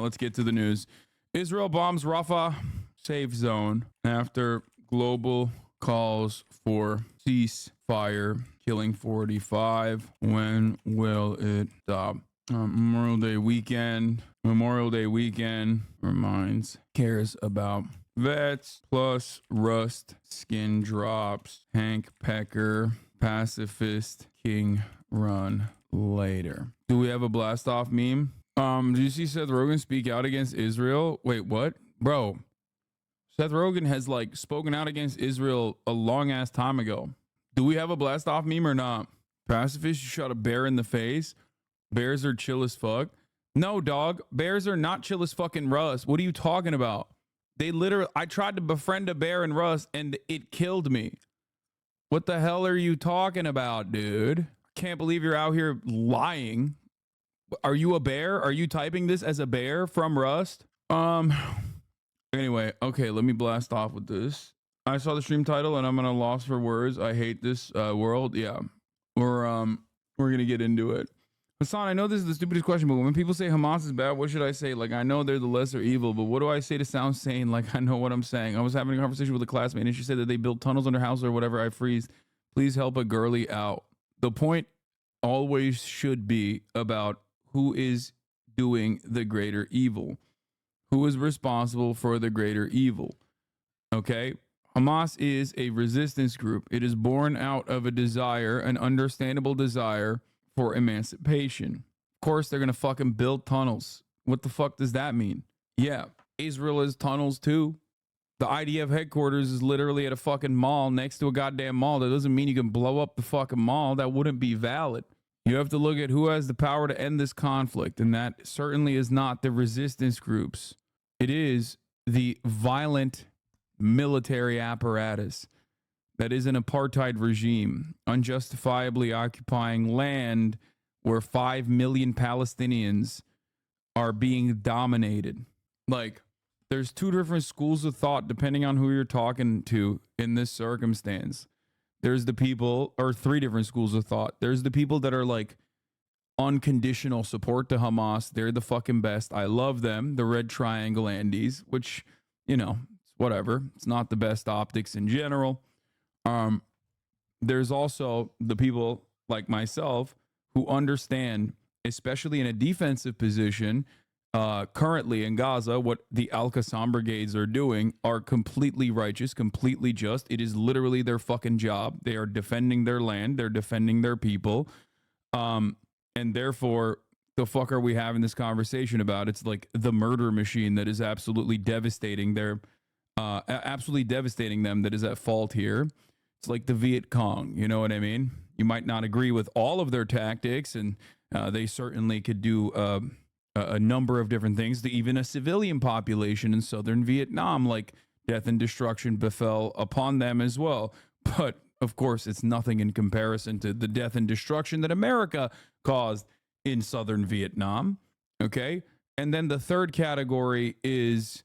Let's get to the news. Israel bombs Rafah safe zone after global calls for ceasefire, killing 45. When will it stop? Memorial Day weekend. Memorial Day weekend reminds, cares about vets plus rust, skin drops, Hank Pecker, pacifist, King run later. Do we have a blast off meme? Did you see Seth Rogen speak out against Israel? Wait, what? Bro, Seth Rogen has like spoken out against Israel a long ass time ago. Do we have a blast off meme or not? Pacifist, you shot a bear in the face. Bears are chill as fuck. No, dog. Bears are not chill as fucking Rust. What are you talking about? They literally, I tried to befriend a bear in Rust and it killed me. What the hell are you talking about, dude? Can't believe you're out here lying. Are you a bear? Are you typing this as a bear from Rust? Anyway, okay, let me blast off with this. I saw the stream title and I'm gonna lost for words. I hate this world. Yeah. We're gonna get into it. Hassan, I know this is the stupidest question, but when people say Hamas is bad, what should I say? Like, I know they're the lesser evil, but what do I say to sound sane? Like, I know what I'm saying. I was having a conversation with a classmate and she said that they built tunnels under houses or whatever. I freeze. Please help a girly out. The point always should be about who is doing the greater evil. Who is responsible for the greater evil? Okay? Hamas is a resistance group. It is born out of a desire, an understandable desire for emancipation. Of course, they're going to fucking build tunnels. What the fuck does that mean? Yeah, Israel has tunnels too. The IDF headquarters is literally at a fucking mall next to a goddamn mall. That doesn't mean you can blow up the fucking mall. That wouldn't be valid. You have to look at who has the power to end this conflict, and that certainly is not the resistance groups. It is the violent military apparatus that is an apartheid regime, unjustifiably occupying land where 5 million Palestinians are being dominated. Like, there's two different schools of thought depending on who you're talking to in this circumstance. There's the people, or three different schools of thought. There's the people that are like unconditional support to Hamas. They're the fucking best. I love them. The Red Triangle Andes, which, you know, whatever. It's not the best optics in general. There's also the people like myself who understand, especially in a defensive position, currently in Gaza, what the Al-Qassam brigades are doing are completely righteous, completely just. It is literally their fucking job. They are defending their land. They're defending their people. And therefore, the fuck are we having this conversation about? It's like the murder machine that is absolutely devastating their, absolutely devastating them that is at fault here. It's like the Viet Cong, you know what I mean? You might not agree with all of their tactics, and they certainly could do a number of different things to even a civilian population in southern Vietnam, like death and destruction befell upon them as well. But of course, it's nothing in comparison to the death and destruction that America caused in southern Vietnam. Okay. And then the third category is,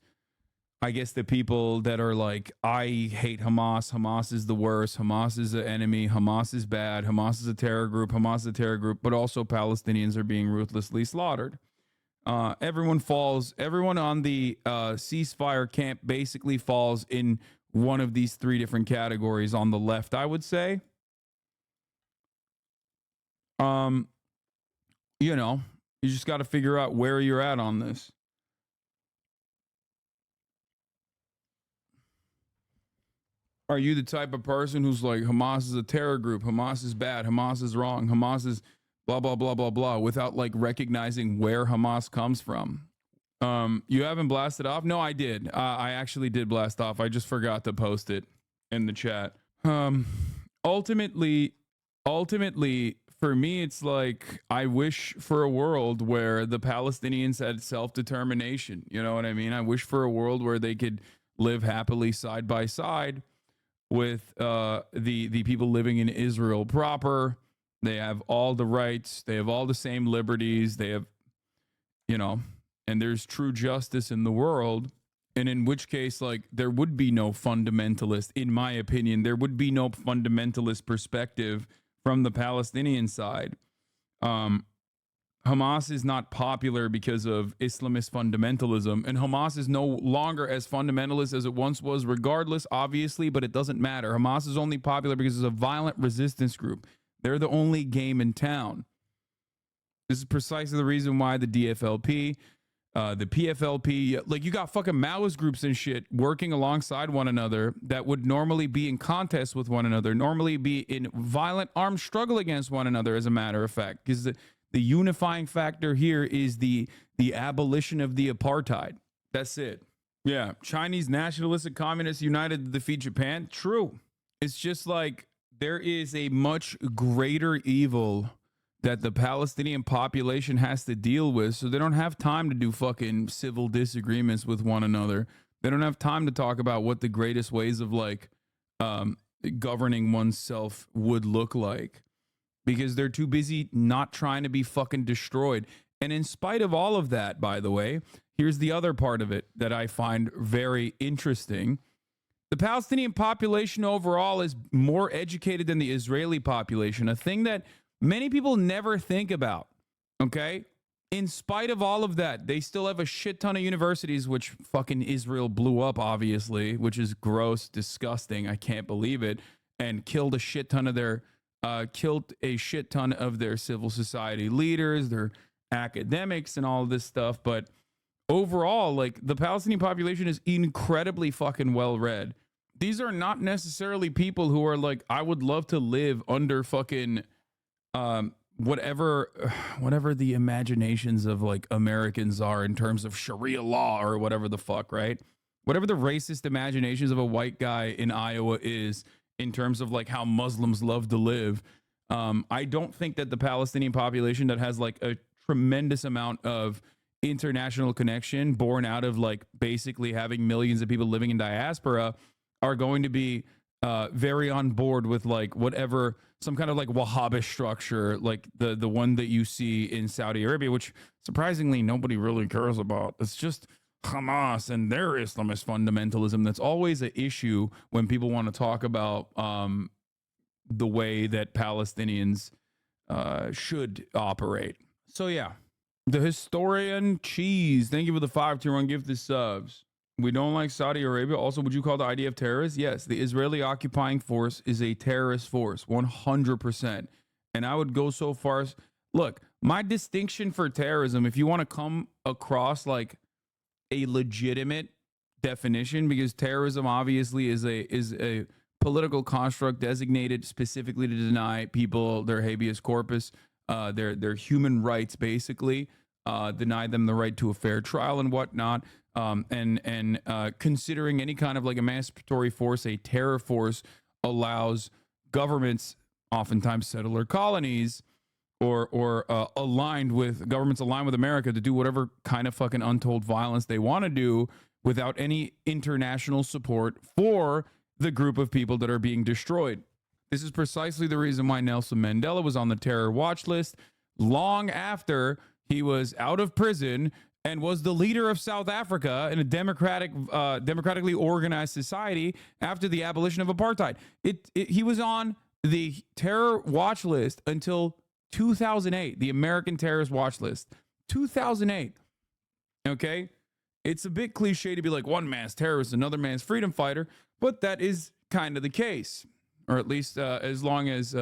I guess, the people that are like, I hate Hamas. Hamas is the worst. Hamas is the enemy. Hamas is bad. Hamas is a terror group. Hamas is a terror group. But also Palestinians are being ruthlessly slaughtered. Everyone on the ceasefire camp basically falls in one of these three different categories on the left, I would say. You know, you just got to figure out where you're at on this. Are you the type of person who's like, Hamas is a terror group, Hamas is bad, Hamas is wrong, Hamas is blah, blah, blah, blah, blah, without like recognizing where Hamas comes from? You haven't blasted off? No, I did. I actually did blast off. I just forgot to post it in the chat. Ultimately, for me, it's like, I wish for a world where the Palestinians had self-determination. You know what I mean? I wish for a world where they could live happily side by side with the people living in Israel proper. They have all the rights. They have all the same liberties. They have, you know, and there's true justice in the world. And in which case, like, there would be no fundamentalist, in my opinion, there would be no fundamentalist perspective from the Palestinian side. Hamas is not popular because of Islamist fundamentalism, and Hamas is no longer as fundamentalist as it once was, regardless, obviously, but it doesn't matter. Hamas is only popular because it's a violent resistance group. They're the only game in town. This is precisely the reason why the DFLP, the PFLP, like you got fucking Maoist groups and shit working alongside one another that would normally be in contest with one another, normally be in violent armed struggle against one another, as a matter of fact, because the unifying factor here is the abolition of the apartheid. That's it. Yeah. Chinese nationalists and communists united to defeat Japan. True. It's just like there is a much greater evil that the Palestinian population has to deal with. So they don't have time to do fucking civil disagreements with one another. They don't have time to talk about what the greatest ways of like governing oneself would look like, because they're too busy not trying to be fucking destroyed. And in spite of all of that, by the way, here's the other part of it that I find very interesting. The Palestinian population overall is more educated than the Israeli population, a thing that many people never think about, okay? In spite of all of that, they still have a shit ton of universities, which fucking Israel blew up, obviously, which is gross, disgusting. I can't believe it. And killed a shit ton of their civil society leaders, their academics, and all of this stuff. But overall, like, the Palestinian population is incredibly fucking well read. These are not necessarily people who are like, I would love to live under fucking whatever the imaginations of like Americans are in terms of Sharia law or whatever the fuck, right? Whatever the racist imaginations of a white guy in Iowa is in terms of like how Muslims love to live. I don't think that the Palestinian population that has like a tremendous amount of international connection born out of like basically having millions of people living in diaspora are going to be very on board with like whatever, some kind of like Wahhabist structure, like the one that you see in Saudi Arabia, which surprisingly nobody really cares about. It's just Hamas and their Islamist fundamentalism. That's always an issue when people want to talk about the way that Palestinians should operate. So yeah, the historian Cheese, thank you for the 5-tier-1 gift to subs. We don't like Saudi Arabia. Also, would you call the idea of terrorists? Yes, the Israeli occupying force is a terrorist force, 100%. And I would go so far as, look, my distinction for terrorism, if you want to come across like a legitimate definition, because terrorism obviously is a political construct designated specifically to deny people their habeas corpus, their human rights, basically, deny them the right to a fair trial and whatnot. And considering any kind of like emancipatory force, a terror force allows governments, oftentimes settler colonies, or aligned with governments aligned with America, to do whatever kind of fucking untold violence they want to do without any international support for the group of people that are being destroyed. This is precisely the reason why Nelson Mandela was on the terror watch list long after he was out of prison and was the leader of South Africa in a democratically organized society after the abolition of apartheid. He was on the terror watch list until 2008, the American terrorist watch list. 2008. Okay? It's a bit cliche to be like one man's terrorist, another man's freedom fighter, but that is kind of the case. Or at least as long as,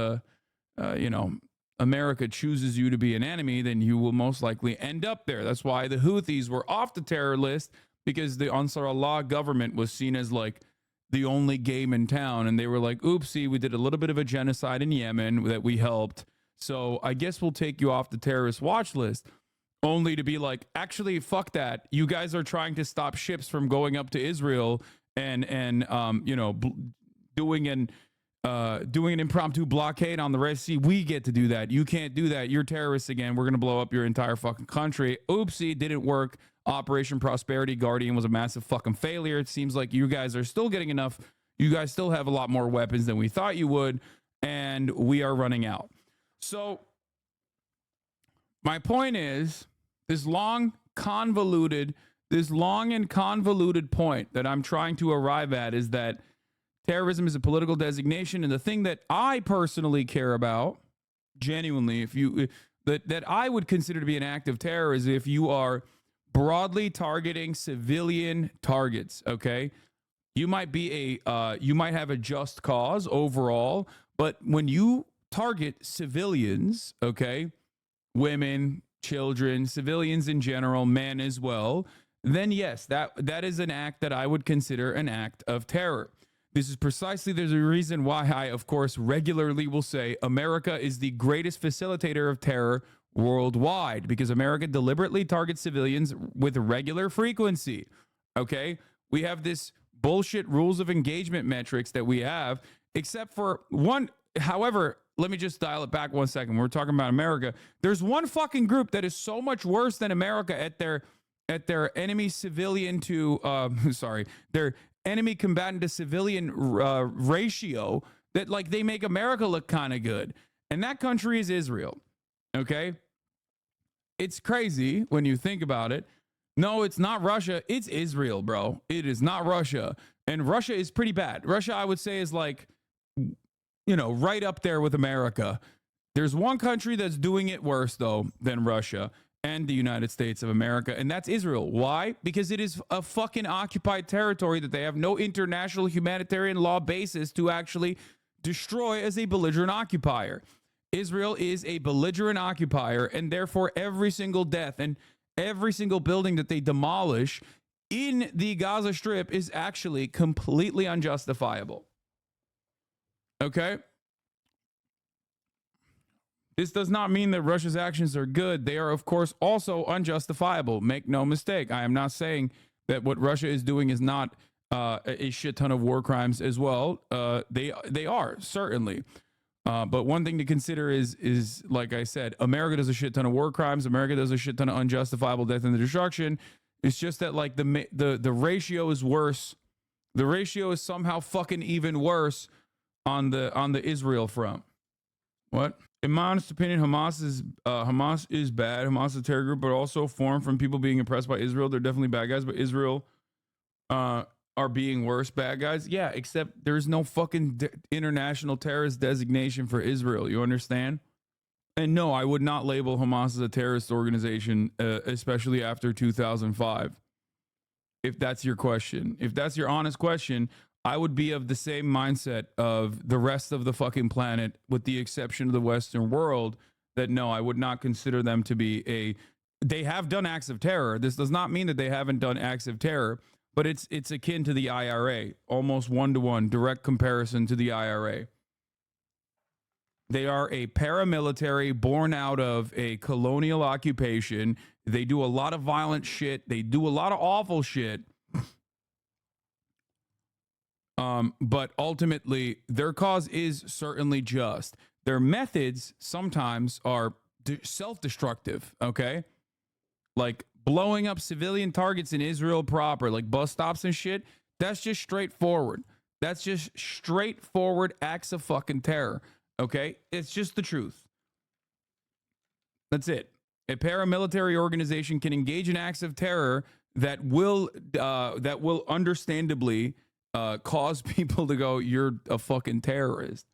America chooses you to be an enemy, then you will most likely end up there. That's why the Houthis were off the terror list, because the Ansar Allah government was seen as like the only game in town. And they were like, oopsie, we did a little bit of a genocide in Yemen that we helped. So I guess we'll take you off the terrorist watch list, only to be like, actually, fuck that. You guys are trying to stop ships from going up to Israel and doing an impromptu blockade on the Red Sea. We get to do that. You can't do that. You're terrorists again. We're going to blow up your entire fucking country. Oopsie, didn't work. Operation Prosperity Guardian was a massive fucking failure. It seems like you guys are still getting enough. You guys still have a lot more weapons than we thought you would, and we are running out. So my point is, this long and convoluted point that I'm trying to arrive at is that terrorism is a political designation, and the thing that I personally care about, genuinely, that I would consider to be an act of terror is if you are broadly targeting civilian targets. Okay, you might be you might have a just cause overall, but when you target civilians, okay, women, children, civilians in general, men as well, then yes, that is an act that I would consider an act of terror. This is precisely there's a reason why I, of course, regularly will say America is the greatest facilitator of terror worldwide, because America deliberately targets civilians with regular frequency. Okay? We have this bullshit rules of engagement metrics that we have, except for one. However, let me just dial it back 1 second. We're talking about America. There's one fucking group that is so much worse than America at their enemy civilian to their enemy combatant to civilian ratio, that like they make America look kind of good. And that country is Israel. Okay? It's crazy when you think about it. No, it's not Russia. It's Israel, bro. It is not Russia. And Russia is pretty bad. Russia, I would say, is like, right up there with America. There's one country that's doing it worse, though, than Russia and the United States of America, and that's Israel. Why? Because it is a fucking occupied territory that they have no international humanitarian law basis to actually destroy as a belligerent occupier. Israel is a belligerent occupier, and therefore every single death and every single building that they demolish in the Gaza Strip is actually completely unjustifiable. Okay? This does not mean that Russia's actions are good. They are, of course, also unjustifiable. Make no mistake. I am not saying that what Russia is doing is not a shit ton of war crimes as well. They are, certainly. But one thing to consider is, like I said, America does a shit ton of war crimes. America does a shit ton of unjustifiable death and destruction. It's just that like the ratio is worse. The ratio is somehow fucking even worse on the Israel front. What? In my honest opinion, Hamas is bad. Hamas is a terror group, but also formed from people being oppressed by Israel. They're definitely bad guys, but Israel are being worse bad guys. Yeah, except there's no fucking international terrorist designation for Israel. You understand? And no, I would not label Hamas as a terrorist organization, especially after 2005. If that's your question. If that's your honest question, I would be of the same mindset of the rest of the fucking planet, with the exception of the Western world, that no, I would not consider them to be they have done acts of terror. This does not mean that they haven't done acts of terror, but it's akin to the IRA, almost one-to-one, direct comparison to the IRA. They are a paramilitary born out of a colonial occupation. They do a lot of violent shit. They do a lot of awful shit. But ultimately, their cause is certainly just. Their methods sometimes are self-destructive, okay? Like blowing up civilian targets in Israel proper, like bus stops and shit, that's just straightforward. That's just straightforward acts of fucking terror, okay? It's just the truth. That's it. A paramilitary organization can engage in acts of terror that will understandably cause people to go, you're a fucking terrorist.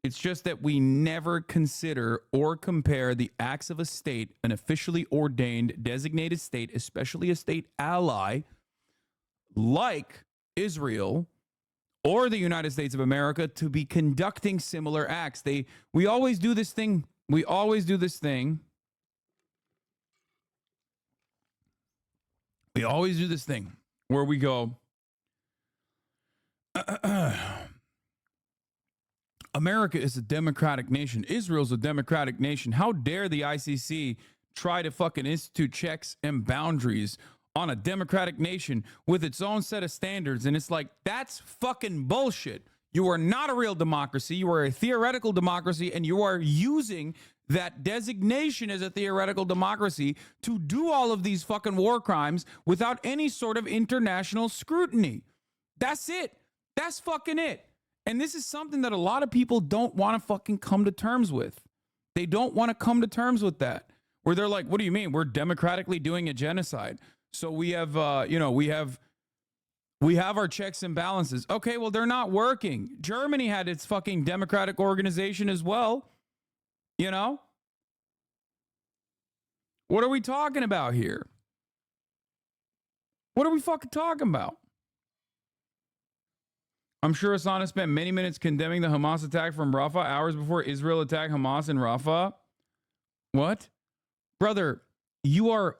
It's just that we never consider or compare the acts of a state, an officially ordained designated state, especially a state ally like Israel or the United States of America, to be conducting similar acts. We always do this thing. We always do this thing. We always do this thing where we go, America is a democratic nation. Israel's a democratic nation. How dare the ICC try to fucking institute checks and boundaries on a democratic nation with its own set of standards? And it's like, that's fucking bullshit. You are not a real democracy. You are a theoretical democracy, and you are using that designation as a theoretical democracy to do all of these fucking war crimes without any sort of international scrutiny. That's it. That's fucking it. And this is something that a lot of people don't want to fucking come to terms with. They don't want to come to terms with that. Where they're like, what do you mean? We're democratically doing a genocide. So we have, we have our checks and balances. Okay, well, they're not working. Germany had its fucking democratic organization as well. You know? What are we talking about here? What are we fucking talking about? I'm sure Asana spent many minutes condemning the Hamas attack from Rafah hours before Israel attacked Hamas in Rafah. What? Brother, you are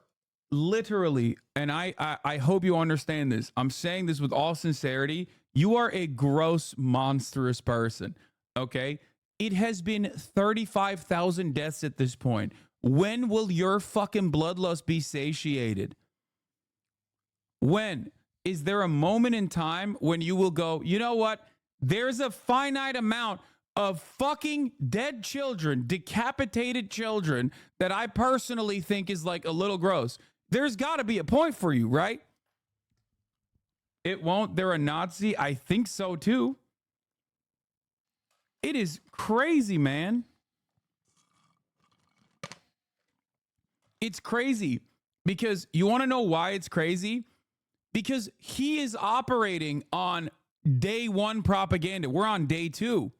literally, and I hope you understand this. I'm saying this with all sincerity. You are a gross, monstrous person, okay? It has been 35,000 deaths at this point. When will your fucking bloodlust be satiated? When? Is there a moment in time when you will go, you know what? There's a finite amount of fucking dead children, decapitated children, that I personally think is like a little gross. There's got to be a point for you, right? It won't. They're a Nazi. I think so too. It is crazy, man. It's crazy because you want to know why it's crazy? Because he is operating on day one propaganda. We're on day two.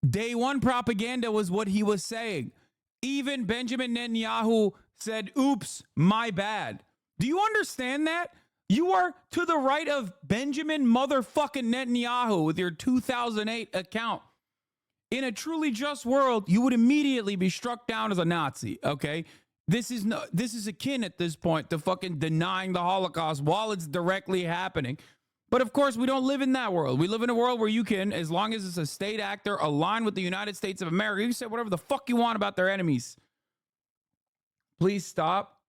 Day one propaganda was what he was saying. Even Benjamin Netanyahu said, oops, my bad. Do you understand that? You are to the right of Benjamin motherfucking Netanyahu with your 2008 account. In a truly just world, you would immediately be struck down as a Nazi, okay? This is akin at this point to fucking denying the Holocaust while it's directly happening. But of course, we don't live in that world. We live in a world where you can, as long as it's a state actor aligned with the United States of America, you can say whatever the fuck you want about their enemies. Please stop.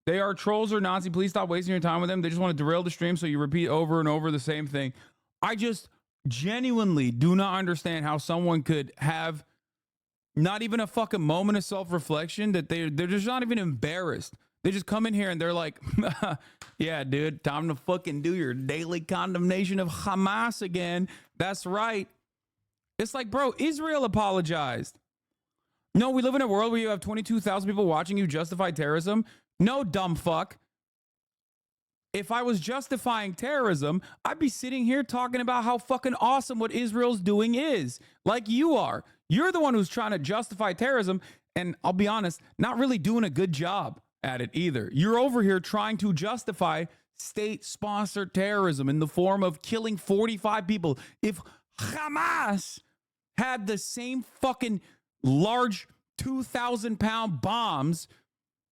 They are trolls or Nazi. Please stop wasting your time with them. They just want to derail the stream so you repeat over and over the same thing. I just genuinely do not understand how someone could have not even a fucking moment of self-reflection, that they're just not even embarrassed. They just come in here and they're like, yeah, dude, time to fucking do your daily condemnation of Hamas again. That's right. It's like, bro, Israel apologized. No, we live in a world where you have 22,000 people watching you justify terrorism. No, dumb fuck. If I was justifying terrorism, I'd be sitting here talking about how fucking awesome what Israel's doing is. Like you are. You're the one who's trying to justify terrorism, and I'll be honest, not really doing a good job at it either. You're over here trying to justify state-sponsored terrorism in the form of killing 45 people. If Hamas had the same fucking large 2,000-pound bombs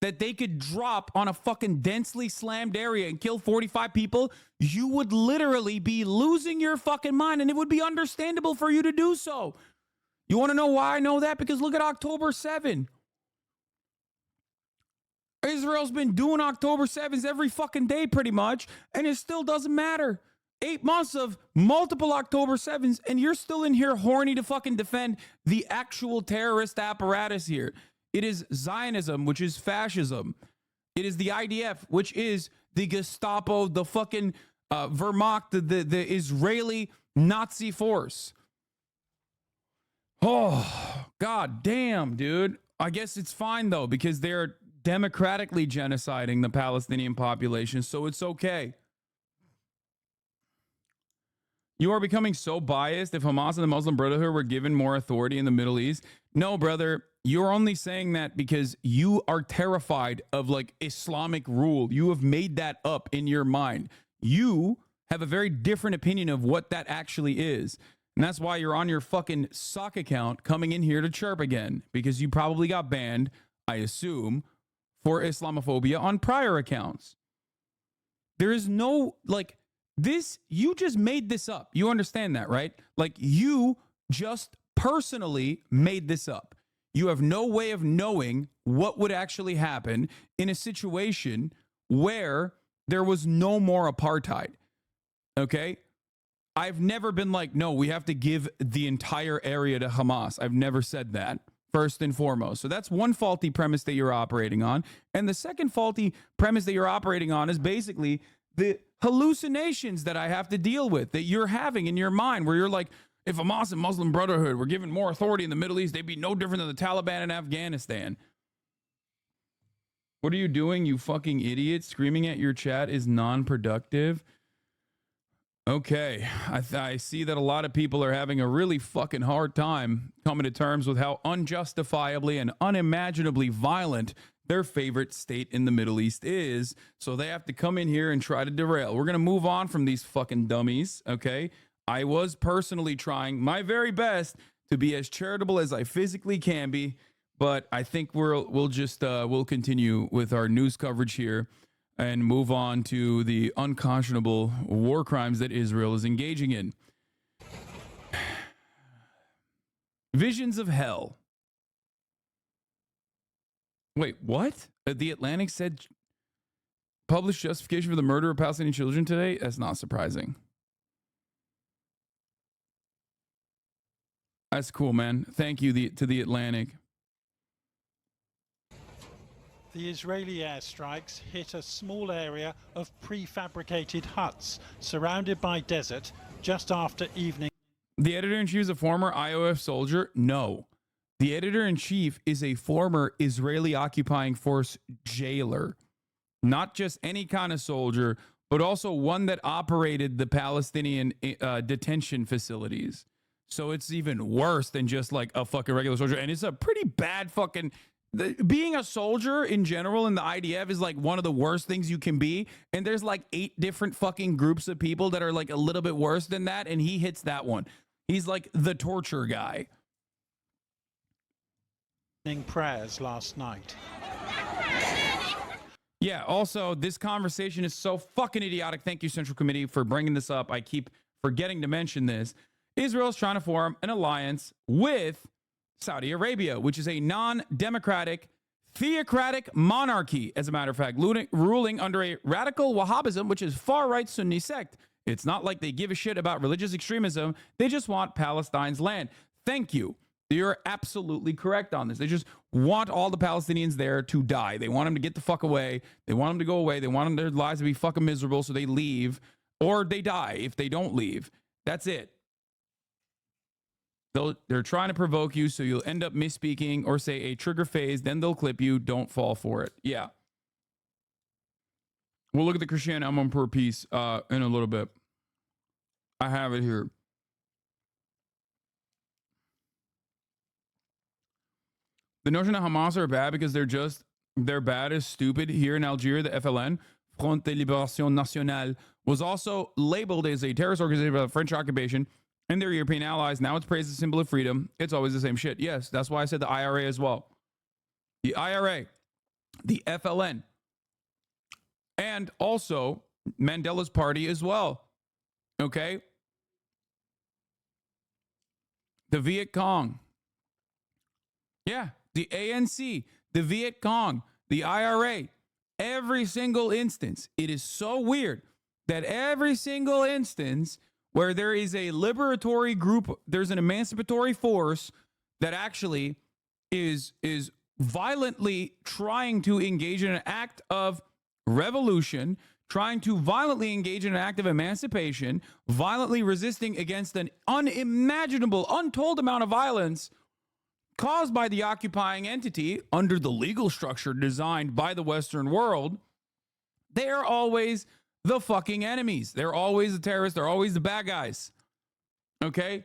that they could drop on a fucking densely slammed area and kill 45 people, you would literally be losing your fucking mind, and it would be understandable for you to do so. You want to know why I know that? Because look at October 7. Israel's been doing October 7s every fucking day pretty much, and it still doesn't matter. 8 months of multiple October 7s, and you're still in here horny to fucking defend the actual terrorist apparatus here. It is Zionism, which is fascism. It is the IDF, which is the Gestapo, the fucking Wehrmacht, the Israeli Nazi force. Oh, god damn, dude. I guess it's fine, though, because they're democratically genociding the Palestinian population, so it's okay. You are becoming so biased. If Hamas and the Muslim Brotherhood were given more authority in the Middle East, no, brother, you're only saying that because you are terrified of like Islamic rule. You have made that up in your mind. You have a very different opinion of what that actually is. And that's why you're on your fucking sock account coming in here to chirp again, because you probably got banned, I assume, for Islamophobia on prior accounts. There is no, like, this, you just made this up. You understand that, right? Like, you just personally made this up. You have no way of knowing what would actually happen in a situation where there was no more apartheid. Okay? I've never been like, no, we have to give the entire area to Hamas. I've never said that, first and foremost. So that's one faulty premise that you're operating on. And the second faulty premise that you're operating on is basically the hallucinations that I have to deal with, that you're having in your mind, where you're like, if Hamas and Muslim Brotherhood were given more authority in the Middle East, they'd be no different than the Taliban in Afghanistan. What are you doing, you fucking idiot? Screaming at your chat is non-productive. Okay, I see that a lot of people are having a really fucking hard time coming to terms with how unjustifiably and unimaginably violent their favorite state in the Middle East is. So they have to come in here and try to derail. We're going to move on from these fucking dummies, okay? I was personally trying my very best to be as charitable as I physically can be, but I think we'll continue with our news coverage here and move on to the unconscionable war crimes that Israel is engaging in. Visions of hell. Wait, what? The Atlantic said published justification for the murder of Palestinian children today? That's not surprising. That's cool, man. Thank you to the Atlantic. The Israeli airstrikes hit a small area of prefabricated huts surrounded by desert just after evening. The editor-in-chief is a former IOF soldier? No. The editor-in-chief is a former Israeli occupying force jailer. Not just any kind of soldier, but also one that operated the Palestinian detention facilities. So it's even worse than just like a fucking regular soldier. And it's a pretty bad fucking... being a soldier in general in the IDF is like one of the worst things you can be. And there's like 8 different fucking groups of people that are like a little bit worse than that. And he hits that one. He's like the torture guy. Prayers last night. Yeah, also, this conversation is so fucking idiotic. Thank you, Central Committee, for bringing this up. I keep forgetting to mention this. Israel's trying to form an alliance with Saudi Arabia, which is a non-democratic, theocratic monarchy, as a matter of fact, ruling under a radical Wahhabism, which is far-right Sunni sect. It's not like they give a shit about religious extremism. They just want Palestine's land. Thank you. You're absolutely correct on this. They just want all the Palestinians there to die. They want them to get the fuck away. They want them to go away. They want their lives to be fucking miserable, so they leave, or they die if they don't leave. That's it. They're trying to provoke you, so you'll end up misspeaking or say a trigger phase. Then they'll clip you. Don't fall for it. Yeah. We'll look at the Christian Amon per piece in a little bit. I have it here. The notion that Hamas are bad because they're bad is stupid. Here in Algeria, the FLN, Front de Libération Nationale, was also labeled as a terrorist organization by the French occupation and their European allies. Now it's praised as a symbol of freedom. It's always the same shit. Yes, that's why I said the IRA as well. The IRA, the FLN, and also Mandela's party as well. Okay? The Viet Cong. Yeah. The ANC, the Viet Cong, the IRA, every single instance. It is so weird that every single instance where there is a liberatory group, there's an emancipatory force that actually is violently trying to engage in an act of revolution, trying to violently engage in an act of emancipation, violently resisting against an unimaginable, untold amount of violence caused by the occupying entity under the legal structure designed by the Western world. They're always the fucking enemies. They're always the terrorists. They're always the bad guys. Okay?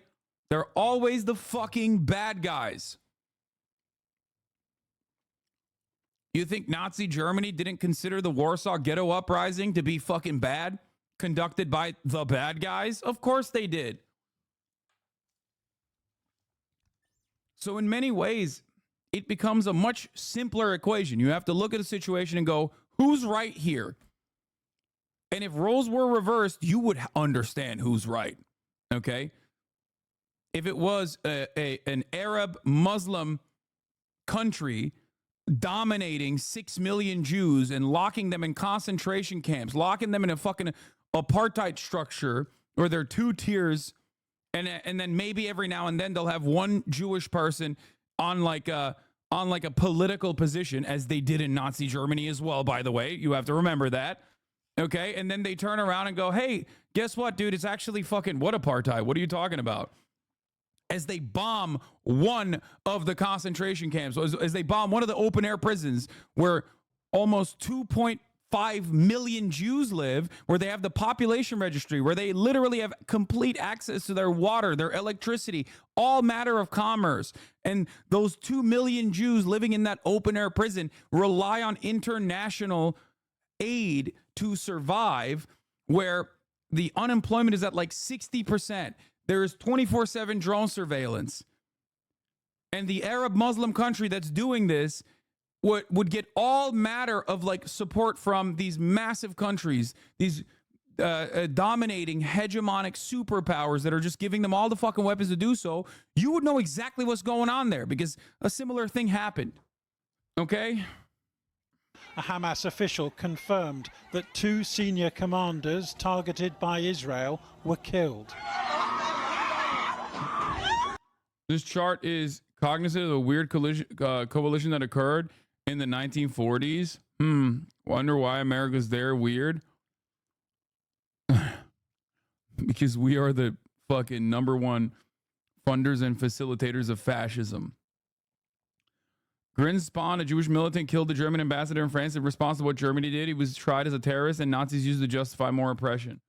They're always the fucking bad guys. You think Nazi Germany didn't consider the Warsaw Ghetto Uprising to be fucking bad? Conducted by the bad guys? Of course they did. So in many ways, it becomes a much simpler equation. You have to look at a situation and go, who's right here? And if roles were reversed, you would understand who's right. Okay? If it was an Arab Muslim country dominating 6 million Jews and locking them in concentration camps, locking them in a fucking apartheid structure where there are 2 tiers, and then maybe every now and then they'll have one Jewish person on like a political position, as they did in Nazi Germany as well, by the way. You have to remember that. Okay? And then they turn around and go, hey, guess what, dude? It's actually fucking what apartheid? What are you talking about? As they bomb one of the concentration camps, as they bomb one of the open air prisons where almost 2.5 5 million Jews live, where they have the population registry, where they literally have complete access to their water, their electricity, all matter of commerce. And those 2 million Jews living in that open air prison rely on international aid to survive, where the unemployment is at like 60%. There is 24/7 drone surveillance. And the Arab Muslim country that's doing this would get all matter of like support from these massive countries, these dominating hegemonic superpowers that are just giving them all the fucking weapons to do so. You would know exactly what's going on there because a similar thing happened. Okay? A Hamas official confirmed that 2 senior commanders targeted by Israel were killed. This chart is cognizant of a weird coalition that occurred in the 1940s. Wonder why America's there. Weird. Because we are the fucking #1 funders and facilitators of fascism. Grinspan, a Jewish militant, killed the German ambassador in France in response to what Germany did. He was tried as a terrorist, and Nazis used to justify more oppression.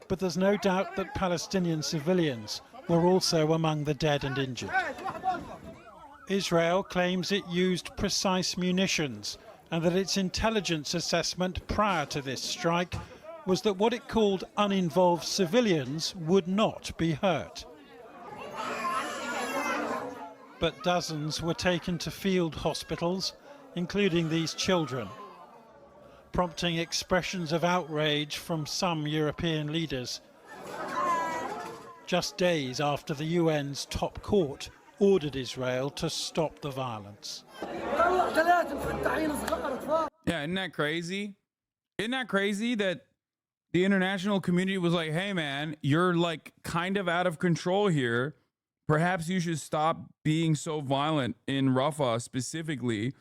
But there's no doubt that Palestinian civilians were also among the dead and injured. Israel claims it used precise munitions and that its intelligence assessment prior to this strike was that what it called uninvolved civilians would not be hurt. But dozens were taken to field hospitals, including these children, prompting expressions of outrage from some European leaders. Just days after the UN's top court ordered Israel to stop the violence. Yeah, isn't that crazy? Isn't that crazy that the international community was like, hey man, you're like kind of out of control here. Perhaps you should stop being so violent in Rafah specifically.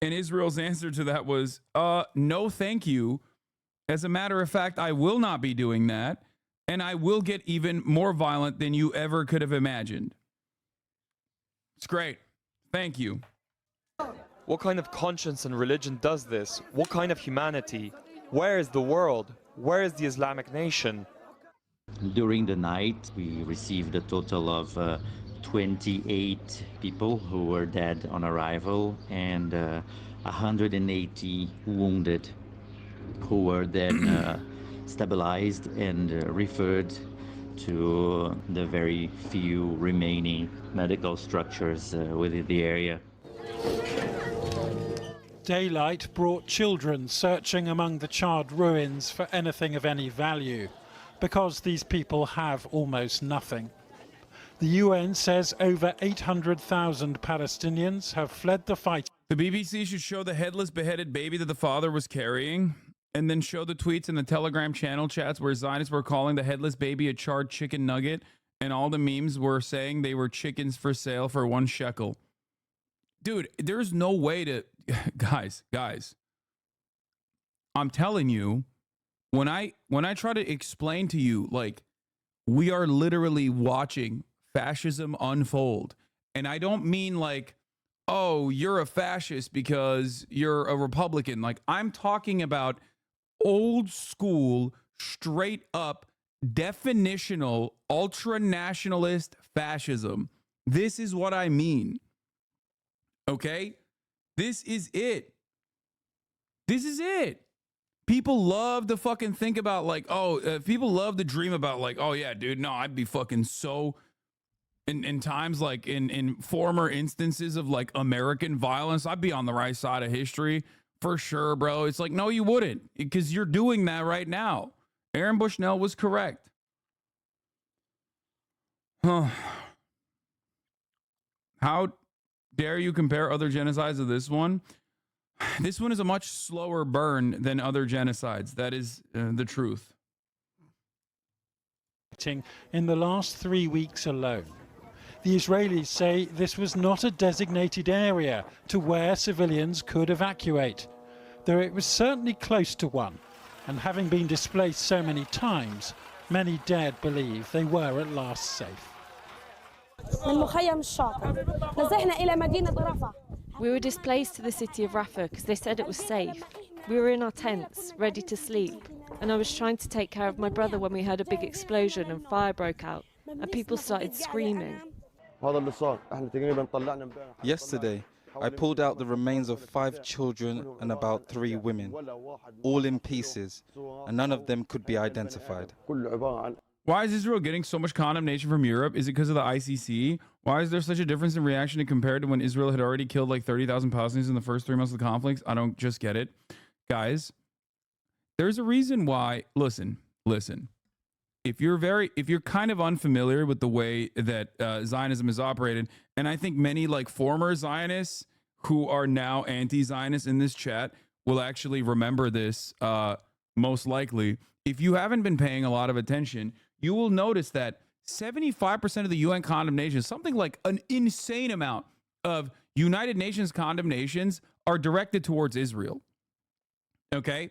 And Israel's answer to that was, no, thank you. As a matter of fact, I will not be doing that. And I will get even more violent than you ever could have imagined. It's great. Thank you. What kind of conscience and religion does this? What kind of humanity? Where is the world? Where is the Islamic nation? During the night, we received a total of 28 people who were dead on arrival and 180 wounded who were then stabilized and referred to the very few remaining medical structures within the area. Daylight brought children searching among the charred ruins for anything of any value, because these people have almost nothing. The UN says over 800,000 Palestinians have fled the fight. The BBC should show the headless beheaded baby that the father was carrying, and then show the tweets in the Telegram channel chats where Zionists were calling the headless baby a charred chicken nugget, and all the memes were saying they were chickens for sale for 1 shekel. Dude, there's no way to... Guys, I'm telling you, when I try to explain to you, like, we are literally watching fascism unfold, and I don't mean like, oh, you're a fascist because you're a Republican. Like, I'm talking about old school, straight up, definitional, ultra-nationalist fascism. This is what I mean. Okay? This is it. This is it. People love to fucking think about like, people love to dream about like, oh yeah, dude, no, I'd be fucking so, in times like in former instances of like American violence, I'd be on the right side of history for sure, bro. It's like, no, you wouldn't, because you're doing that right now. Aaron Bushnell was correct. How dare you compare other genocides to this one? This one is a much slower burn than other genocides. That is the truth. In the last 3 weeks alone, the Israelis say this was not a designated area to where civilians could evacuate, though it was certainly close to one. And having been displaced so many times, many dared believe they were at last safe. من مخيم الشاطئ نزحنا إلى مدينة رفح We were displaced to the city of Rafah because they said it was safe. We were in our tents, ready to sleep, and I was trying to take care of my brother when we heard a big explosion and fire broke out, and people started screaming. Yesterday, I pulled out the remains of 5 children and about 3 women, all in pieces, and none of them could be identified. Why is Israel getting so much condemnation from Europe? Is it because of the ICC? Why is there such a difference in reaction compared to when Israel had already killed like 30,000 Palestinians in the first 3 months of the conflict? I don't just get it. Guys, there's a reason why. Listen. If you're kind of unfamiliar with the way that Zionism is operated, and I think many like former Zionists who are now anti-Zionist in this chat will actually remember this most likely. If you haven't been paying a lot of attention, you will notice that 75% of the UN condemnations, something like an insane amount of United Nations condemnations, are directed towards Israel. Okay?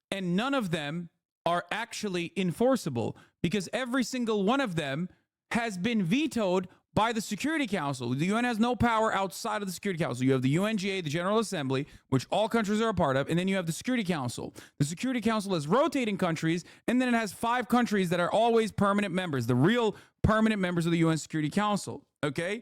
And none of them are actually enforceable because every single one of them has been vetoed by the Security Council. The UN has no power outside of the Security Council. You have the UNGA, the General Assembly, which all countries are a part of, and then you have the Security Council. The Security Council has rotating countries, and then it has 5 countries that are always permanent members, the real permanent members of the UN Security Council, okay?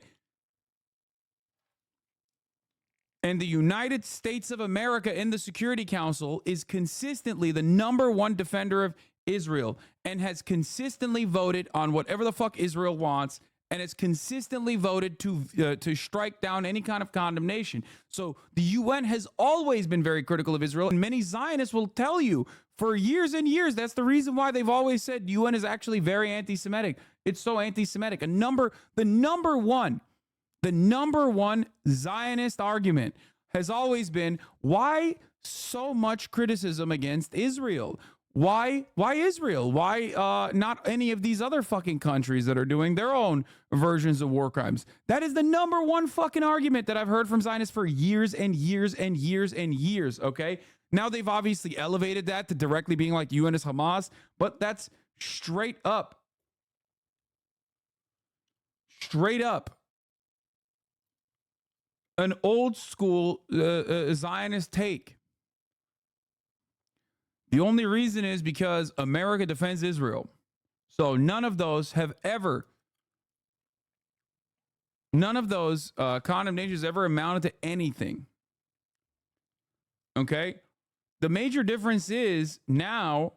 And the United States of America in the Security Council is consistently the #1 defender of Israel and has consistently voted on whatever the fuck Israel wants, and it's consistently voted to strike down any kind of condemnation. So the UN has always been very critical of Israel, and many Zionists will tell you for years and years that's the reason why they've always said UN is actually very anti-Semitic. It's so anti-Semitic. The number one Zionist argument has always been, why so much criticism against Israel? Why Israel? Why not any of these other fucking countries that are doing their own versions of war crimes? That is the #1 fucking argument that I've heard from Zionists for years and years and years and years, okay? Now they've obviously elevated that to directly being like UN is Hamas, but that's straight up an old school Zionist take. The only reason is because America defends Israel. So none of those condemnations ever amounted to anything. Okay? The major difference is now,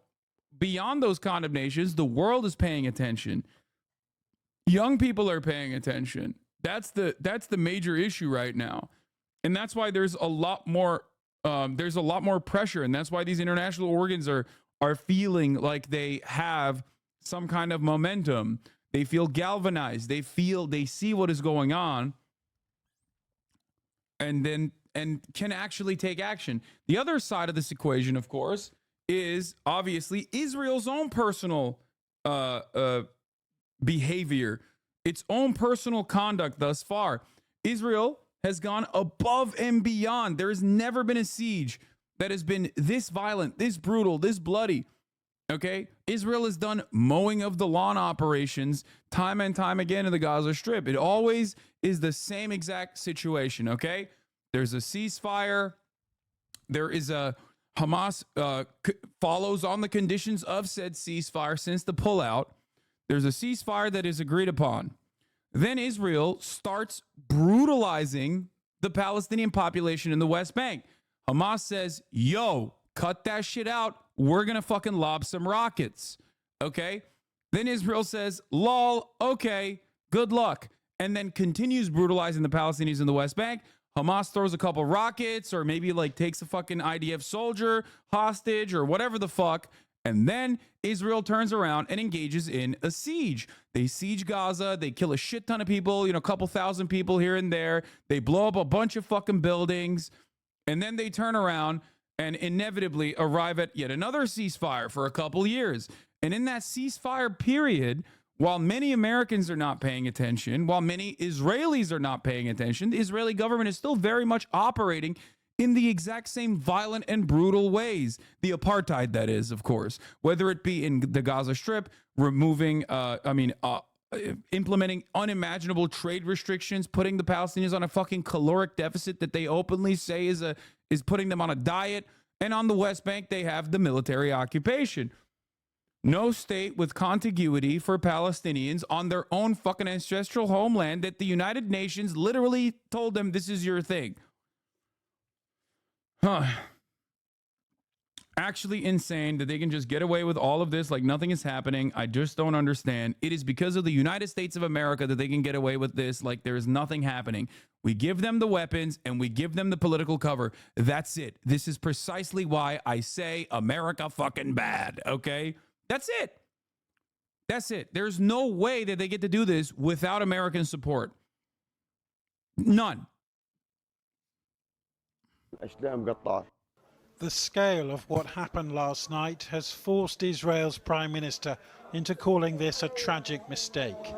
beyond those condemnations, the world is paying attention. Young people are paying attention. That's the major issue right now. And that's why there's a lot more pressure, and that's why these international organs are feeling like they have some kind of momentum. They feel galvanized. They see what is going on, and can actually take action. The other side of this equation, of course, is obviously Israel's own personal behavior, its own personal conduct thus far. Israel has gone above and beyond. There has never been a siege that has been this violent, this brutal, this bloody. Okay? Israel has done mowing of the lawn operations time and time again in the Gaza Strip. It always is the same exact situation, okay? There's a ceasefire. There is a Hamas follows on the conditions of said ceasefire since the pullout. There's a ceasefire that is agreed upon. Then Israel starts brutalizing the Palestinian population in the West Bank. Hamas says, yo, cut that shit out. We're going to fucking lob some rockets. Okay? Then Israel says, lol, okay, good luck. And then continues brutalizing the Palestinians in the West Bank. Hamas throws a couple rockets or maybe like takes a fucking IDF soldier hostage or whatever the fuck. And then Israel turns around and engages in a siege. They siege Gaza. They kill a shit ton of people, a couple thousand people here and there. They blow up a bunch of fucking buildings. And then they turn around and inevitably arrive at yet another ceasefire for a couple years. And in that ceasefire period, while many Americans are not paying attention, while many Israelis are not paying attention, the Israeli government is still very much operating in the exact same violent and brutal ways. The apartheid, that is, of course, whether it be in the Gaza Strip, removing, implementing unimaginable trade restrictions, putting the Palestinians on a fucking caloric deficit that they openly say is putting them on a diet. And on the West Bank, they have the military occupation. No state with contiguity for Palestinians on their own fucking ancestral homeland that the United Nations literally told them this is your thing. Huh. Actually insane that they can just get away with all of this like nothing is happening. I just don't understand. It is because of the United States of America that they can get away with this like there is nothing happening. We give them the weapons and we give them the political cover. That's it. This is precisely why I say America fucking bad, okay? That's it. That's it. There's no way that they get to do this without American support. None. The scale of what happened last night has forced Israel's Prime Minister into calling this a tragic mistake.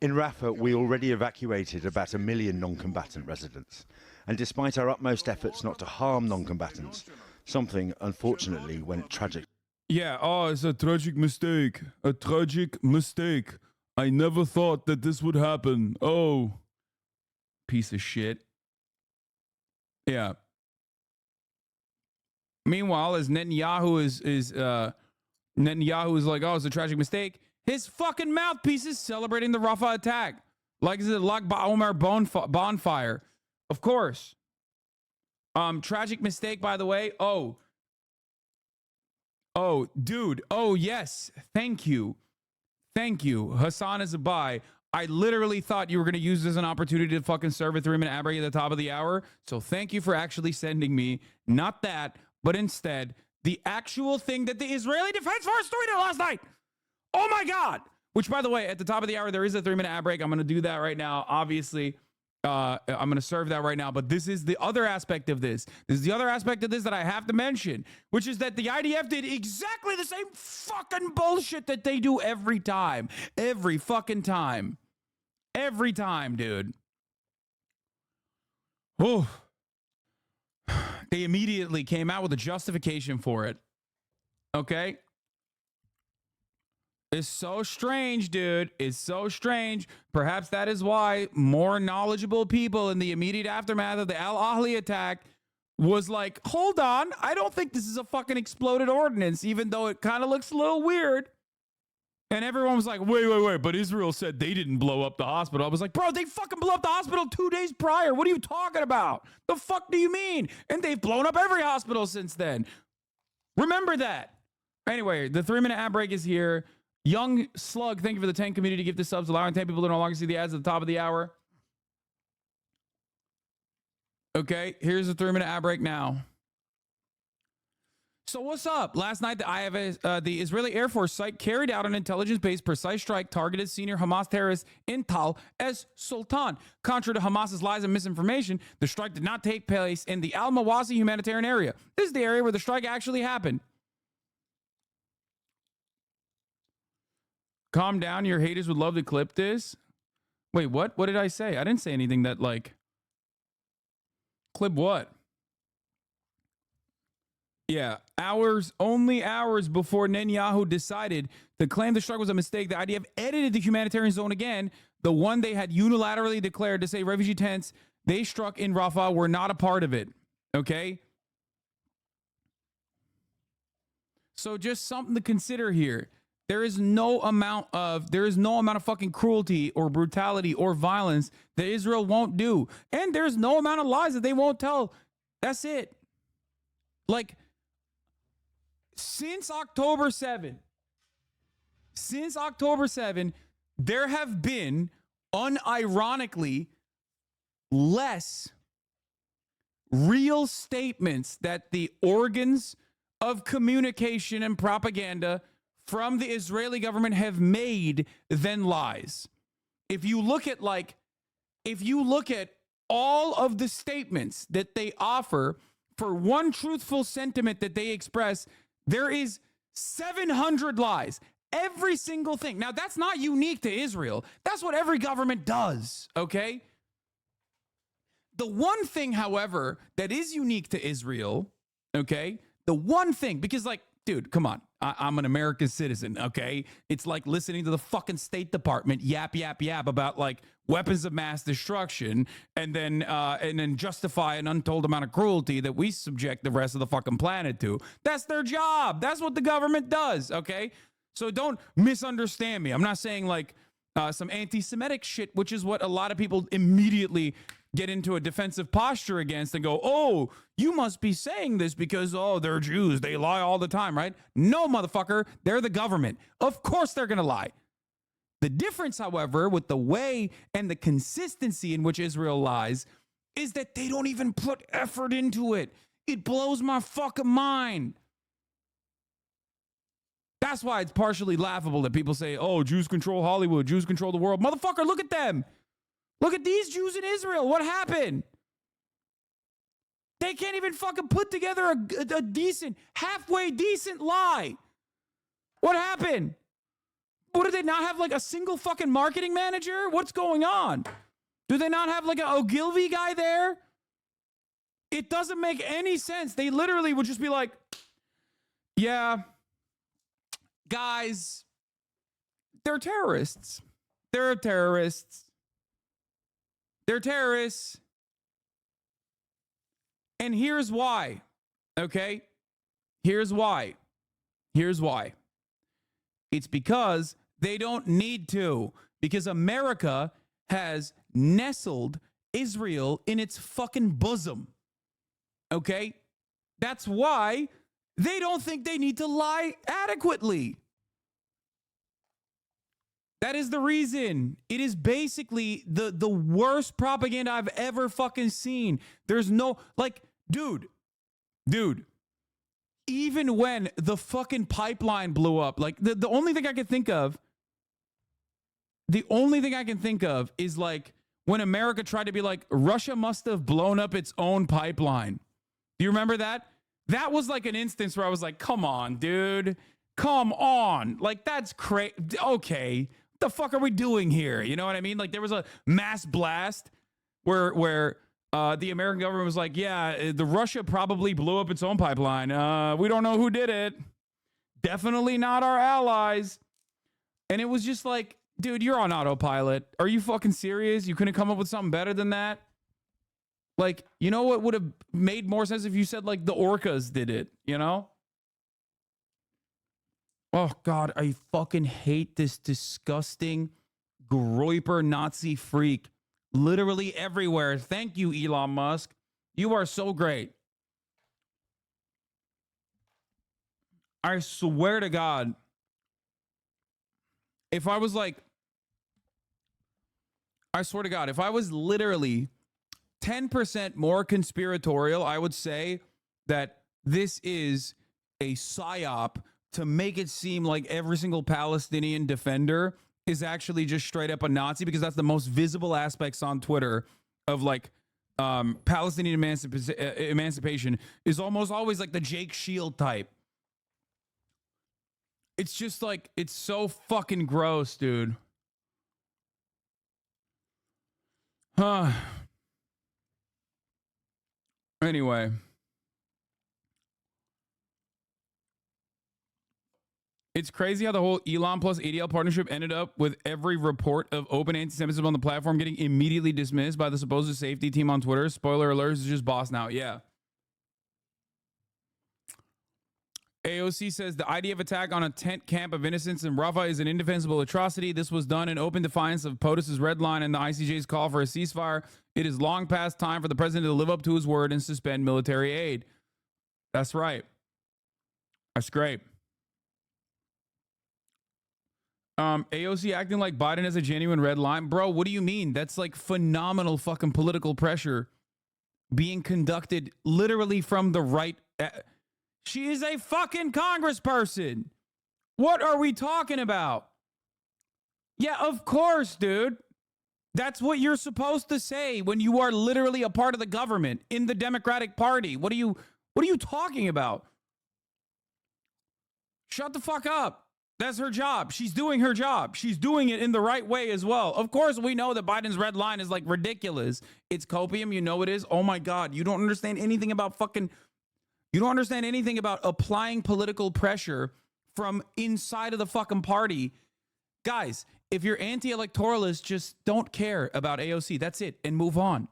In Rafah, we already evacuated about 1 million non-combatant residents. And despite our utmost efforts not to harm non-combatants, something, unfortunately, went tragic. Yeah, oh, it's a tragic mistake. A tragic mistake. I never thought that this would happen. Oh. Piece of shit. Yeah. Meanwhile, as Netanyahu is like, oh, it's a tragic mistake. His fucking mouthpiece is celebrating the Rafah attack. Like it's a Lag BaOmer bonfire. Of course. Tragic mistake, by the way. Oh, dude. Oh, yes. Thank you. Hasanabi. I literally thought you were going to use this as an opportunity to fucking serve a 3-minute ad break at the top of the hour. So thank you for actually sending me, not that, but instead, the actual thing that the Israeli Defense Force tweeted last night. Oh my God. Which, by the way, at the top of the hour, there is a 3-minute ad break. I'm going to do that right now. Obviously, I'm going to serve that right now. But this is the other aspect of this. This is the other aspect of this that I have to mention, which is that the IDF did exactly the same fucking bullshit that they do every time. Every fucking time. Every time, dude. Oh. They immediately came out with a justification for it. Okay? It's so strange, dude. It's so strange. Perhaps that is why more knowledgeable people in the immediate aftermath of the Al Ahly attack was like, hold on, I don't think this is a fucking exploded ordnance, even though it kind of looks a little weird. And everyone was like, wait, but Israel said they didn't blow up the hospital. I was like, bro, they fucking blew up the hospital 2 days prior. What are you talking about? The fuck do you mean? And they've blown up every hospital since then. Remember that. Anyway, the 3-minute ad break is here. Young Slug, thank you for the 10 community gift subs, allowing 10 people to no longer see the ads at the top of the hour. Okay, here's the 3-minute ad break now. So what's up? Last night, the Israeli Air Force site carried out an intelligence-based precise strike targeted senior Hamas terrorist Intal as Sultan. Contrary to Hamas's lies and misinformation, the strike did not take place in the Al-Mawasi humanitarian area. This is the area where the strike actually happened. Calm down. Your haters would love to clip this. Wait, what? What did I say? I didn't say anything that, like... Clip what? Yeah, only hours before Netanyahu decided to claim the strike was a mistake, the IDF edited the humanitarian zone again. The one they had unilaterally declared to say refugee tents they struck in Rafah were not a part of it. Okay? So just something to consider here. There is no amount of fucking cruelty or brutality or violence that Israel won't do. And there's no amount of lies that they won't tell. That's it. Like, since October 7, there have been, unironically, less real statements that the organs of communication and propaganda from the Israeli government have made than lies. If you look at all of the statements that they offer for one truthful sentiment that they express, there is 700 lies. Every single thing. Now, that's not unique to Israel. That's what every government does, okay? The one thing, however, that is unique to Israel, okay? The one thing, because, like, dude, come on. I'm an American citizen, okay? It's like listening to the fucking State Department yap about like weapons of mass destruction and then justify an untold amount of cruelty that we subject the rest of the fucking planet to. That's their job. That's what the government does, okay? So don't misunderstand me. I'm not saying like some anti-Semitic shit, which is what a lot of people immediately get into a defensive posture against and go, oh, you must be saying this because, oh, they're Jews. They lie all the time, right? No, motherfucker. They're the government. Of course they're going to lie. The difference, however, with the way and the consistency in which Israel lies is that they don't even put effort into it. It blows my fucking mind. That's why it's partially laughable that people say, oh, Jews control Hollywood. Jews control the world. Motherfucker, look at them. Look at these Jews in Israel. What happened? They can't even fucking put together a decent, halfway decent lie. What happened? What, do they not have like a single fucking marketing manager? What's going on? Do they not have like an Ogilvy guy there? It doesn't make any sense. They literally would just be like, yeah, guys, they're terrorists. They're terrorists. They're terrorists. And here's why. Okay? Here's why. Here's why. It's because they don't need to. Because America has nestled Israel in its fucking bosom. Okay? That's why they don't think they need to lie adequately. That is the reason. It is basically the worst propaganda I've ever fucking seen. There's no, like, dude, even when the fucking pipeline blew up, like, the only thing I can think of, is like when America tried to be like, Russia must have blown up its own pipeline. Do you remember that? That was like an instance where I was like, come on, dude. Come on. Like, that's crazy. Okay. The fuck are we doing here? You know what I mean? Like, there was a mass blast where the American government was like, yeah, the Russia probably blew up its own pipeline. We don't know who did it. Definitely not our allies. And it was just like, dude, you're on autopilot. Are you fucking serious? You couldn't come up with something better than that? Like, you know what would have made more sense if you said like the orcas did it, you know? Oh, God, I fucking hate this disgusting groiper Nazi freak literally everywhere. Thank you, Elon Musk. You are so great. I swear to God, if I was like, I swear to God, if I was literally 10% more conspiratorial, I would say that this is a psyop to make it seem like every single Palestinian defender is actually just straight up a Nazi, because that's the most visible aspects on Twitter of like Palestinian emancipation is almost always like the Jake Shield type. It's just like, it's so fucking gross, dude. Anyway. It's crazy how the whole Elon plus ADL partnership ended up with every report of open anti-Semitism on the platform getting immediately dismissed by the supposed safety team on Twitter. Spoiler alert, is just boss now. Yeah. AOC says the idea of attack on a tent camp of innocents in Rafah is an indefensible atrocity. This was done in open defiance of POTUS's red line and the ICJ's call for a ceasefire. It is long past time for the president to live up to his word and suspend military aid. That's right. That's great. AOC acting like Biden has a genuine red line. Bro, what do you mean? That's like phenomenal fucking political pressure being conducted literally from the right. She is a fucking congressperson. What are we talking about? Yeah, of course, dude. That's what you're supposed to say when you are literally a part of the government in the Democratic Party. What are you talking about? Shut the fuck up. That's her job. She's doing her job. She's doing it in the right way as well. Of course, we know that Biden's red line is like ridiculous. It's copium. You know it is. Oh my God. You don't understand anything about fucking You don't understand anything about applying political pressure from inside of the fucking party. Guys, if you're anti-electoralist, just don't care about AOC. That's it, and move on.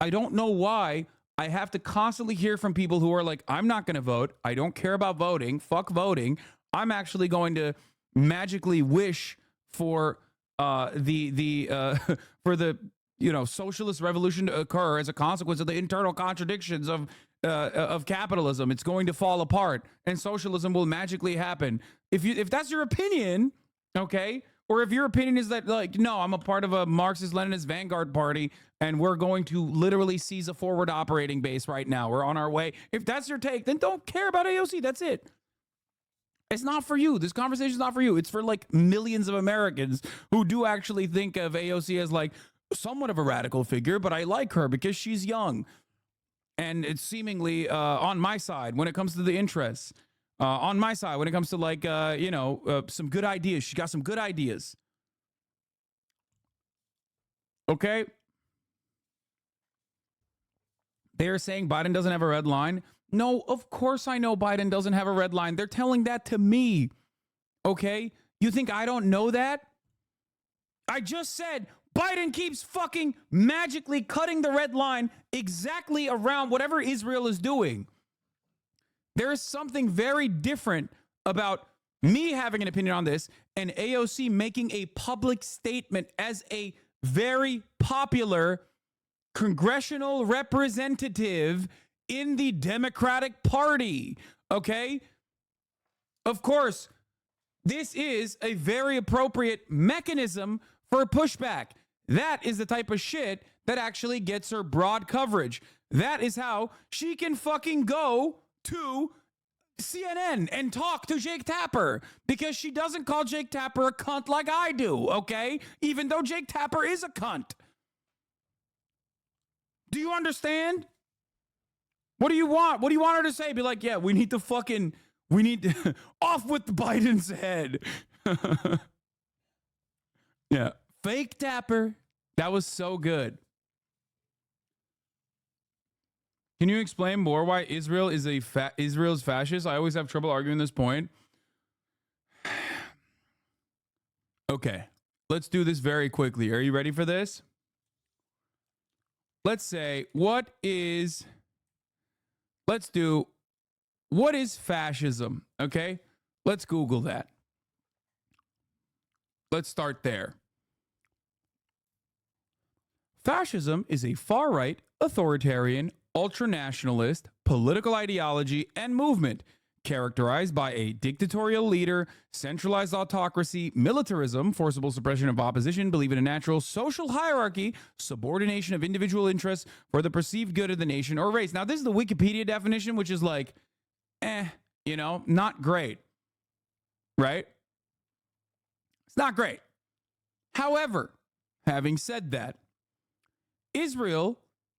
I don't know why I have to constantly hear from people who are like, I'm not going to vote. I don't care about voting. Fuck voting. I'm actually going to magically wish for for the socialist revolution to occur as a consequence of the internal contradictions of capitalism. It's going to fall apart, and socialism will magically happen. If that's your opinion, okay, or if your opinion is that, like, no, I'm a part of a Marxist-Leninist vanguard party, and we're going to literally seize a forward operating base right now. We're on our way. If that's your take, then don't care about AOC. That's it. It's not for you. This conversation is not for you. It's for like millions of Americans who do actually think of AOC as like somewhat of a radical figure, but I like her because she's young. And it's seemingly on my side when it comes to the interests. On my side when it comes to like, some good ideas. She got some good ideas. Okay. They're saying Biden doesn't have a red line. No, of course I know Biden doesn't have a red line. They're telling that to me. Okay? You think I don't know that? I just said Biden keeps fucking magically cutting the red line exactly around whatever Israel is doing. There is something very different about me having an opinion on this and AOC making a public statement as a very popular congressional representative in the Democratic Party. Okay? Of course, this is a very appropriate mechanism for pushback. That is the type of shit that actually gets her broad coverage. That is how she can fucking go to CNN and talk to Jake Tapper, because she doesn't call Jake Tapper a cunt like I do, okay? Even though Jake Tapper is a cunt. Do you understand? What do you want? What do you want her to say? Be like, yeah, we need to off with Biden's head. Yeah. Fake Tapper. That was so good. Can you explain more why Israel is Israel's fascist? I always have trouble arguing this point. Okay. Let's do this very quickly. Are you ready for this? Let's say, what is fascism? Okay? Let's Google that. Let's start there. Fascism is a far-right, authoritarian, ultranationalist political ideology and movement characterized by a dictatorial leader, centralized autocracy, militarism, forcible suppression of opposition, belief in a natural social hierarchy, subordination of individual interests for the perceived good of the nation or race. Now, this is the Wikipedia definition, which is like, not great, right? It's not great. However, having said that, Israel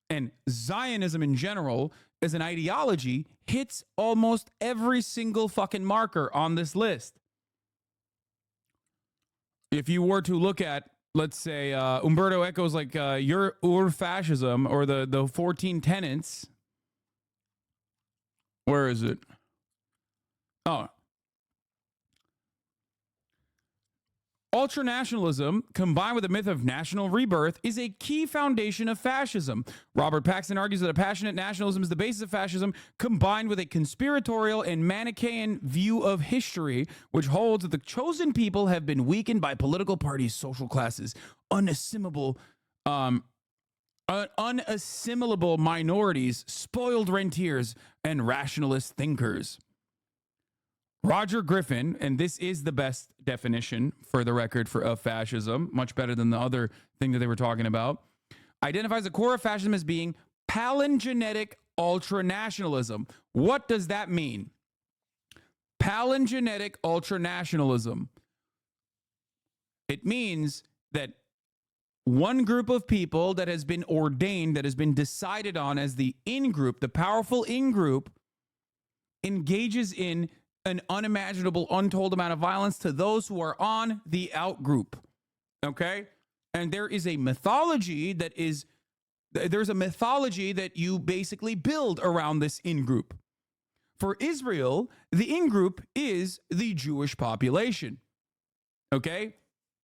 and Zionism in general as an ideology hits almost every single fucking marker on this list. If you were to look at, let's say, Umberto Eco's like your fascism or the 14 tenets. Where is it? Oh. Ultranationalism, combined with the myth of national rebirth, is a key foundation of fascism. Robert Paxton argues that a passionate nationalism is the basis of fascism, combined with a conspiratorial and Manichaean view of history, which holds that the chosen people have been weakened by political parties, social classes, unassimilable minorities, spoiled rentiers, and rationalist thinkers. Roger Griffin, and this is the best definition for the record of fascism, much better than the other thing that they were talking about, identifies the core of fascism as being palingenetic ultranationalism. What does that mean? Palingenetic ultranationalism. It means that one group of people that has been ordained, that has been decided on as the in-group, the powerful in-group, engages in an unimaginable, untold amount of violence to those who are on the out-group. Okay? And there is a mythology that you basically build around this in-group. For Israel, the in-group is the Jewish population. Okay?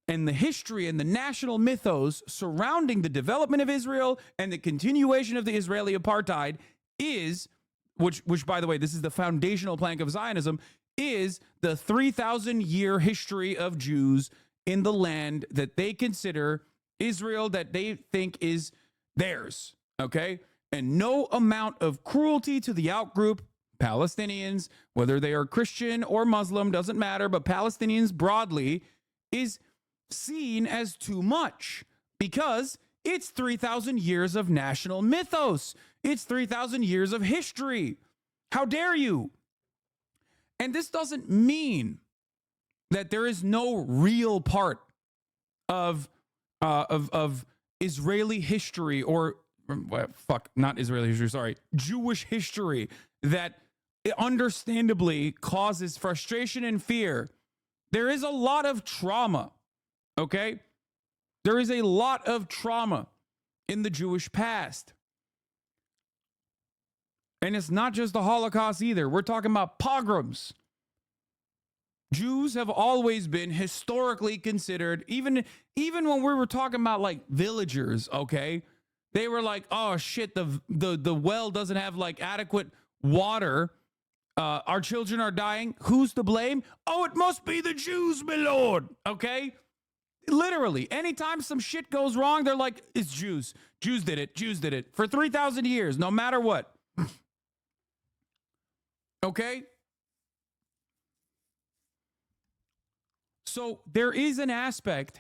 And the history and the national mythos surrounding the development of Israel and the continuation of the Israeli apartheid is, which by the way, this is the foundational plank of Zionism, is the 3,000-year history of Jews in the land that they consider Israel, that they think is theirs. Okay? And no amount of cruelty to the outgroup, Palestinians, whether they are Christian or Muslim, doesn't matter, but Palestinians broadly, is seen as too much because it's 3,000 years of national mythos. It's 3,000 years of history. How dare you? And this doesn't mean that there is no real part of Israeli history or not Israeli history, sorry, Jewish history that understandably causes frustration and fear. There is a lot of trauma, okay? There is a lot of trauma in the Jewish past. And it's not just the Holocaust either. We're talking about pogroms. Jews have always been historically considered, even when we were talking about like villagers, okay? They were like, oh shit, the well doesn't have like adequate water. Our children are dying. Who's to blame? Oh, it must be the Jews, my lord. Okay? Literally, anytime some shit goes wrong, they're like, it's Jews. Jews did it. Jews did it. For 3,000 years, no matter what. Okay? So there is an aspect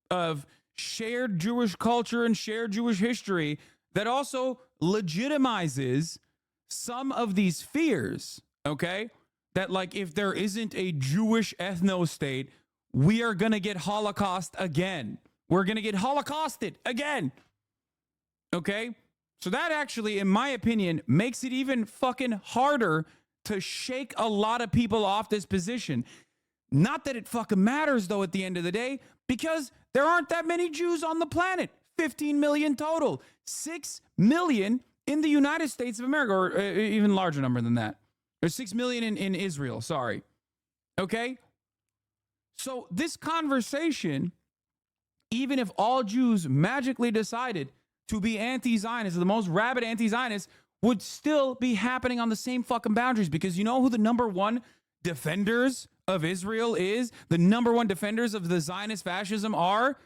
of shared Jewish culture and shared Jewish history that also legitimizes some of these fears, okay? That like if there isn't a Jewish ethno-state, we are going to get Holocaust again. We're going to get Holocausted again. Okay? So that actually, in my opinion, makes it even fucking harder to shake a lot of people off this position. Not that it fucking matters though at the end of the day, because there aren't that many Jews on the planet. 15 million total. 6 million in the United States of America, or even larger number than that. There's 6 million in Israel, sorry. Okay? So this conversation, even if all Jews magically decided to be anti-Zionist, the most rabid anti-Zionists, would still be happening on the same fucking boundaries, because you know who the number one defenders of Israel is? The number one defenders of the Zionist fascism are?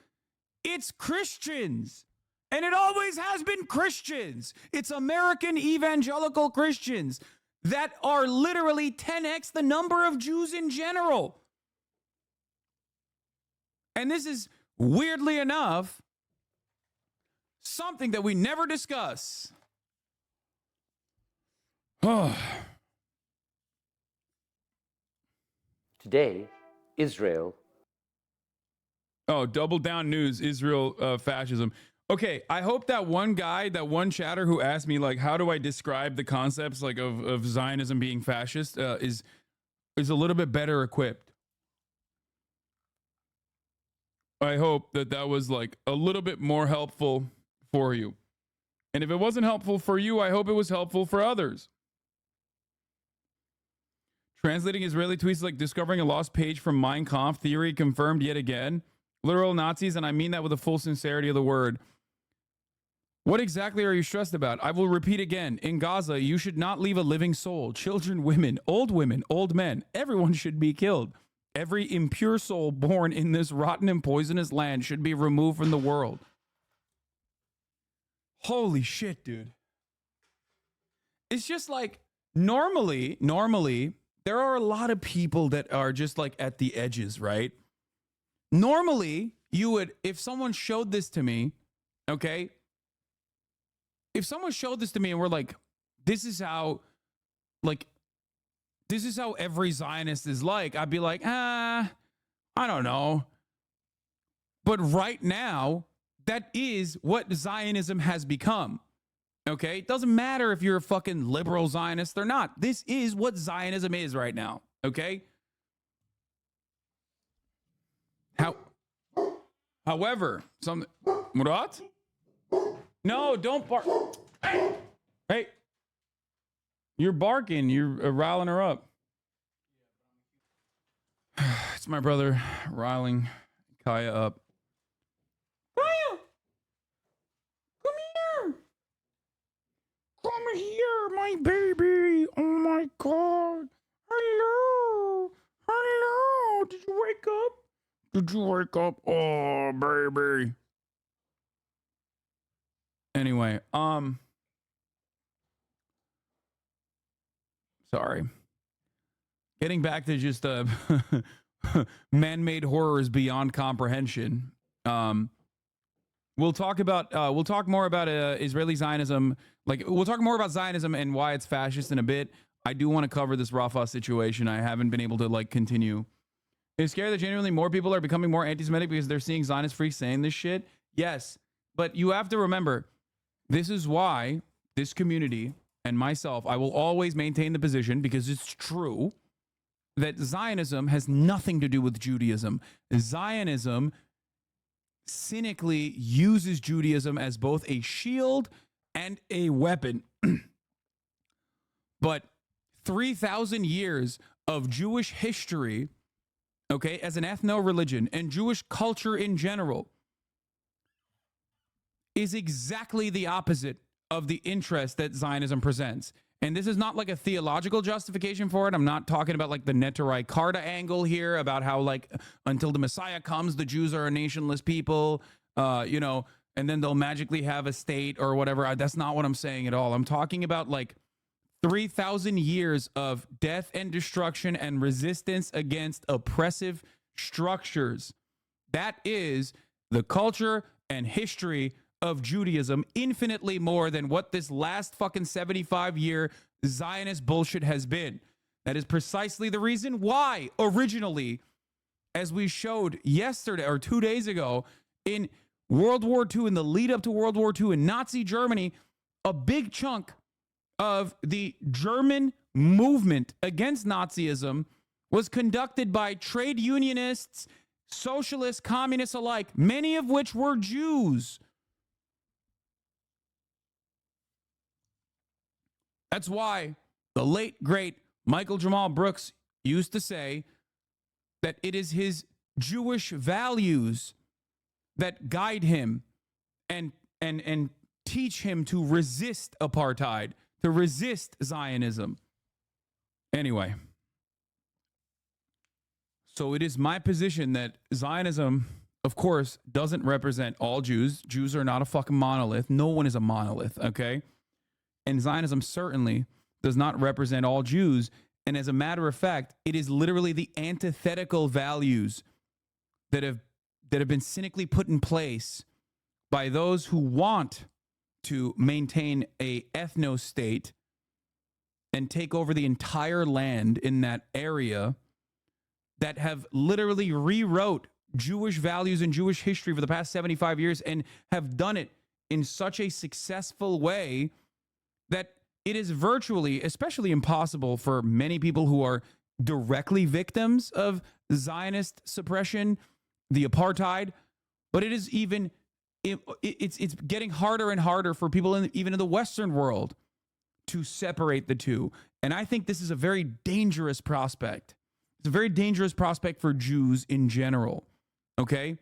It's Christians. And it always has been Christians. It's American evangelical Christians that are literally 10x the number of Jews in general. And this is, weirdly enough, something that we never discuss. Today, Israel. Oh, double down news, Israel fascism. Okay, I hope that one guy, that one chatter who asked me, like, how do I describe the concepts like of Zionism being fascist is a little bit better equipped. I hope that was like a little bit more helpful for you. And if it wasn't helpful for you, I hope it was helpful for others. Translating Israeli tweets like discovering a lost page from Mein Kampf, theory confirmed yet again. Literal Nazis, and I mean that with the full sincerity of the word. What exactly are you stressed about? I will repeat again. In Gaza, you should not leave a living soul. Children, women, old men. Everyone should be killed. Every impure soul born in this rotten and poisonous land should be removed from the world. Holy shit, dude. It's just like, normally, there are a lot of people that are just like at the edges, right? Normally, you would, if someone showed this to me, okay? If someone showed this to me and we're like, this is how every Zionist is like, I'd be like, I don't know. But right now, that is what Zionism has become. Okay? It doesn't matter if you're a fucking liberal Zionist or not. This is what Zionism is right now. Okay? However, Murat? No, don't bark. Hey! You're barking. You're riling her up. It's my brother riling Kaya up. Kaya! Come here! Come here, my baby! Oh my god! Hello! Hello! Did you wake up? Did you wake up? Oh, baby. Anyway, sorry. Getting back to just man-made horrors beyond comprehension. We'll talk more about Israeli Zionism. Like, we'll talk more about Zionism and why it's fascist in a bit. I do want to cover this Rafah situation. I haven't been able to like continue. It's scary that genuinely more people are becoming more anti-Semitic because they're seeing Zionist freaks saying this shit. Yes, but you have to remember, this is why this community and myself, I will always maintain the position, because it's true, that Zionism has nothing to do with Judaism. Zionism cynically uses Judaism as both a shield and a weapon. But 3,000 years of Jewish history, okay, as an ethno-religion and Jewish culture in general, is exactly the opposite of the interest that Zionism presents. And this is not like a theological justification for it. I'm not talking about like the Neturei Karta angle here about how like until the Messiah comes, the Jews are a nationless people, you know, and then they'll magically have a state or whatever. That's not what I'm saying at all. I'm talking about like 3,000 years of death and destruction and resistance against oppressive structures. That is the culture and history of Judaism, infinitely more than what this last fucking 75-year Zionist bullshit has been. That is precisely the reason why originally, as we showed yesterday or 2 days ago, in World War II, in the lead up to World War II in Nazi Germany, a big chunk of the German movement against Nazism was conducted by trade unionists, socialists, communists alike, many of which were Jews. That's why the late, great Michael Jamal Brooks used to say that it is his Jewish values that guide him and teach him to resist apartheid, to resist Zionism. Anyway, so it is my position that Zionism, of course, doesn't represent all Jews. Jews are not a fucking monolith. No one is a monolith, okay? And Zionism certainly does not represent all Jews. And as a matter of fact, it is literally the antithetical values that have been cynically put in place by those who want to maintain a ethno-state and take over the entire land in that area, that have literally rewrote Jewish values and Jewish history for the past 75 years and have done it in such a successful way that it is virtually, especially impossible for many people who are directly victims of Zionist suppression, the apartheid, but it is even, it's getting harder and harder for people even in the Western world to separate the two. And I think this is a very dangerous prospect. It's a very dangerous prospect for Jews in general, okay?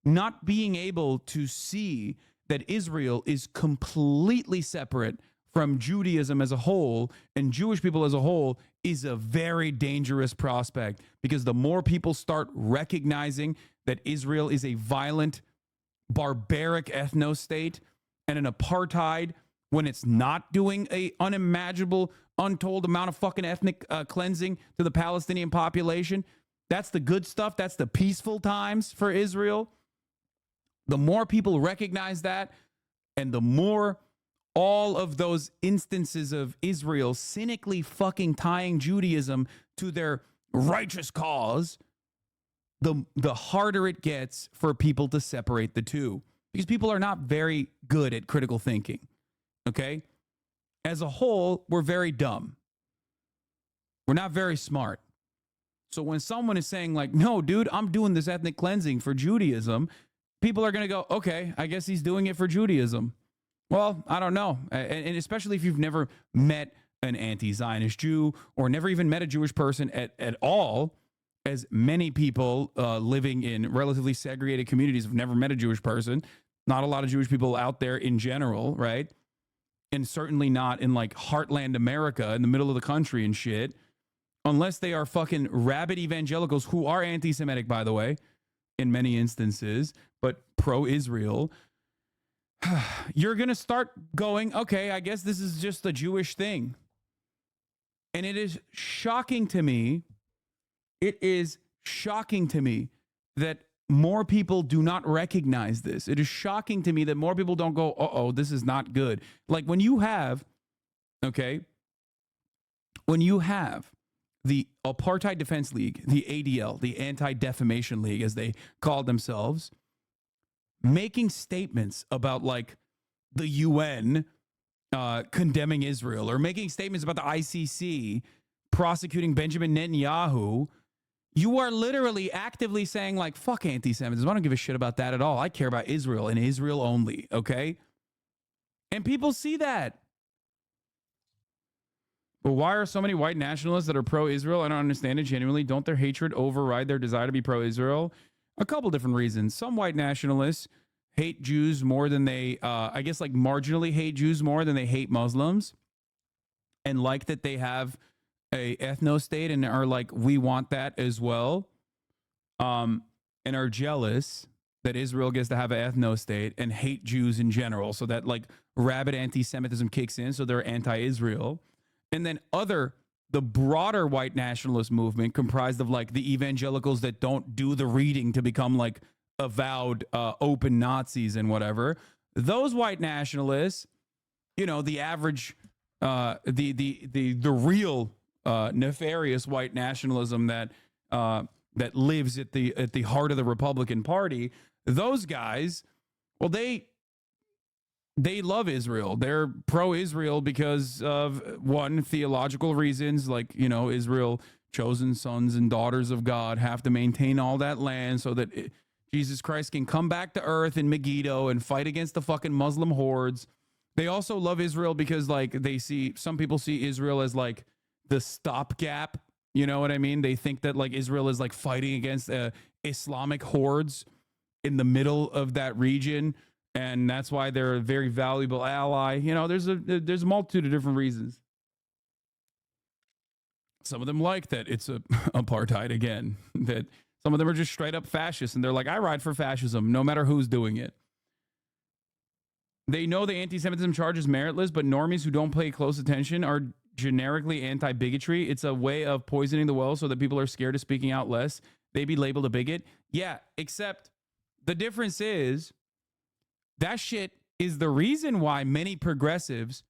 Not being able to see that Israel is completely separate from Judaism as a whole and Jewish people as a whole is a very dangerous prospect, because the more people start recognizing that Israel is a violent, barbaric ethno-state and an apartheid when it's not doing a unimaginable, untold amount of fucking ethnic cleansing to the Palestinian population, that's the good stuff. That's the peaceful times for Israel. The more people recognize that, and the more all of those instances of Israel cynically fucking tying Judaism to their righteous cause, the harder it gets for people to separate the two. Because people are not very good at critical thinking, okay? As a whole, we're very dumb. We're not very smart. So when someone is saying like, no, dude, I'm doing this ethnic cleansing for Judaism, people are going to go, okay, I guess he's doing it for Judaism. Well, I don't know. And especially if you've never met an anti-Zionist Jew or never even met a Jewish person at all, as many people living in relatively segregated communities have never met a Jewish person. Not a lot of Jewish people out there in general, right? And certainly not in like heartland America in the middle of the country and shit, unless they are fucking rabid evangelicals who are anti-Semitic, by the way, in many instances, but pro-Israel. You're going to start going, okay, I guess this is just a Jewish thing. And it is shocking to me. It is shocking to me that more people do not recognize this. It is shocking to me that more people don't go, uh-oh, this is not good. Like when you have, okay, when you have the Apartheid Defense League, the ADL, the Anti-Defamation League, as they call themselves, making statements about like the UN condemning Israel, or making statements about the ICC prosecuting Benjamin Netanyahu, you are literally actively saying like, fuck anti-Semitism. I don't give a shit about that at all. I care about Israel and Israel only, okay? And people see that. But why are so many white nationalists that are pro-Israel? I don't understand it genuinely. Don't their hatred override their desire to be pro-Israel? A couple different reasons. Some white nationalists hate Jews more than they, I guess like marginally hate Jews more than they hate Muslims, and like that they have a ethno-state and are like, we want that as well, and are jealous that Israel gets to have an ethno-state and hate Jews in general, so that like rabid anti-Semitism kicks in, so they're anti-Israel. And then the broader white nationalist movement, comprised of like the evangelicals that don't do the reading to become like avowed open Nazis and whatever, those white nationalists, you know, the average, the real nefarious white nationalism that that lives at the heart of the Republican Party, those guys, well, they love Israel. They're pro-Israel because of, one, theological reasons, like, you know, Israel, chosen sons and daughters of God, have to maintain all that land so that Jesus Christ can come back to earth in Megiddo and fight against the fucking Muslim hordes. They also love Israel because, like, some people see Israel as like the stopgap. You know what I mean? They think that like Israel is like fighting against Islamic hordes in the middle of that region, and that's why they're a very valuable ally. You know, there's a multitude of different reasons. Some of them like that it's a apartheid again. That some of them are just straight up fascists, and they're like, I ride for fascism no matter who's doing it. They know the anti-Semitism charge is meritless, but normies who don't pay close attention are generically anti-bigotry. It's a way of poisoning the well so that people are scared of speaking out less. They be labeled a bigot. Yeah, except the difference is that shit is the reason why many progressives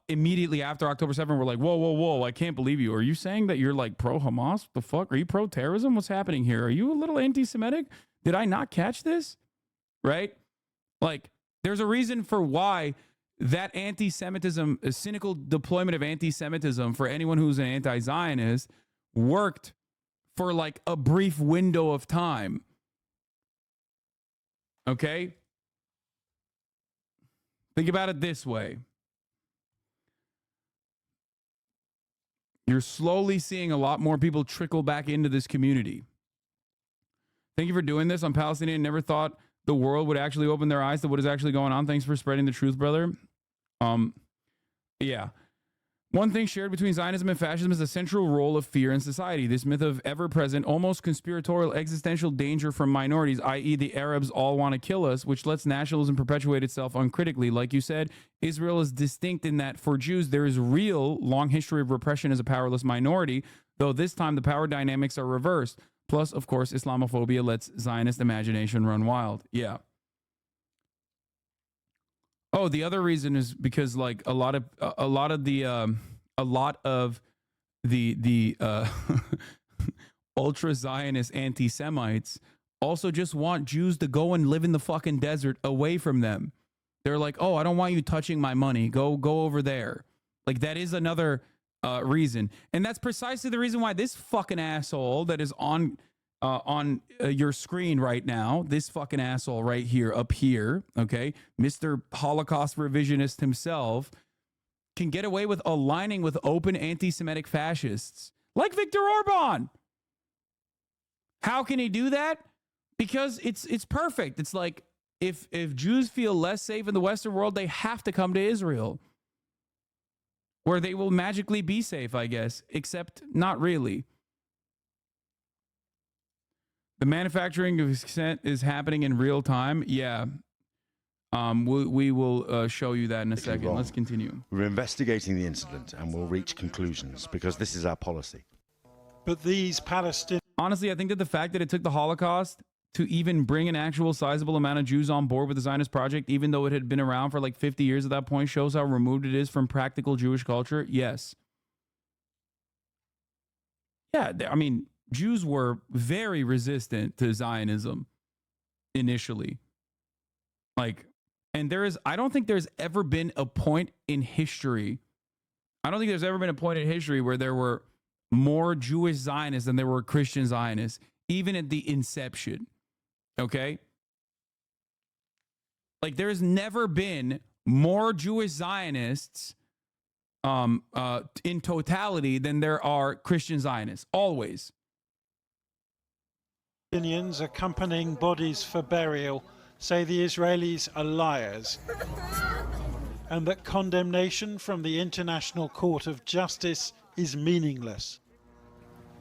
immediately after October 7th were like, whoa, I can't believe you. Are you saying that you're like pro-Hamas? What the fuck? Are you pro-terrorism? What's happening here? Are you a little anti-Semitic? Did I not catch this? Right? Like, there's a reason for why that anti-Semitism, a cynical deployment of anti-Semitism for anyone who's an anti-Zionist, worked for like a brief window of time. Okay? Think about it this way. You're slowly seeing a lot more people trickle back into this community. Thank you for doing this. I'm Palestinian. Never thought the world would actually open their eyes to what is actually going on. Thanks for spreading the truth, brother. Yeah. One thing shared between Zionism and fascism is the central role of fear in society. This myth of ever-present, almost conspiratorial existential danger from minorities, i.e. the Arabs all want to kill us, which lets nationalism perpetuate itself uncritically. Like you said, Israel is distinct in that for Jews, there is real long history of repression as a powerless minority, though this time the power dynamics are reversed. Plus, of course, Islamophobia lets Zionist imagination run wild. Yeah. Oh, the other reason is because like a lot of the ultra Zionist anti-Semites also just want Jews to go and live in the fucking desert away from them. They're like, oh, I don't want you touching my money. Go over there. Like that is another reason, and that's precisely the reason why this fucking asshole that is on your screen right now, this fucking asshole right here, up here, okay, Mr. Holocaust revisionist himself, can get away with aligning with open anti-Semitic fascists like Viktor Orban. How can he do that? Because it's perfect. It's like if Jews feel less safe in the Western world, they have to come to Israel, where they will magically be safe, I guess, except not really. The manufacturing of consent is happening in real time. Yeah. We will show you that in a second. Let's continue. We're investigating the incident and we'll reach conclusions because this is our policy. But these Palestinians... Honestly, I think that the fact that it took the Holocaust to even bring an actual sizable amount of Jews on board with the Zionist project, even though it had been around for like 50 years at that point, shows how removed it is from practical Jewish culture. Yes. Yeah, I mean, Jews were very resistant to Zionism initially. Like, and I don't think there's ever been a point in history. I don't think there's ever been a point in history where there were more Jewish Zionists than there were Christian Zionists, even at the inception. Okay? Like, there's never been more Jewish Zionists in totality than there are Christian Zionists. Always. Palestinians accompanying bodies for burial say the Israelis are liars and that condemnation from the International Court of Justice is meaningless.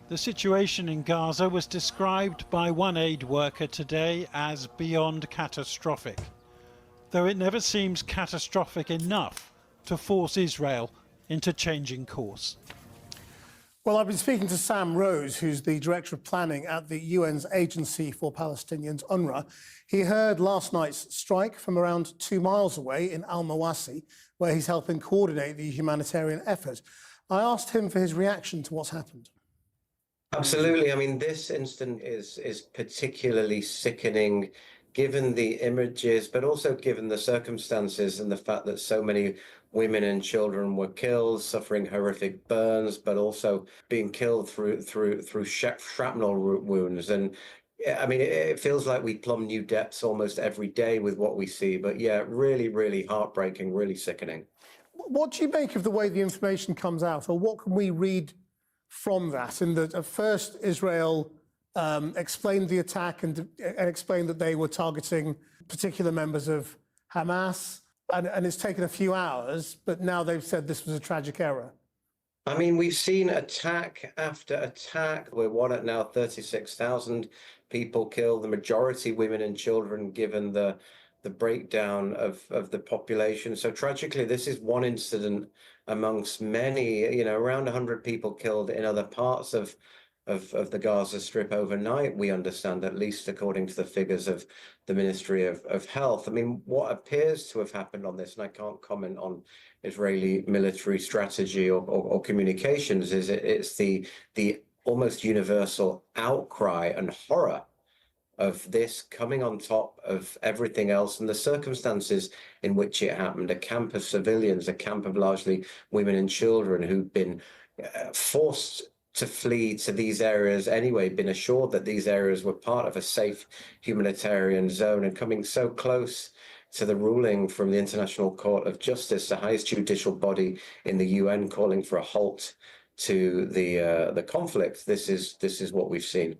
The situation in Gaza was described by one aid worker today as beyond catastrophic, though it never seems catastrophic enough to force Israel into changing course. Well, I've been speaking to Sam Rose, who's the Director of Planning at the UN's Agency for Palestinians, UNRWA. He heard last night's strike from around 2 miles away in Al-Mawasi, where he's helping coordinate the humanitarian effort. I asked him for his reaction to what's happened. Absolutely. I mean, this incident is particularly sickening, given the images, but also given the circumstances and the fact that so many women and children were killed, suffering horrific burns, but also being killed through shrapnel wounds. And I mean, it feels like we plumb new depths almost every day with what we see. But yeah, really, really heartbreaking, really sickening. What do you make of the way the information comes out, or what can we read from that? In that, at first, Israel explained the attack and explained that they were targeting particular members of Hamas, and it's taken a few hours, but now they've said this was a tragic error. I mean, we've seen attack after attack. We're at now 36,000 people killed, the majority women and children, given the breakdown of the population. So tragically, this is one incident amongst many, around 100 people killed in other parts of the Gaza Strip overnight, we understand, at least according to the figures of the Ministry of Health. I mean, what appears to have happened on this, and I can't comment on Israeli military strategy or communications, is it's the almost universal outcry and horror of this coming on top of everything else and the circumstances in which it happened. A camp of civilians, a camp of largely women and children who've been forced to flee to these areas anyway, been assured that these areas were part of a safe humanitarian zone, and coming so close to the ruling from the International Court of Justice, the highest judicial body in the UN, calling for a halt to the conflict. This is what we've seen.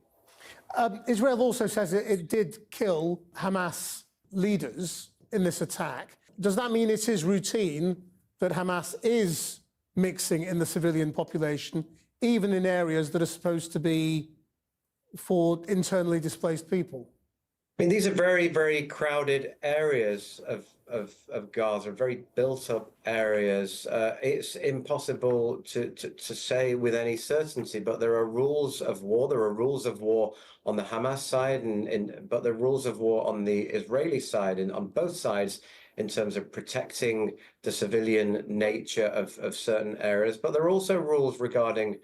Israel also says it did kill Hamas leaders in this attack. Does that mean it is routine that Hamas is mixing in the civilian population, even in areas that are supposed to be for internally displaced people? I mean, these are very, very crowded areas of Gaza, very built-up areas. It's impossible to say with any certainty, but there are rules of war. There are rules of war on the Hamas side, but there are rules of war on the Israeli side, and on both sides, in terms of protecting the civilian nature of certain areas. But there are also rules regarding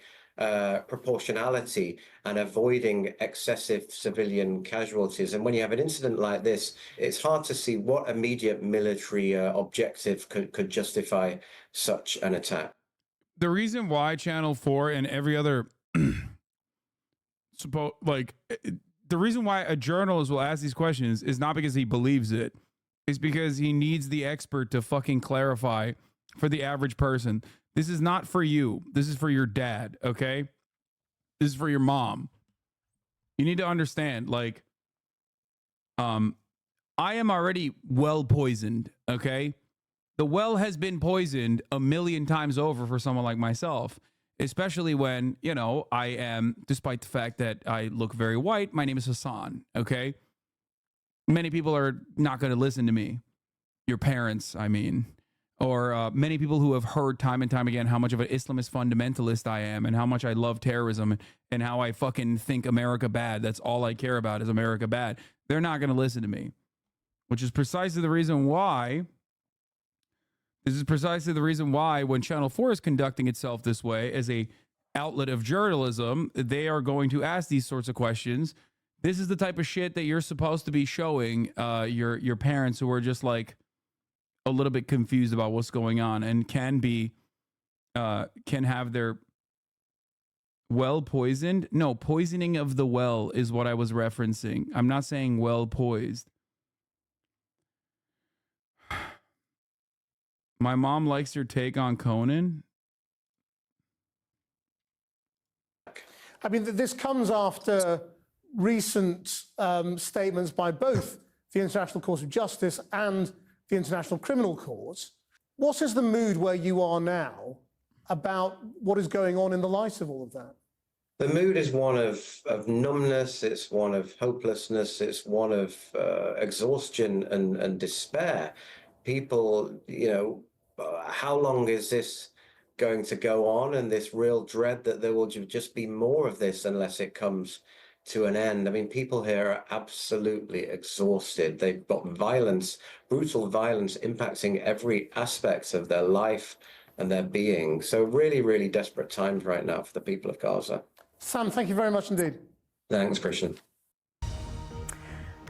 proportionality and avoiding excessive civilian casualties. And when you have an incident like this, it's hard to see what immediate military objective could justify such an attack. The reason why Channel 4 and every other the reason why a journalist will ask these questions is not because he believes it. It's because he needs the expert to fucking clarify for the average person. This is not for you. This is for your dad, okay? This is for your mom. You need to understand, like, I am already well poisoned, okay? The well has been poisoned a million times over for someone like myself, especially when, you know, I am, despite the fact that I look very white, my name is Hassan, okay? Many people are not going to listen to me. Your parents, I mean. Or many people who have heard time and time again how much of an Islamist fundamentalist I am and how much I love terrorism and how I fucking think America bad. That's all I care about is America bad. They're not going to listen to me, which is precisely the reason why. This is precisely the reason why when Channel 4 is conducting itself this way as a outlet of journalism, they are going to ask these sorts of questions. This is the type of shit that you're supposed to be showing your parents who are just like a little bit confused about what's going on and can have their well poisoned. No, poisoning of the well is what I was referencing. I'm not saying well poised. My mom likes your take on Conan. I mean, this comes after recent statements by both the International Court of Justice and the International Criminal Court. What is the mood where you are now about what is going on in the light of all of that? The mood is one of numbness, it's one of hopelessness, it's one of exhaustion and despair. People, you know, how long is this going to go on? And this real dread that there will just be more of this unless it comes to an end. I mean, people here are absolutely exhausted. They've got violence, brutal violence impacting every aspect of their life and their being. So really, really desperate times right now for the people of Gaza. Sam, thank you very much indeed. Thanks, Christian.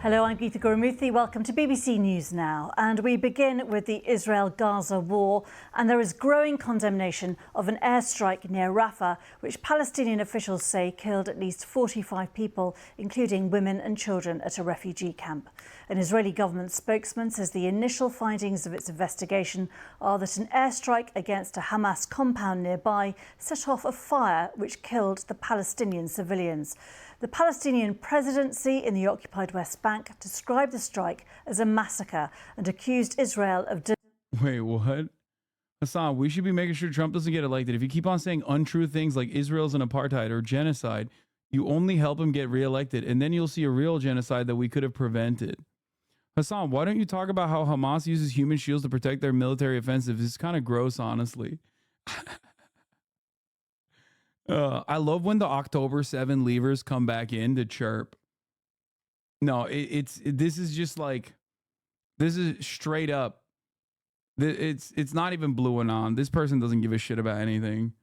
Hello, I'm Geetha Gurumuthy. Welcome to BBC News Now. And we begin with the Israel-Gaza war. And there is growing condemnation of an airstrike near Rafah, which Palestinian officials say killed at least 45 people, including women and children at a refugee camp. An Israeli government spokesman says the initial findings of its investigation are that an airstrike against a Hamas compound nearby set off a fire which killed the Palestinian civilians. The Palestinian presidency in the occupied West Bank described the strike as a massacre and accused Israel of... Wait, what? Hassan, we should be making sure Trump doesn't get elected. If you keep on saying untrue things like Israel's an apartheid or genocide, you only help him get reelected, and then you'll see a real genocide that we could have prevented. Hassan, why don't you talk about how Hamas uses human shields to protect their military offensive? It's kind of gross, honestly. I love when the October 7 leavers come back in to chirp. No, this is just like, this is straight up. It's not even blue and on. This person doesn't give a shit about anything.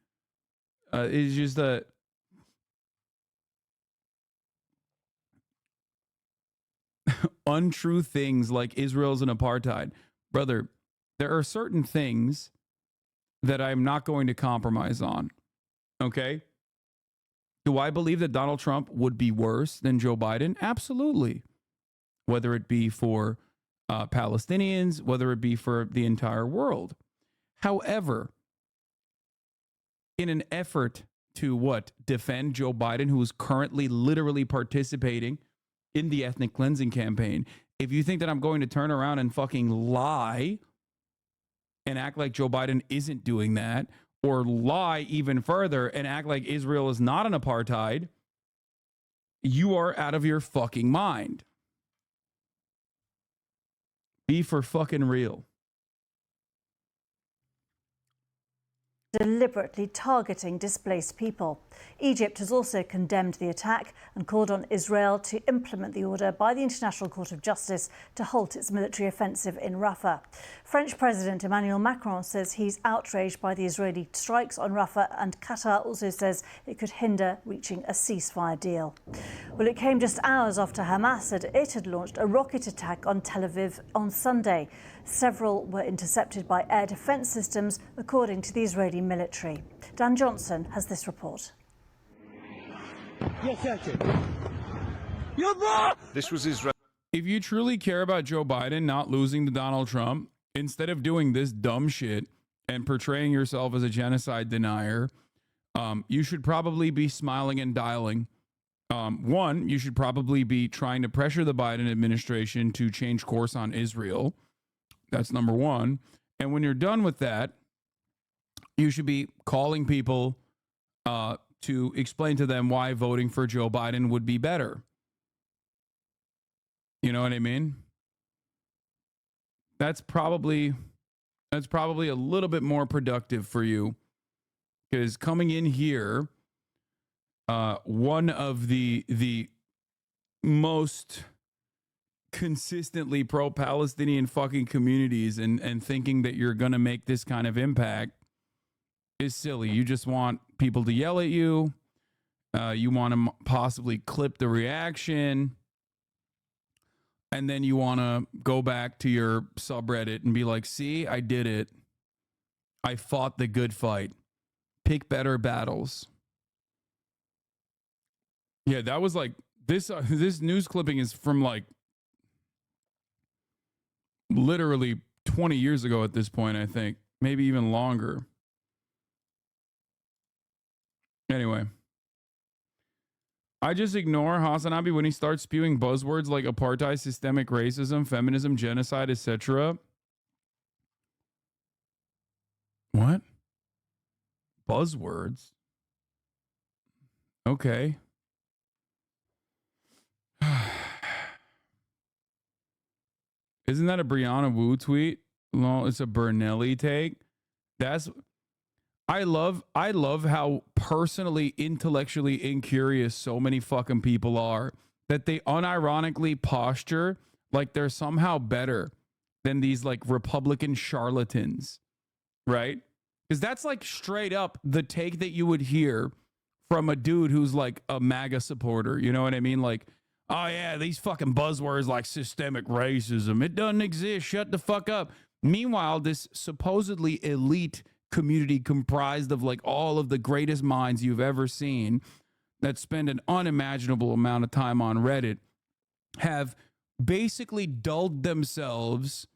It's just that untrue things like Israel's an apartheid. Brother, there are certain things that I'm not going to compromise on. Okay? Do I believe that Donald Trump would be worse than Joe Biden? Absolutely. Whether it be for Palestinians, whether it be for the entire world. However, in an effort to defend Joe Biden, who is currently literally participating in the ethnic cleansing campaign, if you think that I'm going to turn around and fucking lie and act like Joe Biden isn't doing that, or lie even further and act like Israel is not an apartheid, you are out of your fucking mind. Be for fucking real. Deliberately targeting displaced people. Egypt has also condemned the attack and called on Israel to implement the order by the International Court of Justice to halt its military offensive in Rafah. French President Emmanuel Macron says he's outraged by the Israeli strikes on Rafah, and Qatar also says it could hinder reaching a ceasefire deal. Well, it came just hours after Hamas said it had launched a rocket attack on Tel Aviv on Sunday. Several were intercepted by air defense systems, according to the Israeli military. Dan Johnson has this report. This was Israel. If you truly care about Joe Biden not losing to Donald Trump, instead of doing this dumb shit and portraying yourself as a genocide denier, you should probably be smiling and dialing. One, you should probably be trying to pressure the Biden administration to change course on Israel. That's number one. And when you're done with that, you should be calling people to explain to them why voting for Joe Biden would be better. You know what I mean? That's probably a little bit more productive for you, because coming in here, one of the most consistently pro-Palestinian fucking communities and thinking that you're going to make this kind of impact is silly. You just want people to yell at you. You want to possibly clip the reaction. And then you want to go back to your subreddit and be like, see, I did it. I fought the good fight. Pick better battles. Yeah, that was like, this news clipping is from like literally 20 years ago at this point, I think. Maybe even longer. Anyway. I just ignore Hasanabi when he starts spewing buzzwords like apartheid, systemic racism, feminism, genocide, etc. What? Buzzwords? Okay. Isn't that a Brianna Wu tweet? No, it's a Bernelli take. I love how personally, intellectually incurious so many fucking people are, that they unironically posture like they're somehow better than these like Republican charlatans, right? Because that's like straight up the take that you would hear from a dude who's like a MAGA supporter. You know what I mean? Like, oh yeah, these fucking buzzwords like systemic racism, it doesn't exist. Shut the fuck up. Meanwhile, this supposedly elite community comprised of like all of the greatest minds you've ever seen that spend an unimaginable amount of time on Reddit have basically dulled themselves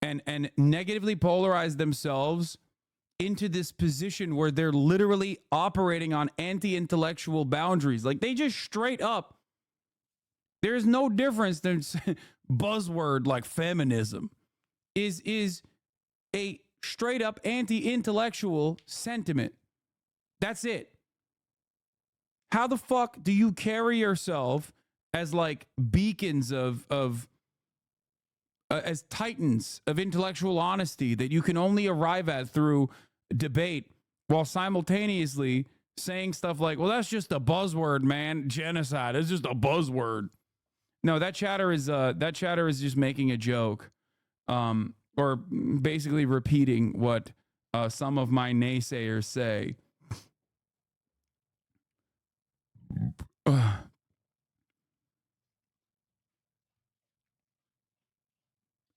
and negatively polarized themselves into this position where they're literally operating on anti-intellectual boundaries. Like they just straight up, there's no difference than buzzword like feminism is a straight up anti-intellectual sentiment. That's it. How the fuck do you carry yourself as like beacons of as titans of intellectual honesty that you can only arrive at through debate, while simultaneously saying stuff like, well, that's just a buzzword, man. Genocide is just a buzzword. No, that chatter is just making a joke. Or basically repeating what some of my naysayers say.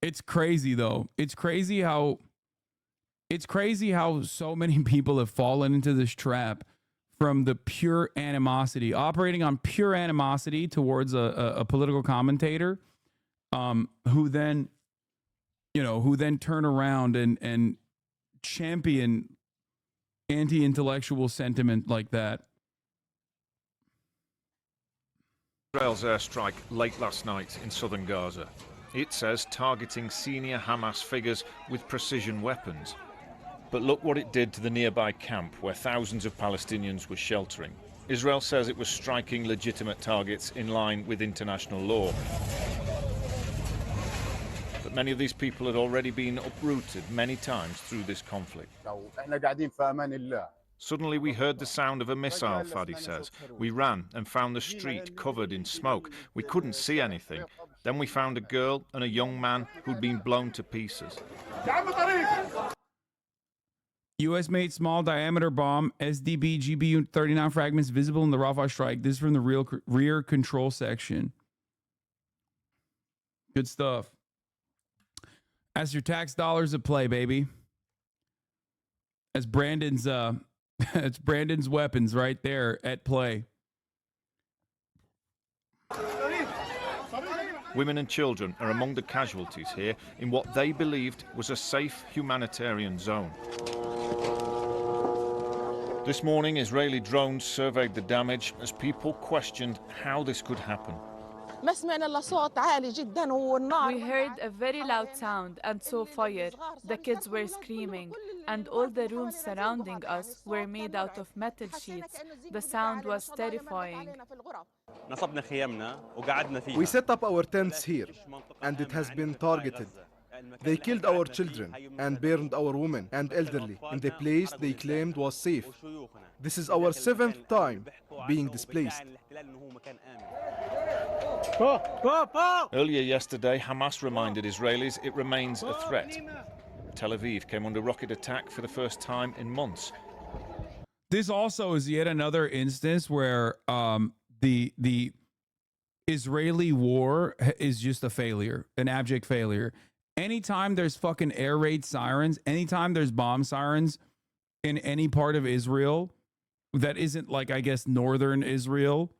It's crazy though. It's crazy how so many people have fallen into this trap from the pure animosity, operating on pure animosity towards a political commentator, who then turn around and champion anti-intellectual sentiment like that. Israel's airstrike late last night in southern Gaza. It says targeting senior Hamas figures with precision weapons. But look what it did to the nearby camp where thousands of Palestinians were sheltering. Israel says it was striking legitimate targets in line with international law. Many of these people had already been uprooted many times through this conflict. Suddenly we heard the sound of a missile, Fadi says. We ran and found the street covered in smoke. We couldn't see anything. Then we found a girl and a young man who'd been blown to pieces. U.S.-made small diameter bomb, SDB GBU 39 fragments visible in the Rafah strike. This is from the rear control section. Good stuff. That's your tax dollars at play, baby. That's Brandon's it's Brandon's weapons right there at play. Women and children are among the casualties here in what they believed was a safe humanitarian zone. This morning, Israeli drones surveyed the damage as people questioned how this could happen. We heard a very loud sound and saw fire. The kids were screaming, and all the rooms surrounding us were made out of metal sheets. The sound was terrifying. We set up our tents here, and it has been targeted. They killed our children and burned our women and elderly in the place they claimed was safe. This is our 7th time being displaced. Earlier yesterday, Hamas reminded Israelis it remains a threat. Tel Aviv came under rocket attack for the first time in months. This also is yet another instance where the Israeli war is just a failure, an abject failure. Anytime there's fucking air raid sirens, anytime there's bomb sirens in any part of Israel that isn't like, I guess, northern Israel,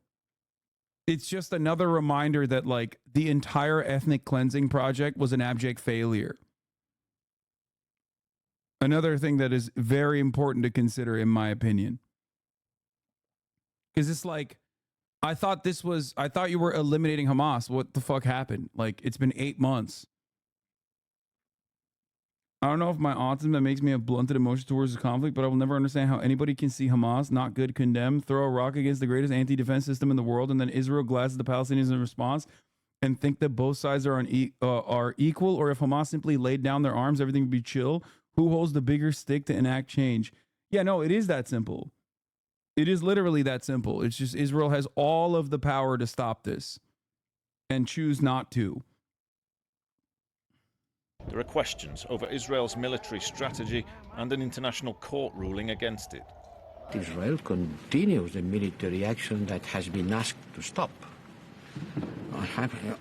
it's just another reminder that like the entire ethnic cleansing project was an abject failure. Another thing that is very important to consider, in my opinion. Because it's like, I thought you were eliminating Hamas. What the fuck happened? Like, it's been 8 months. I don't know if my autism that makes me have blunted emotion towards the conflict, but I will never understand how anybody can see Hamas not good, condemn, throw a rock against the greatest anti-defense system in the world, and then Israel glasses the Palestinians in response and think that both sides are equal, or if Hamas simply laid down their arms, everything would be chill. Who holds the bigger stick to enact change? Yeah, no, it is that simple. It is literally that simple. It's just Israel has all of the power to stop this and choose not to. There are questions over Israel's military strategy and an international court ruling against it. Israel continues the military action that has been asked to stop.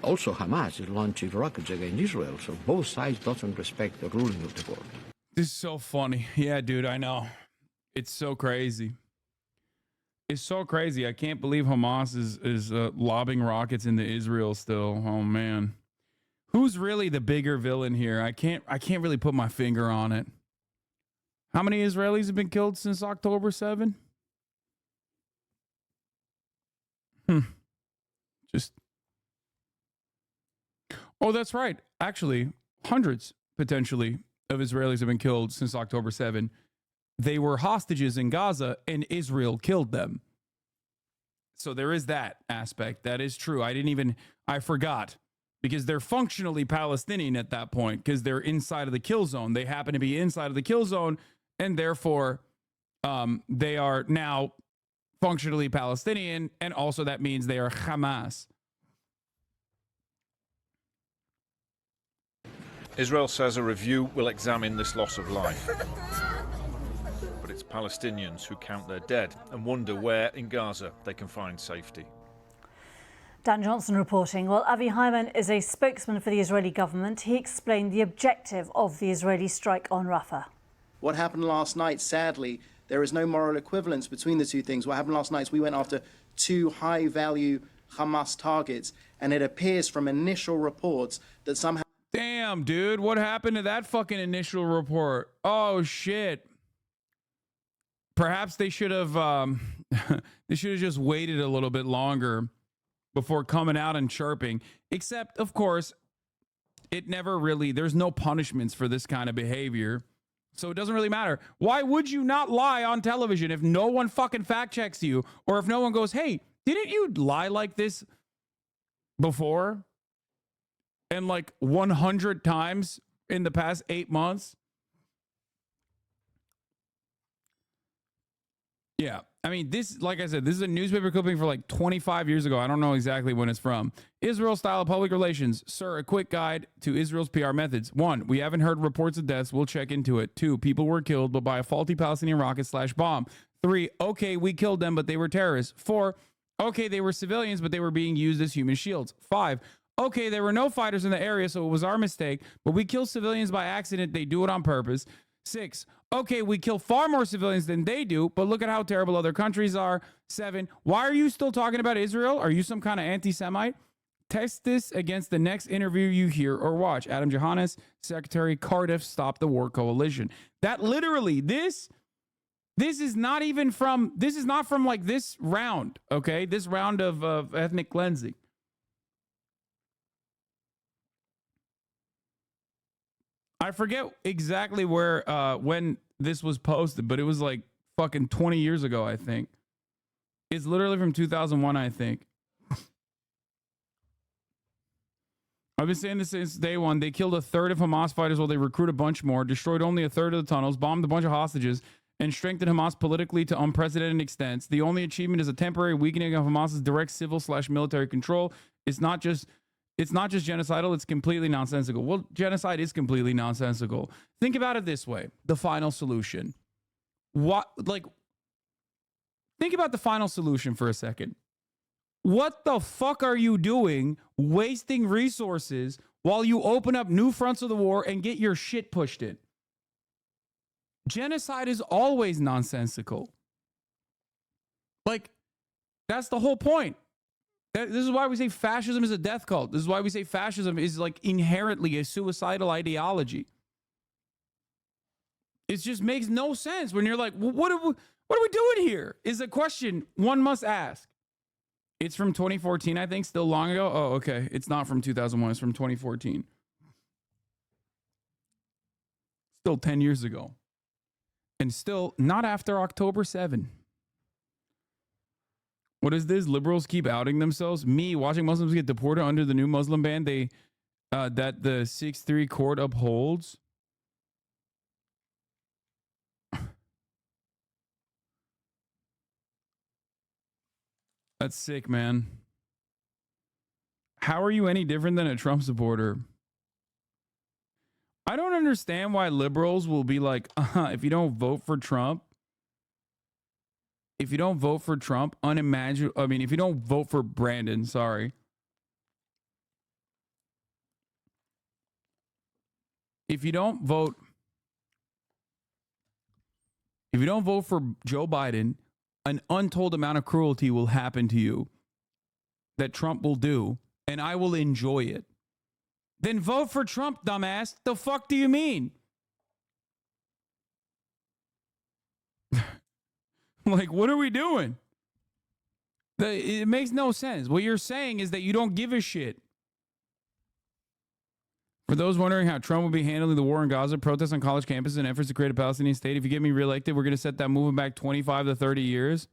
Also, Hamas is launching rockets against Israel, so both sides don't respect the ruling of the court. This is so funny. Yeah, dude, I know. It's so crazy. It's so crazy. I can't believe Hamas is lobbing rockets into Israel still. Oh, man. Who's really the bigger villain here? I can't really put my finger on it. How many Israelis have been killed since October 7? Just. Oh, that's right. Actually, hundreds potentially of Israelis have been killed since October 7. They were hostages in Gaza and Israel killed them. So there is that aspect. That is true. I forgot. Because they're functionally Palestinian at that point, because they're inside of the kill zone. They happen to be inside of the kill zone, and therefore they are now functionally Palestinian, and also that means they are Hamas. Israel says a review will examine this loss of life. But it's Palestinians who count their dead and wonder where in Gaza they can find safety. Dan Johnson reporting. Well, Avi Hyman is a spokesman for the Israeli government. He explained the objective of the Israeli strike on Rafah. What happened last night, sadly, there is no moral equivalence between the two things. What happened last night is we went after 2 high-value Hamas targets, and it appears from initial reports that somehow... Damn, dude, what happened to that fucking initial report? Oh, shit. Perhaps they should have just waited a little bit longer before coming out and chirping. Except, of course, it never really, there's no punishments for this kind of behavior. So it doesn't really matter. Why would you not lie on television if no one fucking fact checks you? Or if no one goes, hey, didn't you lie like this before? And like 100 times in the past 8 months? Yeah. I mean, this, like I said, this is a newspaper clipping for like 25 years ago. I don't know exactly when it's from. Israel style of public relations. Sir, a quick guide to Israel's PR methods. 1, we haven't heard reports of deaths. We'll check into it. 2, people were killed, but by a faulty Palestinian rocket/bomb. 3, okay, we killed them, but they were terrorists. 4, okay, they were civilians, but they were being used as human shields. 5, okay, there were no fighters in the area, so it was our mistake, but we kill civilians by accident. They do it on purpose. 6, okay, we kill far more civilians than they do, but look at how terrible other countries are. 7, why are you still talking about Israel? Are you some kind of anti-Semite? Test this against the next interview you hear or watch. Adam Johannes, Secretary Cardiff, Stop the War Coalition. That literally, this is not even from, this is not from like this round, okay? This round of ethnic cleansing. I forget exactly where, when this was posted, but it was like fucking 20 years ago, I think. It's literally from 2001, I think. I've been saying this since day one. They killed a third of Hamas fighters while they recruit a bunch more, destroyed only a third of the tunnels, bombed a bunch of hostages, and strengthened Hamas politically to unprecedented extents. The only achievement is a temporary weakening of Hamas's direct civil/military control. It's not just genocidal, it's completely nonsensical. Well, genocide is completely nonsensical. Think about it this way. The final solution. Think about the final solution for a second. What the fuck are you doing wasting resources while you open up new fronts of the war and get your shit pushed in? Genocide is always nonsensical. Like, that's the whole point. This is why we say fascism is a death cult. This is why we say fascism is like inherently a suicidal ideology. It just makes no sense when you're like, well, what are we doing here? Is a question one must ask. It's from 2014, I think, still long ago. Oh, okay. It's not from 2001. It's from 2014. Still 10 years ago. And still not after October 7. What is this? Liberals keep outing themselves. Me watching Muslims get deported under the new Muslim ban that the 6-3 court upholds. That's sick, man. How are you any different than a Trump supporter? I don't understand why liberals will be like, if you don't vote for Trump, unimaginable. I mean, if you don't vote for Brandon, sorry. If you don't vote for Joe Biden, an untold amount of cruelty will happen to you that Trump will do, and I will enjoy it. Then vote for Trump, dumbass. The fuck do you mean? Like, what are we doing? It makes no sense. What you're saying is that you don't give a shit. For those wondering how Trump will be handling the war in Gaza, protests on college campuses, and efforts to create a Palestinian state, if you get me reelected, we're going to set that movement back 25 to 30 years.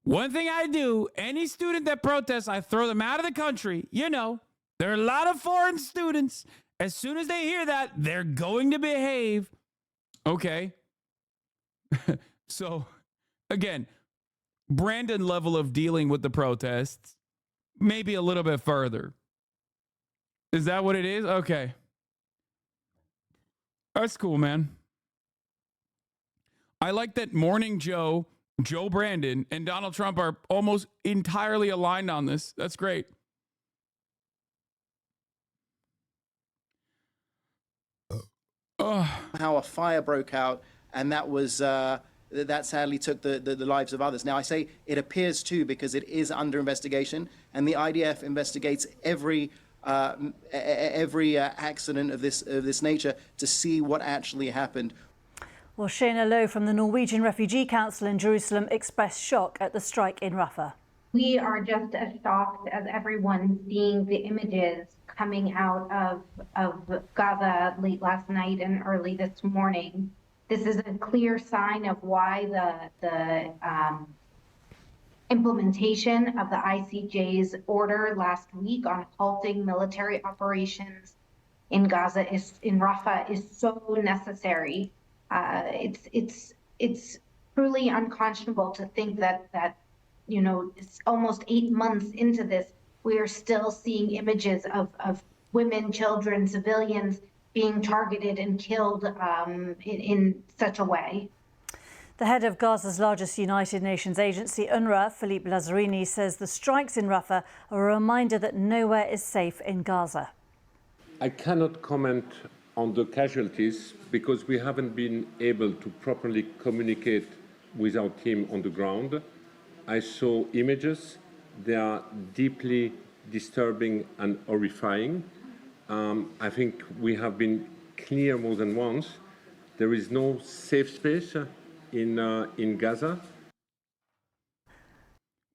One thing I do, any student that protests, I throw them out of the country. You know, there are a lot of foreign students. As soon as they hear that, they're going to behave. Okay. So, again, Brandon level of dealing with the protests, maybe a little bit further. Is that what it is? Okay. That's cool, man. I like that Morning Joe, Joe Brandon, and Donald Trump are almost entirely aligned on this. That's great. How a fire broke out, and that was that sadly took the lives of others. Now I say it appears to because it is under investigation, and the IDF investigates every accident of this nature to see what actually happened. Well, Shayna Lowe from the Norwegian Refugee Council in Jerusalem expressed shock at the strike in Rafah. We are just as shocked as everyone seeing the images coming out of Gaza late last night and early this morning. This is a clear sign of why the implementation of the ICJ's order last week on halting military operations in Gaza in Rafah is so necessary. It's truly unconscionable to think that you know, it's almost 8 months into this, we are still seeing images of women, children, civilians being targeted and killed in such a way. The head of Gaza's largest United Nations agency, UNRWA, Philippe Lazzarini, says the strikes in Rafah are a reminder that nowhere is safe in Gaza. I cannot comment on the casualties because we haven't been able to properly communicate with our team on the ground. I saw images. They are deeply disturbing and horrifying. I think we have been clear more than once. There is no safe space in Gaza.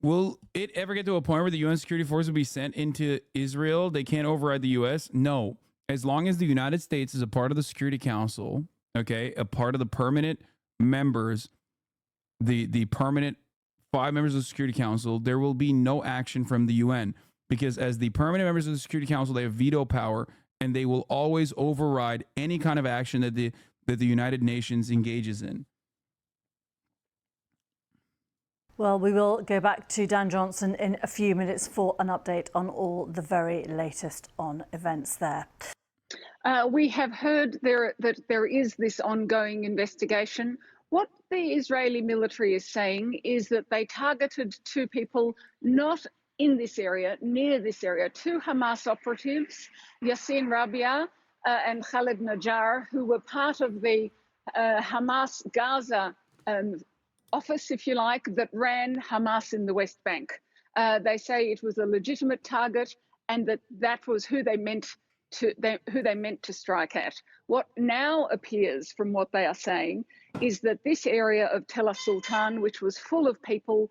Will it ever get to a point where the UN security force will be sent into Israel? They can't override the US? No. As long as the United States is a part of the Security Council, okay, a part of the permanent members, the permanent 5 members of the Security Council, there will be no action from the UN, because as the permanent members of the Security Council, they have veto power, and they will always override any kind of action that the United Nations engages in. Well, we will go back to Dan Johnson in a few minutes for an update on all the very latest on events there. We have heard that there is this ongoing investigation. What the Israeli military is saying is that they targeted 2 people not in this area, near this area, 2 Hamas operatives, Yassin Rabia and Khalid Najjar, who were part of the Hamas Gaza office, if you like, that ran Hamas in the West Bank. They say it was a legitimate target and that was who they meant to strike at. What now appears from what they are saying is that this area of Tel Sultan, which was full of people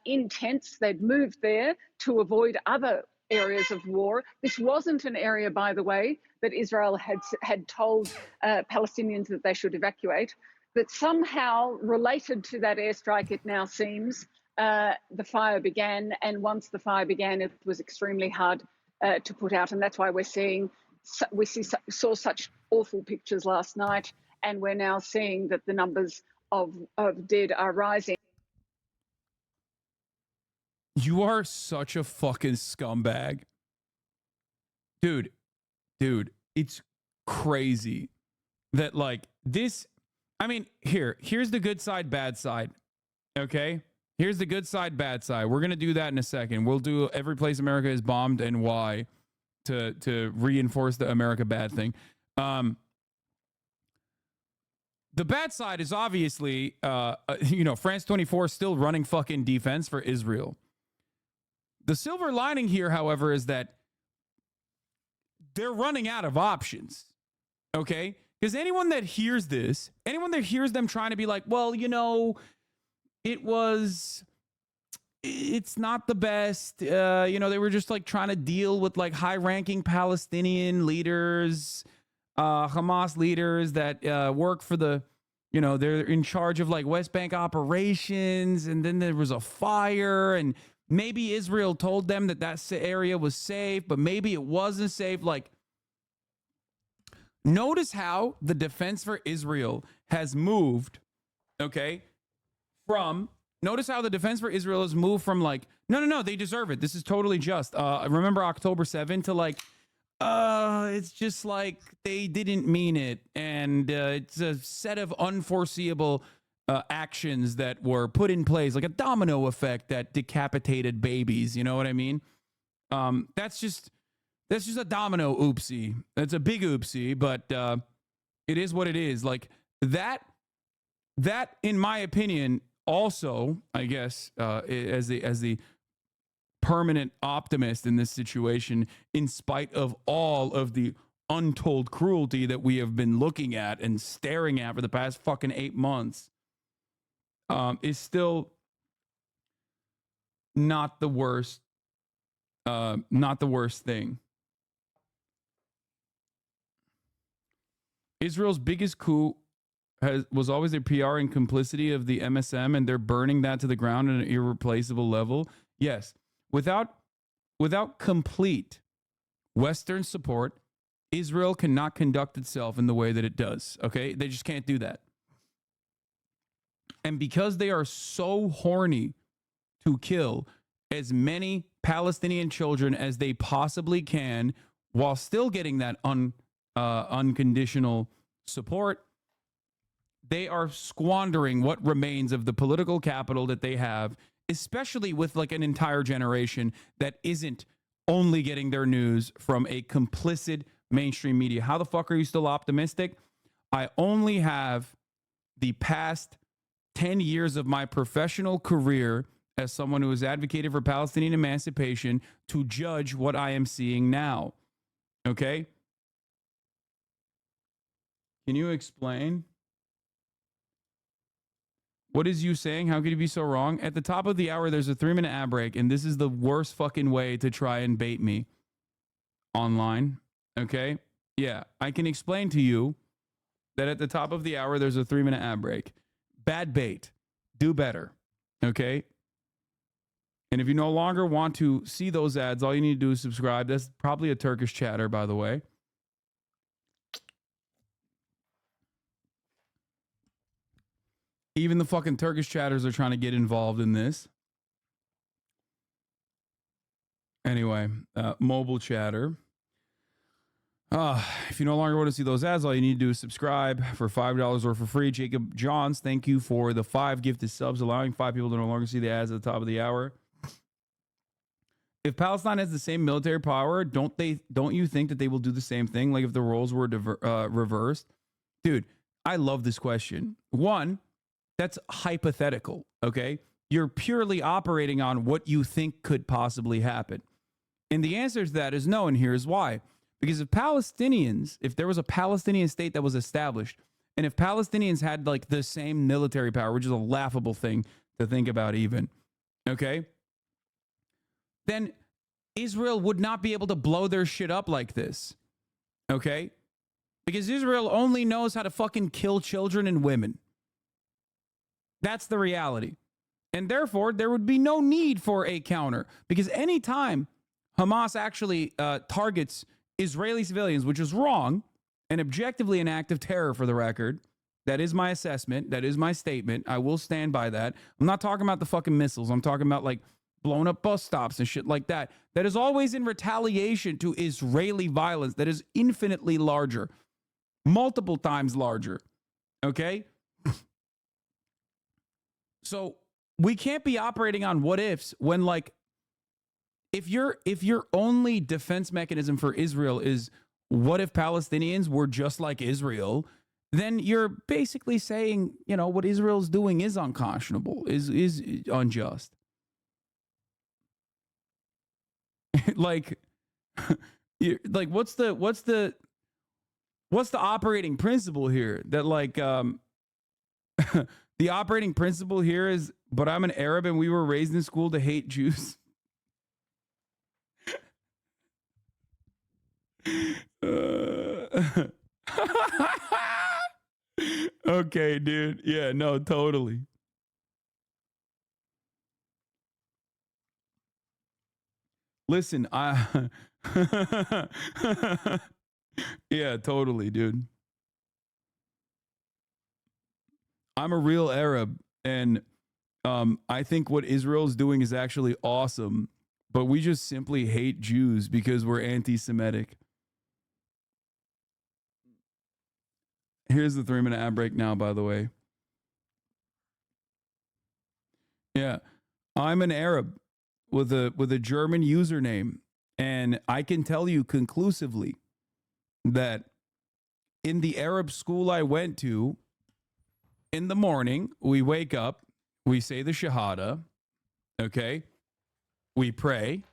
in tents, they'd moved there to avoid other areas of war. This wasn't an area, by the way, that Israel had told Palestinians that they should evacuate. That somehow related to that airstrike, it now seems, the fire began. And once the fire began, it was extremely hard to put out. And that's why we saw such awful pictures last night. And we're now seeing that the numbers of dead are rising. You are such a fucking scumbag. Dude, it's crazy that like this. I mean, here's the good side, bad side. Okay? Here's the good side, bad side. We're going to do that in a second. We'll do every place America is bombed and why to reinforce the America bad thing. The bad side is obviously, France 24 is still running fucking defense for Israel. The silver lining here, however, is that they're running out of options. Okay? Because anyone that hears this, anyone that hears them trying to be like, well, it's not the best. They were just like trying to deal with like high-ranking Palestinian leaders, Hamas leaders that work for the, they're in charge of like West Bank operations. And then there was a fire and maybe Israel told them that area was safe, but maybe it wasn't safe. Like, notice how the defense for Israel has moved, okay, notice how the defense for Israel has moved from like, no, they deserve it. This is totally just. Remember October 7th to like, it's just like they didn't mean it. And it's a set of unforeseeable actions that were put in place, like a domino effect that decapitated babies. You know what I mean? That's just a domino oopsie. That's a big oopsie, but it is what it is. Like that, in my opinion, also, I guess, as the permanent optimist in this situation, in spite of all of the untold cruelty that we have been looking at and staring at for the past fucking 8 months, is still not the worst thing. Israel's biggest coup was always their PR and complicity of the MSM, and they're burning that to the ground at an irreplaceable level. Yes, without complete Western support, Israel cannot conduct itself in the way that it does. Okay, they just can't do that. And because they are so horny to kill as many Palestinian children as they possibly can, while still getting that unconditional support, they are squandering what remains of the political capital that they have, especially with like an entire generation that isn't only getting their news from a complicit mainstream media. How the fuck are you still optimistic? I only have the past 10 years of my professional career as someone who has advocated for Palestinian emancipation, to judge what I am seeing now. Okay? Can you explain? What is you saying? How could you be so wrong? At the top of the hour, there's a 3-minute ad break, and this is the worst fucking way to try and bait me online. Okay? Yeah, I can explain to you that at the top of the hour, there's a 3-minute ad break. Bad bait. Do better. Okay? And if you no longer want to see those ads, all you need to do is subscribe. That's probably a Turkish chatter, by the way. Even the fucking Turkish chatters are trying to get involved in this. Anyway, mobile chatter. If you no longer want to see those ads, all you need to do is subscribe for $5 or for free. Jacob Johns, thank you for the 5 gifted subs, allowing 5 people to no longer see the ads at the top of the hour. If Palestine has the same military power, don't you think that they will do the same thing? Like if the roles were reversed? Dude, I love this question. One, that's hypothetical, okay? You're purely operating on what you think could possibly happen. And the answer to that is no, and here's why. Because if there was a Palestinian state that was established, and if Palestinians had like the same military power, which is a laughable thing to think about even, okay? Then Israel would not be able to blow their shit up like this, okay? Because Israel only knows how to fucking kill children and women. That's the reality. And therefore, there would be no need for a counter. Because anytime Hamas actually targets Israeli civilians, which is wrong and objectively an act of terror for the record, that is my assessment. That is my statement. I will stand by that. I'm not talking about the fucking missiles. I'm talking about like blown up bus stops and shit like that. That is always in retaliation to Israeli violence that is infinitely larger, multiple times larger. Okay? So we can't be operating on what ifs when, like, if your only defense mechanism for Israel is what if Palestinians were just like Israel, then you're basically saying, you know, what Israel's doing is unconscionable, is unjust. like what's the operating principle here? That like the operating principle here is, but I'm an Arab and we were raised in school to hate Jews. Okay, dude. Yeah, no, totally. Listen, yeah, totally, dude. I'm a real Arab, and I think what Israel's doing is actually awesome, but we just simply hate Jews because we're anti-Semitic. Here's the 3-minute ad break now, by the way. Yeah, I'm an Arab with a German username, and I can tell you conclusively that in the Arab school I went to, in the morning, we wake up, we say the Shahada, okay? We pray,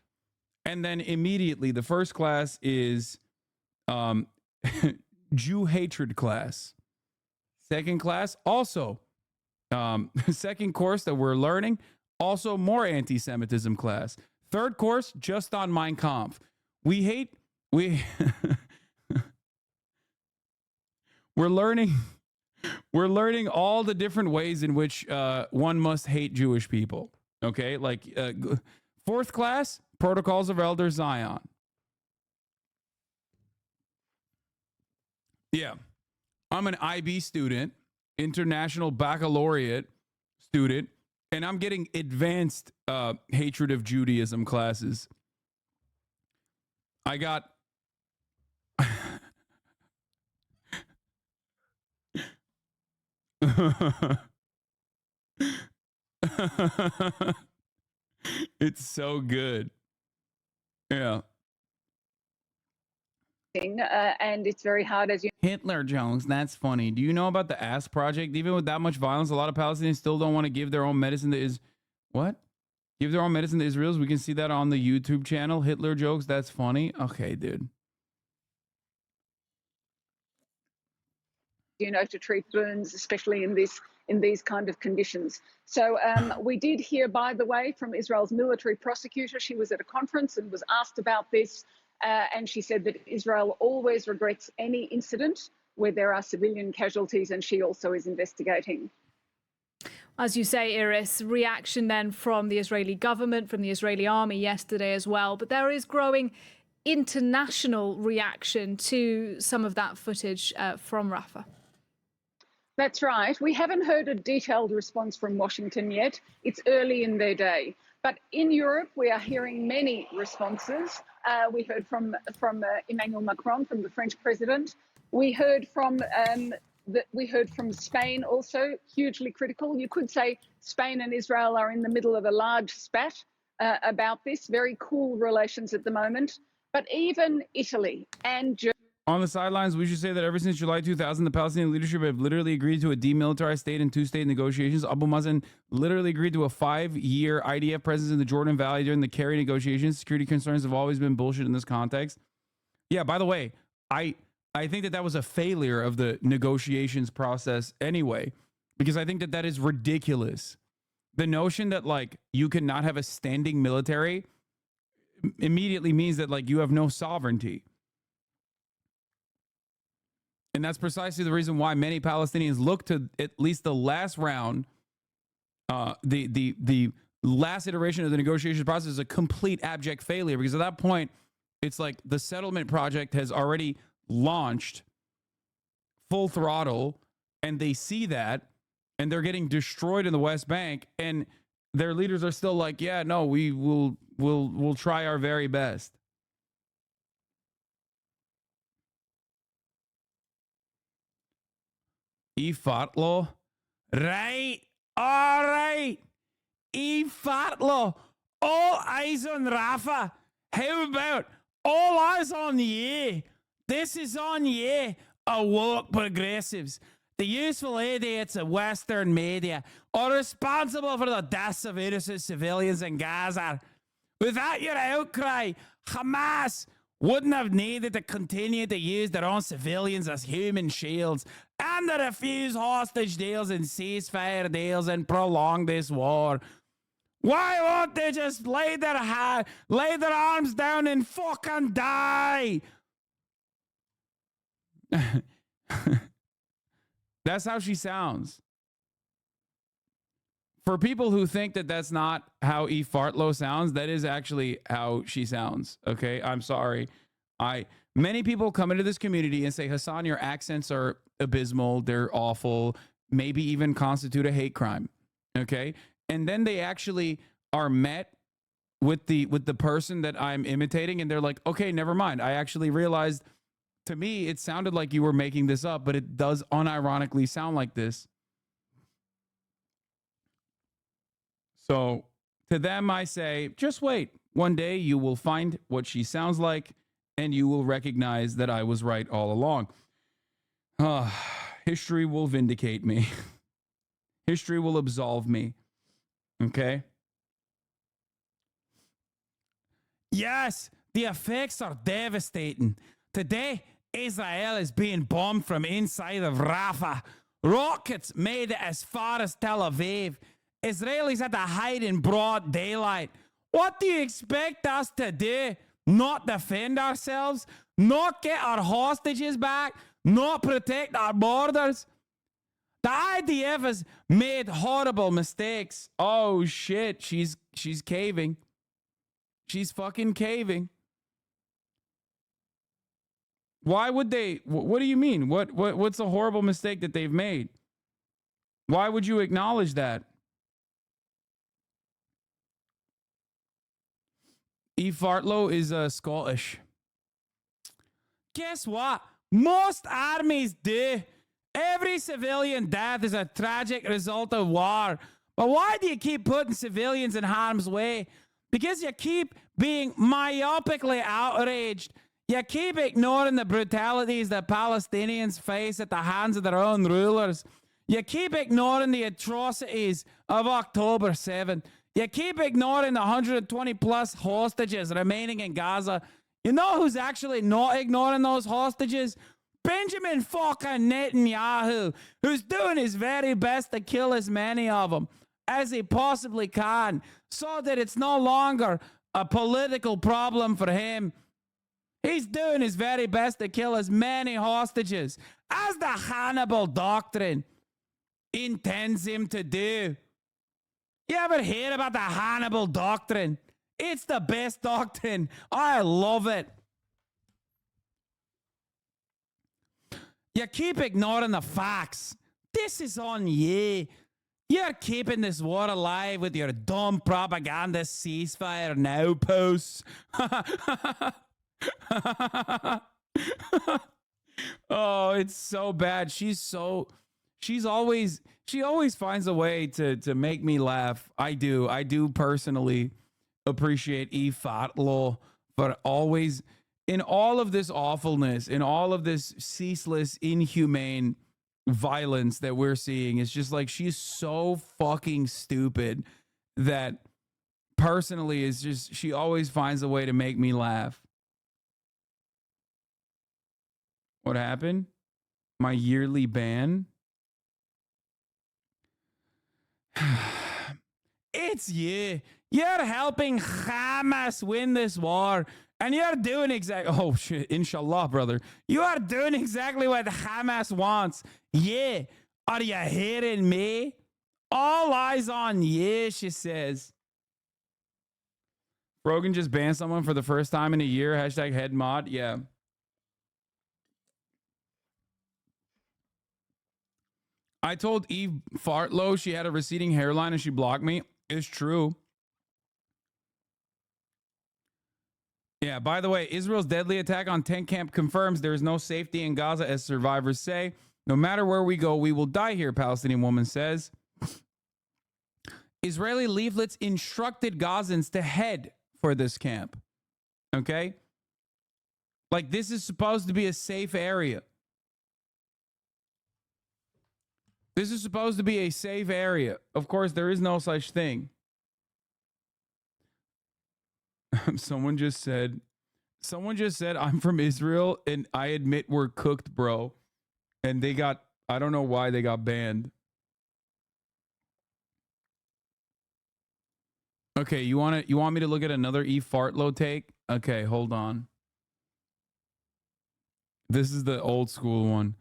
and then immediately the first class is Jew hatred class. Second class, also, second course that we're learning, also more anti-Semitism class. Third course, just on Mein Kampf. We're learning all the different ways in which one must hate Jewish people. Okay, like fourth class, Protocols of Elder Zion. Yeah, I'm an IB student, International Baccalaureate student, and I'm getting advanced hatred of Judaism classes. I got it's so good. Yeah. And it's very hard, as you Hitler Jones, that's funny. Do you know about the Ass Project? Even with that much violence, a lot of Palestinians still don't want to give their own medicine that is what? Give their own medicine to Israelis. We can see that on the YouTube channel. Hitler jokes. That's funny. Okay, dude. To treat burns, especially in these kind of conditions. So we did hear, by the way, from Israel's military prosecutor. She was at a conference and was asked about this, and she said that Israel always regrets any incident where there are civilian casualties, and she also is investigating. As you say, Iris, reaction then from the Israeli government, from the Israeli army yesterday as well. But there is growing international reaction to some of that footage from Rafah. That's right. We haven't heard a detailed response from Washington yet. It's early in their day. But in Europe, we are hearing many responses. We heard from Emmanuel Macron, from the French president. We heard from Spain, also hugely critical. You could say Spain and Israel are in the middle of a large spat about this. Very cool relations at the moment. But even Italy and Germany. On the sidelines, we should say that ever since July 2000, the Palestinian leadership have literally agreed to a demilitarized state and two-state negotiations. Abu Mazen literally agreed to a 5-year IDF presence in the Jordan Valley during the Kerry negotiations. Security concerns have always been bullshit in this context. Yeah, by the way, I think that was a failure of the negotiations process anyway, because I think that is ridiculous. The notion that, like, you cannot have a standing military immediately means that, like, you have no sovereignty. And that's precisely the reason why many Palestinians look to at least the last round, the last iteration of the negotiation process is a complete abject failure, because at that point, it's like the settlement project has already launched full throttle, and they see that, and they're getting destroyed in the West Bank, and their leaders are still like, yeah, no, we'll try our very best. Fartlo. Right. All right. Fartlo. All eyes on Rafah. How about all eyes on you? This is on you, awoke progressives. The useful idiots of Western media are responsible for the deaths of innocent civilians in Gaza. Without your outcry, Hamas wouldn't have needed to continue to use their own civilians as human shields and to refuse hostage deals and ceasefire deals and prolong this war. Why won't they just lay their arms down and fucking die? That's how she sounds. For people who think that that's not how Fartlo sounds, that is actually how she sounds. Okay, I'm sorry. Many people come into this community and say, Hassan, your accents are abysmal. They're awful. Maybe even constitute a hate crime. Okay, and then they actually are met with the person that I'm imitating, and they're like, okay, never mind. I actually realized, to me, it sounded like you were making this up, but it does unironically sound like this. So to them, I say, just wait. One day you will find what she sounds like, and you will recognize that I was right all along. History will vindicate me. History will absolve me. Okay? Yes, the effects are devastating. Today, Israel is being bombed from inside of Rafah. Rockets made it as far as Tel Aviv. Israelis had to hide in broad daylight. What do you expect us to do? Not defend ourselves? Not get our hostages back? Not protect our borders? The IDF has made horrible mistakes. Oh shit, she's caving. She's fucking caving. Why would they? What do you mean? What's a horrible mistake that they've made? Why would you acknowledge that? Fartlo is Scottish. Guess what? Most armies do. Every civilian death is a tragic result of war. But why do you keep putting civilians in harm's way? Because you keep being myopically outraged. You keep ignoring the brutalities that Palestinians face at the hands of their own rulers. You keep ignoring the atrocities of October 7th. You keep ignoring the 120 plus hostages remaining in Gaza. You know who's actually not ignoring those hostages? Benjamin fucking Netanyahu, who's doing his very best to kill as many of them as he possibly can, so that it's no longer a political problem for him. He's doing his very best to kill as many hostages as the Hannibal Doctrine intends him to do. You ever hear about the Hannibal Doctrine? It's the best doctrine. I love it. You keep ignoring the facts. This is on you. You're keeping this war alive with your dumb propaganda ceasefire now posts. Oh, it's so bad. She always finds a way to make me laugh. I do personally appreciate Fatlo for always, in all of this awfulness, in all of this ceaseless, inhumane violence that we're seeing, it's just like she's so fucking stupid that personally is just, she always finds a way to make me laugh. What happened? My yearly ban? It's you. You're helping Hamas win this war. And you're doing exactly... Oh, shit. Inshallah, brother. You are doing exactly what Hamas wants. Yeah. Are you hearing me? All eyes on you, she says. Rogan just banned someone for the first time in a year. Hashtag head mod. Yeah. I told Eve Fartlow she had a receding hairline and she blocked me. It's true. Yeah, by the way, Israel's deadly attack on tent camp confirms there is no safety in Gaza, as survivors say. No matter where we go, we will die here, Palestinian woman says. Israeli leaflets instructed Gazans to head for this camp. Okay? Like, this is supposed to be a safe area. This is supposed to be a safe area. Of course, there is no such thing. Someone just said, I'm from Israel and I admit we're cooked, bro. And they got, I don't know why they got banned. Okay, you want me to look at another Fartlow take? Okay, hold on. This is the old school one.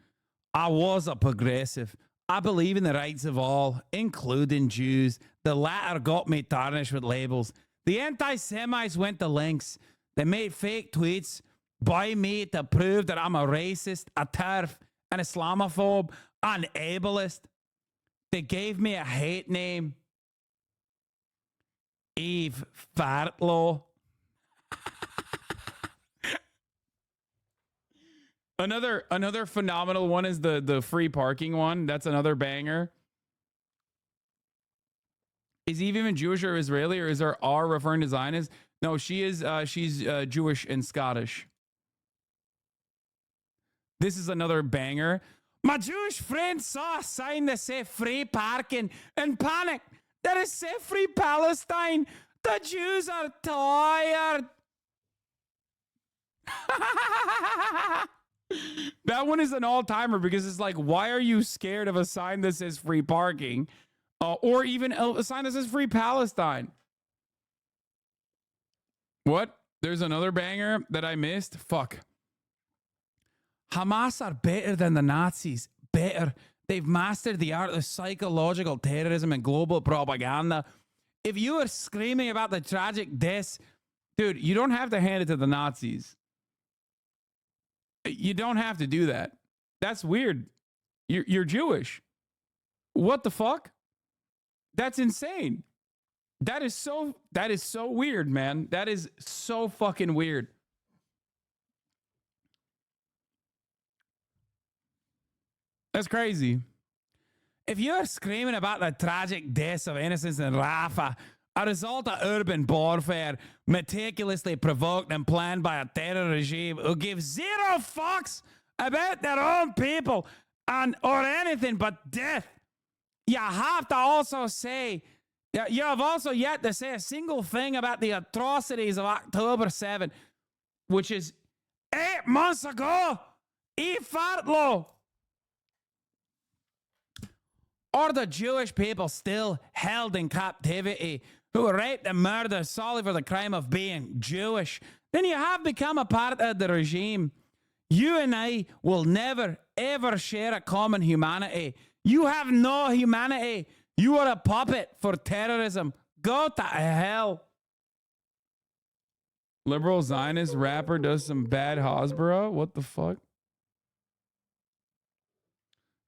I was a progressive. I believe in the rights of all, including Jews. The latter got me tarnished with labels. The anti-Semites went to lengths. They made fake tweets by me to prove that I'm a racist, a TERF, an Islamophobe, an ableist. They gave me a hate name. Eve Fartlow. Another phenomenal one is the free parking one. That's another banger. Is Eve even Jewish or Israeli, or is her R referring to Zionist? No, she is. She's Jewish and Scottish. This is another banger. My Jewish friend saw a sign that said free parking and panicked. That is said free Palestine. The Jews are tired. That one is an all-timer because it's like, why are you scared of a sign that says free parking? Or even a sign that says free Palestine. What? There's another banger that I missed? Fuck. Hamas are better than the Nazis. Better. They've mastered the art of psychological terrorism and global propaganda. If you are screaming about the tragic deaths, dude, you don't have to hand it to the Nazis. You don't have to do that. That's weird. You're Jewish. What the fuck? That's insane. That is so weird, man. That is so fucking weird. That's crazy. If you're screaming about the tragic deaths of innocents in Rafah, a result of urban warfare meticulously provoked and planned by a terror regime who gives zero fucks about their own people or anything but death, you have to also say Yeah, you have also yet to say a single thing about the atrocities of October 7, which is 8 months ago. Fartlo. Or the Jewish people still held in captivity who were raped and murdered solely for the crime of being Jewish. Then you have become a part of the regime. You and I will never, ever share a common humanity. You have no humanity. You are a puppet for terrorism. Go to hell. Liberal Zionist rapper does some bad Hasbro? What the fuck?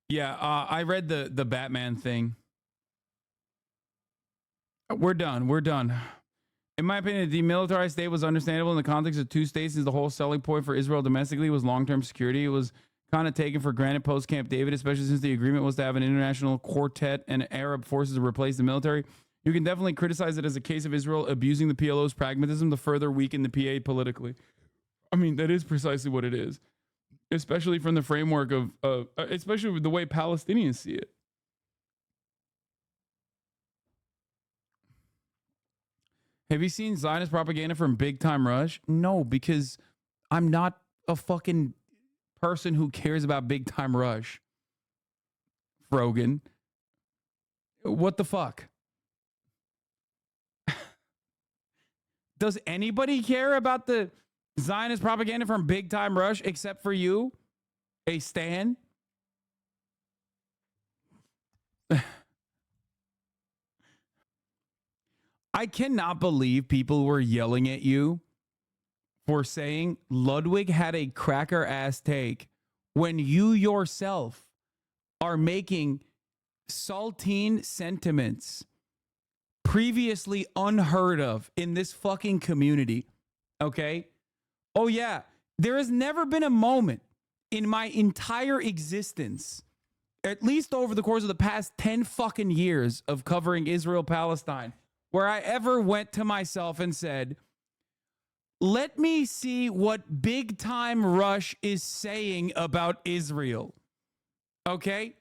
Yeah, I read the Batman thing. We're done. We're done. In my opinion, the demilitarized state was understandable in the context of two states, since the whole selling point for Israel domestically was long-term security. It was kind of taken for granted post-Camp David, especially since the agreement was to have an international quartet and Arab forces to replace the military. You can definitely criticize it as a case of Israel abusing the PLO's pragmatism to further weaken the PA politically. I mean, that is precisely what it is, especially from the framework of, especially with the way Palestinians see it. Have you seen Zionist propaganda from Big Time Rush? No, because I'm not a fucking person who cares about Big Time Rush. Frogan. What the fuck? Does anybody care about the Zionist propaganda from Big Time Rush except for you? A Stan? I cannot believe people were yelling at you for saying Ludwig had a cracker ass take when you yourself are making saltine sentiments previously unheard of in this fucking community. Okay? Oh yeah, there has never been a moment in my entire existence, at least over the course of the past 10 fucking years of covering Israel Palestine, where I ever went to myself and said, let me see what Big Time Rush is saying about Israel. Okay?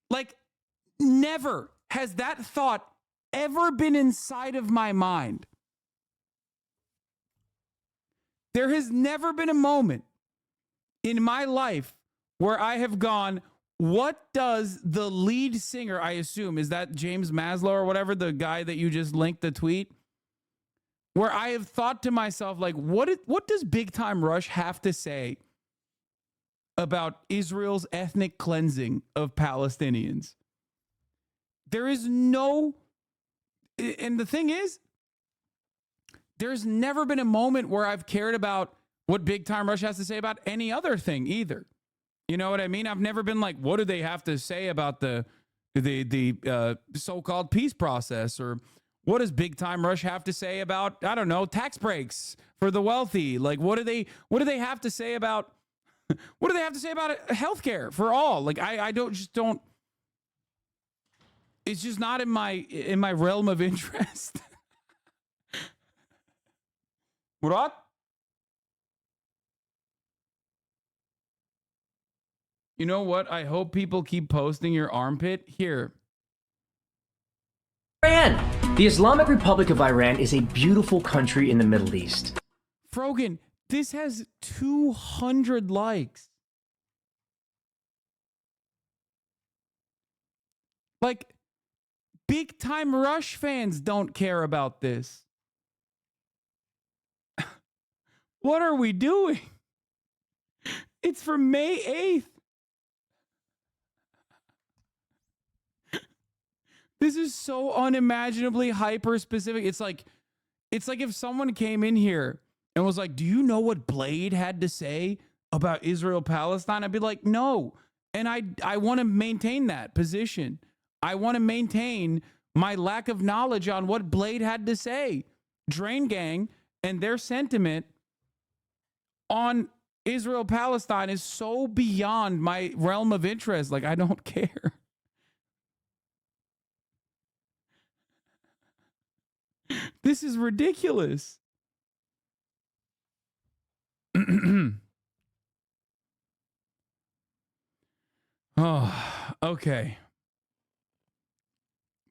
Like, never has that thought ever been inside of my mind. There has never been a moment in my life where I have gone, what does the lead singer, I assume, is that James Maslow or whatever, the guy that you just linked the tweet? Where I have thought to myself, like, what does Big Time Rush have to say about Israel's ethnic cleansing of Palestinians? There is no, and the thing is, there's never been a moment where I've cared about what Big Time Rush has to say about any other thing either. You know what I mean? I've never been like, what do they have to say about the so-called peace process? Or what does Big Time Rush have to say about, I don't know, tax breaks for the wealthy? Like, what do they have to say about, what do they have to say about healthcare for all? Like, I don't, it's just not in my realm of interest. What? You know what? I hope people keep posting your armpit. Here. Iran! The Islamic Republic of Iran is a beautiful country in the Middle East. Frogan, this has 200 likes. Like, Big Time Rush fans don't care about this. What are we doing? It's from May 8th. This is so unimaginably hyper specific. It's like if someone came in here and was like, do you know what Blade had to say about Israel Palestine? I'd be like, no. And I want to maintain that position. I want to maintain my lack of knowledge on what Blade had to say. Drain Gang and their sentiment on Israel Palestine is so beyond my realm of interest. Like, I don't care. This is ridiculous. Oh, okay.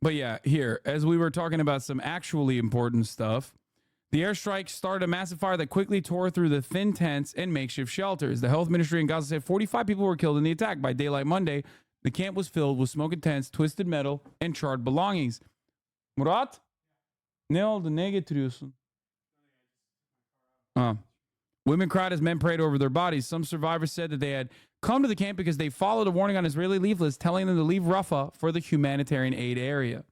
But yeah, here, as we were talking about some actually important stuff, the airstrike started a massive fire that quickly tore through the thin tents and makeshift shelters. The health ministry in Gaza said 45 people were killed in the attack. By daylight Monday, the camp was filled with smoking tents, twisted metal, and charred belongings. Murat? Ne oldu? Ne getiriyorsun? Women cried as men prayed over their bodies. Some survivors said that they had come to the camp because they followed a warning on Israeli leaflets telling them to leave Rafah for the humanitarian aid area.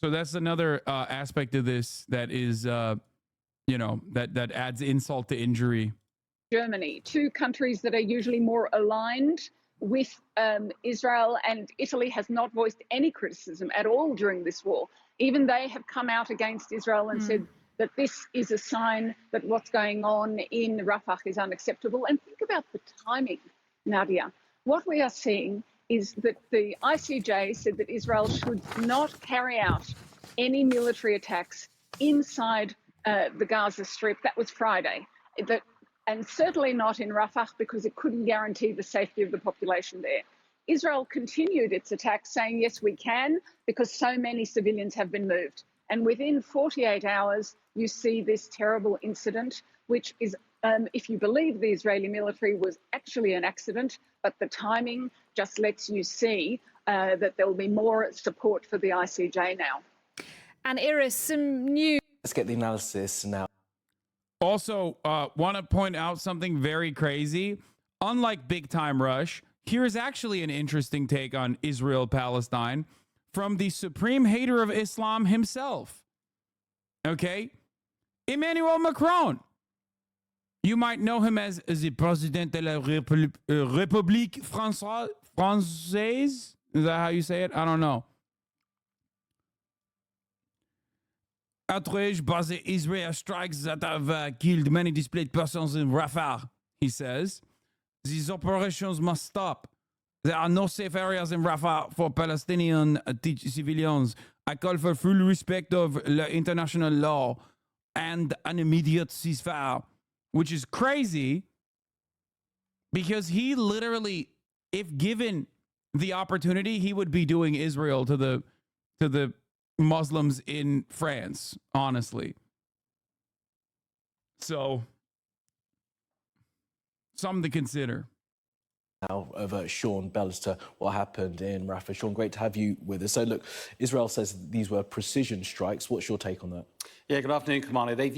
So that's another aspect of this that is, that adds insult to injury. Germany, two countries that are usually more aligned with Israel, and Italy has not voiced any criticism at all during this war. Even they have come out against Israel and said that this is a sign that what's going on in Rafah is unacceptable. And think about the timing, Nadia. What we are seeing is that the ICJ said that Israel should not carry out any military attacks inside the Gaza Strip. That was Friday. And certainly not in Rafah, because it couldn't guarantee the safety of the population there. Israel continued its attacks, saying, yes, we can, because so many civilians have been moved. And within 48 hours, you see this terrible incident, which is, if you believe the Israeli military, was actually an accident, but the timing just lets you see that there will be more support for the ICJ now. And Iris, some news. Let's get the analysis now. Also, want to point out something very crazy. Unlike Big Time Rush, here's actually an interesting take on Israel-Palestine from the supreme hater of Islam himself. Okay? Emmanuel Macron. You might know him as the President de la République Française. Is that how you say it? I don't know. Outrage by the Israel strikes that have killed many displaced persons in Rafah, he says. These operations must stop. There are no safe areas in Rafah for Palestinian civilians. I call for full respect of the international law and an immediate ceasefire, which is crazy because he literally, if given the opportunity, he would be doing Israel to the Muslims in France, honestly. So, something to consider. Now of Sean Bellister, what happened in Rafah. Sean, great to have you with us. So look, Israel says these were precision strikes. What's your take on that? Yeah, good afternoon, Commander. They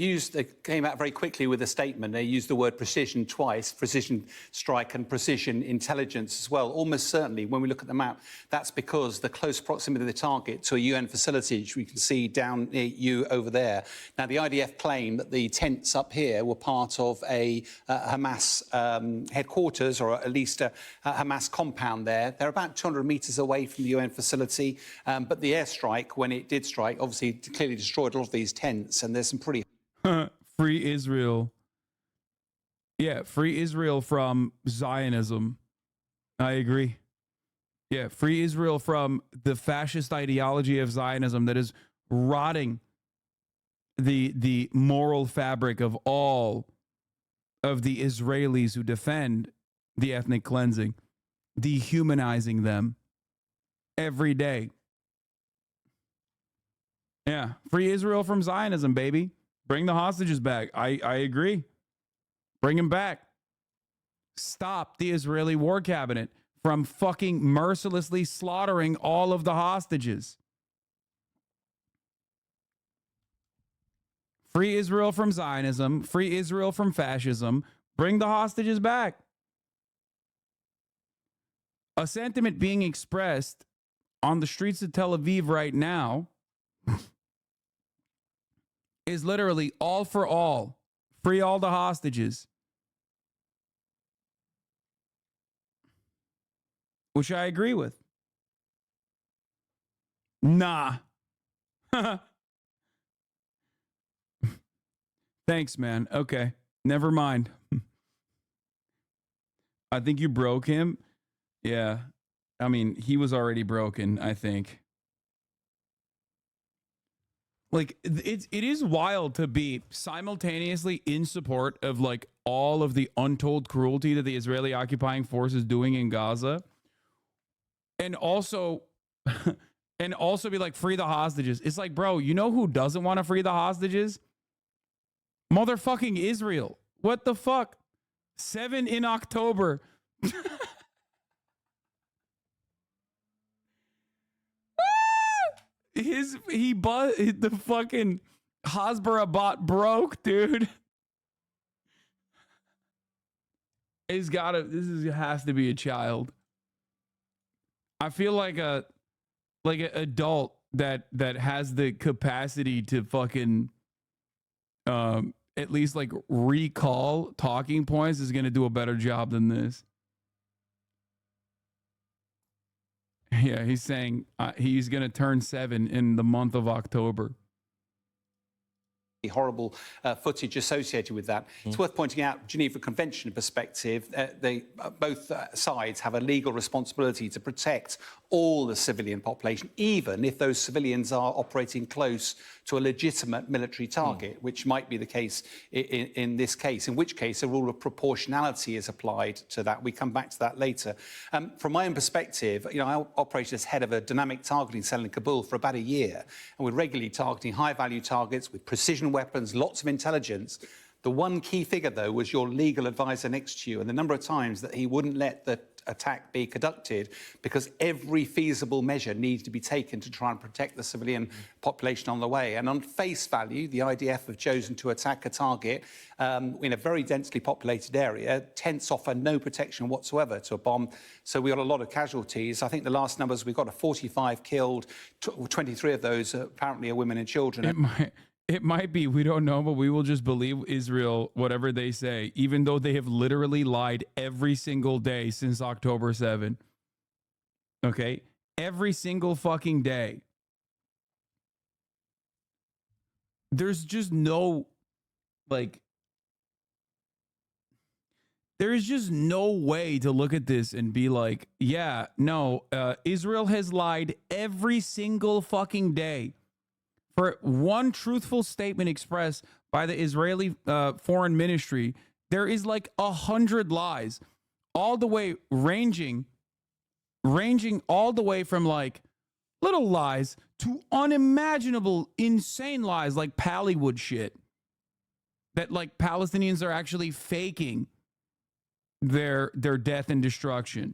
came out very quickly with a statement. They used the word precision twice, precision strike and precision intelligence as well. Almost certainly, when we look at the map, that's because the close proximity of the target to a UN facility, which we can see down near you over there. Now, the IDF claim that the tents up here were part of a Hamas headquarters, or at least a Hamas compound there. They're about 200 metres away from the UN facility, but the airstrike, when it did strike, obviously clearly destroyed all of these tents. And there's some pretty free Israel. Yeah, free Israel from Zionism. I agree. Yeah, free Israel from the fascist ideology of Zionism that is rotting the moral fabric of all of the Israelis who defend the ethnic cleansing, dehumanizing them every day. Yeah, free Israel from Zionism, baby. Bring the hostages back. I agree. Bring them back. Stop the Israeli war cabinet from fucking mercilessly slaughtering all of the hostages. Free Israel from Zionism. Free Israel from fascism. Bring the hostages back. A sentiment being expressed on the streets of Tel Aviv right now is literally all for all. Free all the hostages. Which I agree with. Nah. Thanks, man. Okay. Never mind. I think you broke him. Yeah. I mean, he was already broken, I think. Like, it is wild to be simultaneously in support of, like, all of the untold cruelty that the Israeli occupying force is doing in Gaza, and also and also be like, free the hostages. It's like, bro, you know who doesn't want to free the hostages? Motherfucking Israel. What the fuck? 7 in October. The fucking Hasbara bot broke, dude. This has to be a child. I feel like an adult that has the capacity to fucking at least like recall talking points is gonna do a better job than this. Yeah, he's saying he's gonna turn 7 in the month of October. Horrible footage associated with that. It's worth pointing out, Geneva Convention perspective, both sides have a legal responsibility to protect all the civilian population, even if those civilians are operating close to a legitimate military target, which might be the case in this case, in which case a rule of proportionality is applied to that. We come back to that later. From my own perspective, you know, I operated as head of a dynamic targeting cell in Kabul for about a year, and we're regularly targeting high-value targets with precision weapons, lots of intelligence. The one key figure, though, was your legal advisor next to you, and the number of times that he wouldn't let the attack be conducted because every feasible measure needs to be taken to try and protect the civilian population on the way. And on face value, the IDF have chosen to attack a target in a very densely populated area. Tents offer no protection whatsoever to a bomb, so we got a lot of casualties. I think the last numbers, we've got 45 killed, 23 of those apparently are women and children. It might be, we don't know, but we will just believe Israel, whatever they say, even though they have literally lied every single day since October 7. Okay? Every single fucking day. There's just no, like, there is just no way to look at this and be like, yeah, no, Israel has lied every single fucking day. For one truthful statement expressed by the Israeli foreign ministry, there is like 100 lies, all the way ranging all the way from like little lies to unimaginable, insane lies like Pallywood shit. That like Palestinians are actually faking their death and destruction.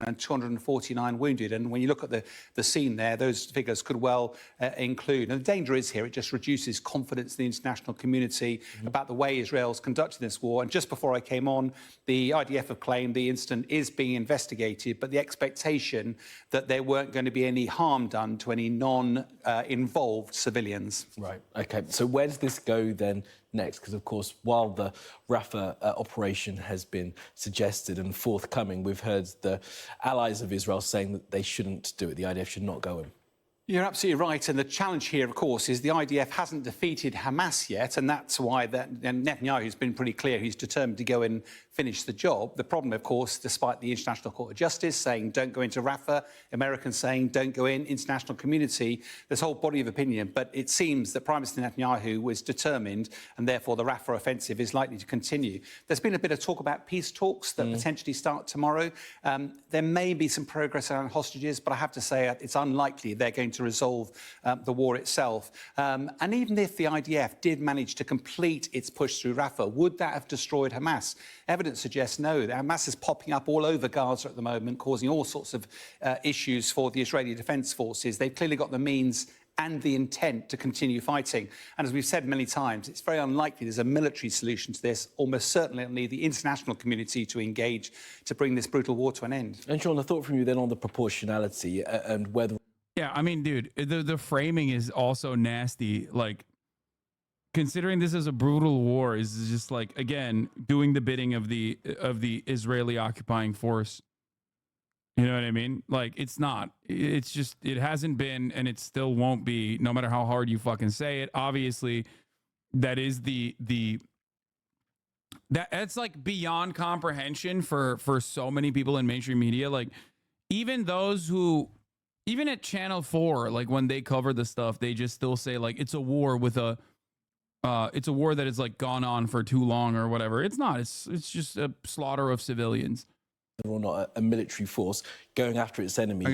And 249 wounded. And when you look at the scene there, those figures could well include. And the danger is here, it just reduces confidence in the international community about the way Israel's conducting this war. And just before I came on, the IDF have claimed the incident is being investigated, but the expectation that there weren't going to be any harm done to any non-involved civilians. Right, OK. So where does this go then next? Because, of course, while the Rafah operation has been suggested and forthcoming, we've heard the allies of Israel saying that they shouldn't do it. The IDF should not go in. You're absolutely right. And the challenge here, of course, is the IDF hasn't defeated Hamas yet. And that's why Netanyahu's been pretty clear he's determined to go and finish the job. The problem, of course, despite the International Court of Justice saying don't go into Rafah, Americans saying don't go in, international community, there's a whole body of opinion. But it seems that Prime Minister Netanyahu was determined, and therefore the Rafah offensive is likely to continue. There's been a bit of talk about peace talks that potentially start tomorrow. There may be some progress around hostages, but I have to say it's unlikely they're going to resolve the war itself. And even if the IDF did manage to complete its push through Rafah, would that have destroyed Hamas? Evidence suggests no. Hamas is popping up all over Gaza at the moment, causing all sorts of issues for the Israeli Defense Forces. They've clearly got the means and the intent to continue fighting. And as we've said many times, it's very unlikely there's a military solution to this. Almost certainly it'll need the international community to engage to bring this brutal war to an end. And Sean, a thought from you then on the proportionality and whether... Yeah, I mean, dude, the framing is also nasty. Like, considering this as a brutal war is just like, again, doing the bidding of the Israeli occupying force. You know what I mean? Like, it's not. It's just, it hasn't been, and it still won't be, no matter how hard you fucking say it. Obviously, that is that's like beyond comprehension for so many people in mainstream media. Like, even those who, even at Channel 4, like when they cover the stuff, they just still say like it's a war with it's a war that has like gone on for too long or whatever. It's not. It's just a slaughter of civilians. or not a military force going after its enemy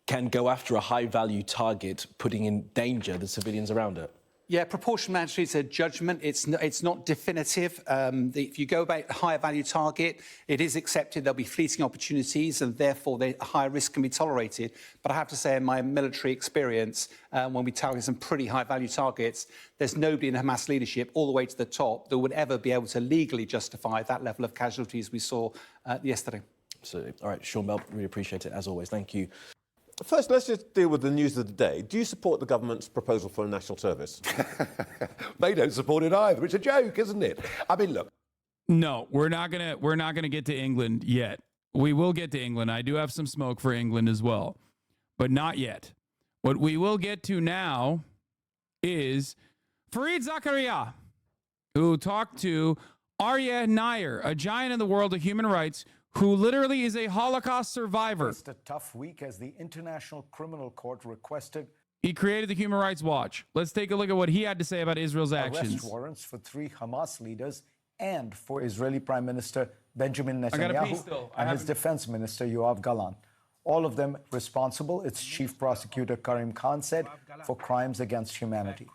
can go after a high-value target, putting in danger the civilians around it? Yeah, proportionality is a judgment. It's not definitive. If you go about a higher value target, it is accepted there'll be fleeting opportunities and therefore a higher risk can be tolerated. But I have to say in my military experience, when we target some pretty high value targets, there's nobody in Hamas leadership all the way to the top that would ever be able to legally justify that level of casualties we saw yesterday. Absolutely. All right, Sean Bell, really appreciate it as always. Thank you. First, let's just deal with the news of the day. Do you support the government's proposal for a national service? They don't support it either. It's a joke, isn't it? I mean, look. No, we're not gonna get to England yet. We will get to England. I do have some smoke for England as well, but not yet. What we will get to now is Fareed Zakaria, who talked to Aryeh Nair, a giant in the world of human rights, who literally is a Holocaust survivor. It's a tough week as the International Criminal Court requested. He created the Human Rights Watch. Let's take a look at what he had to say about Israel's actions. Arrest warrants for 3 Hamas leaders and for Israeli Prime Minister Benjamin I gotta pee Netanyahu still. and his Defense Minister Yoav Gallant. All of them responsible, its Chief Prosecutor Karim Khan said, for crimes against humanity.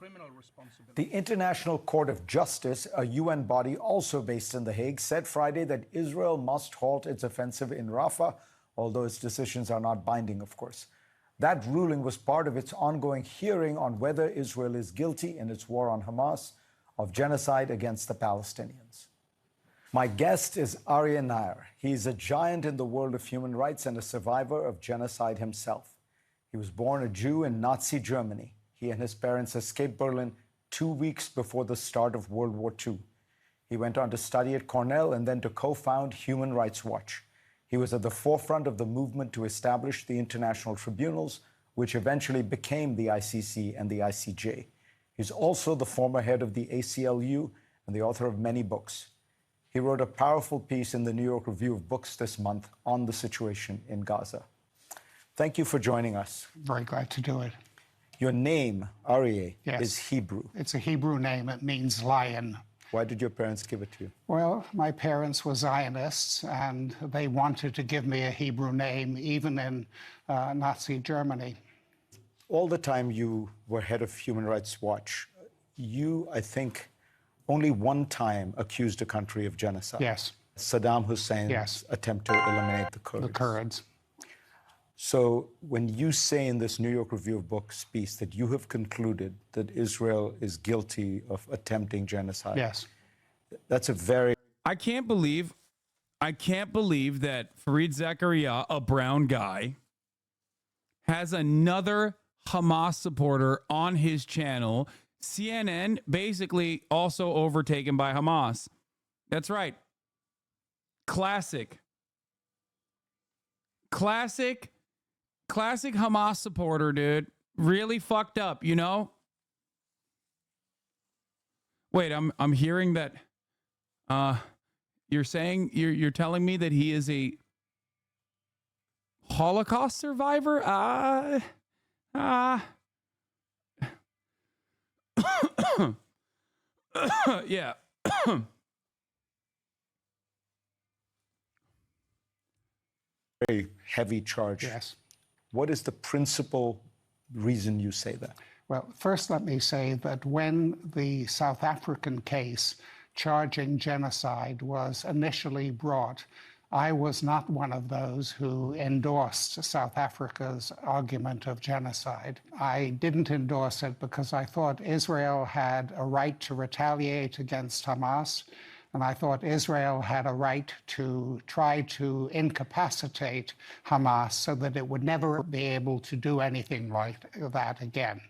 The International Court of Justice, a UN body also based in The Hague, said Friday that Israel must halt its offensive in Rafah, although its decisions are not binding, of course. That ruling was part of its ongoing hearing on whether Israel is guilty in its war on Hamas of genocide against the Palestinians. My guest is Aryeh Nair. He's a giant in the world of human rights and a survivor of genocide himself. He was born a Jew in Nazi Germany. He and his parents escaped Berlin 2 weeks before the start of World War II. He went on to study at Cornell and then to co-found Human Rights Watch. He was at the forefront of the movement to establish the international tribunals, which eventually became the ICC and the ICJ. He's also the former head of the ACLU and the author of many books. He wrote a powerful piece in the New York Review of Books this month on the situation in Gaza. Thank you for joining us. Very glad to do it. Your name, Aryeh, Yes. is Hebrew. It's a Hebrew name. It means lion. Why did your parents give it to you? Well, my parents were Zionists, and they wanted to give me a Hebrew name, even in Nazi Germany. All the time you were head of Human Rights Watch, you, I think, only one time accused a country of genocide. Yes. Saddam Hussein's Yes. attempt to eliminate the Kurds. The Kurds. So when you say in this New York Review of Books piece that you have concluded that Israel is guilty of attempting genocide. Yes. That's a very... I can't believe that Fareed Zakaria, a brown guy, has another Hamas supporter on his channel. CNN basically also overtaken by Hamas. That's right. Classic Hamas supporter, dude. Really fucked up, you know? Wait, I'm hearing that you're telling me that he is a Holocaust survivor? Yeah. Very heavy charge. Yes. What is the principal reason you say that? Well, first let me say that when the South African case charging genocide was initially brought, I was not one of those who endorsed South Africa's argument of genocide. I didn't endorse it because I thought Israel had a right to retaliate against Hamas, and I thought Israel had a right to try to incapacitate Hamas so that it would never be able to do anything like that again.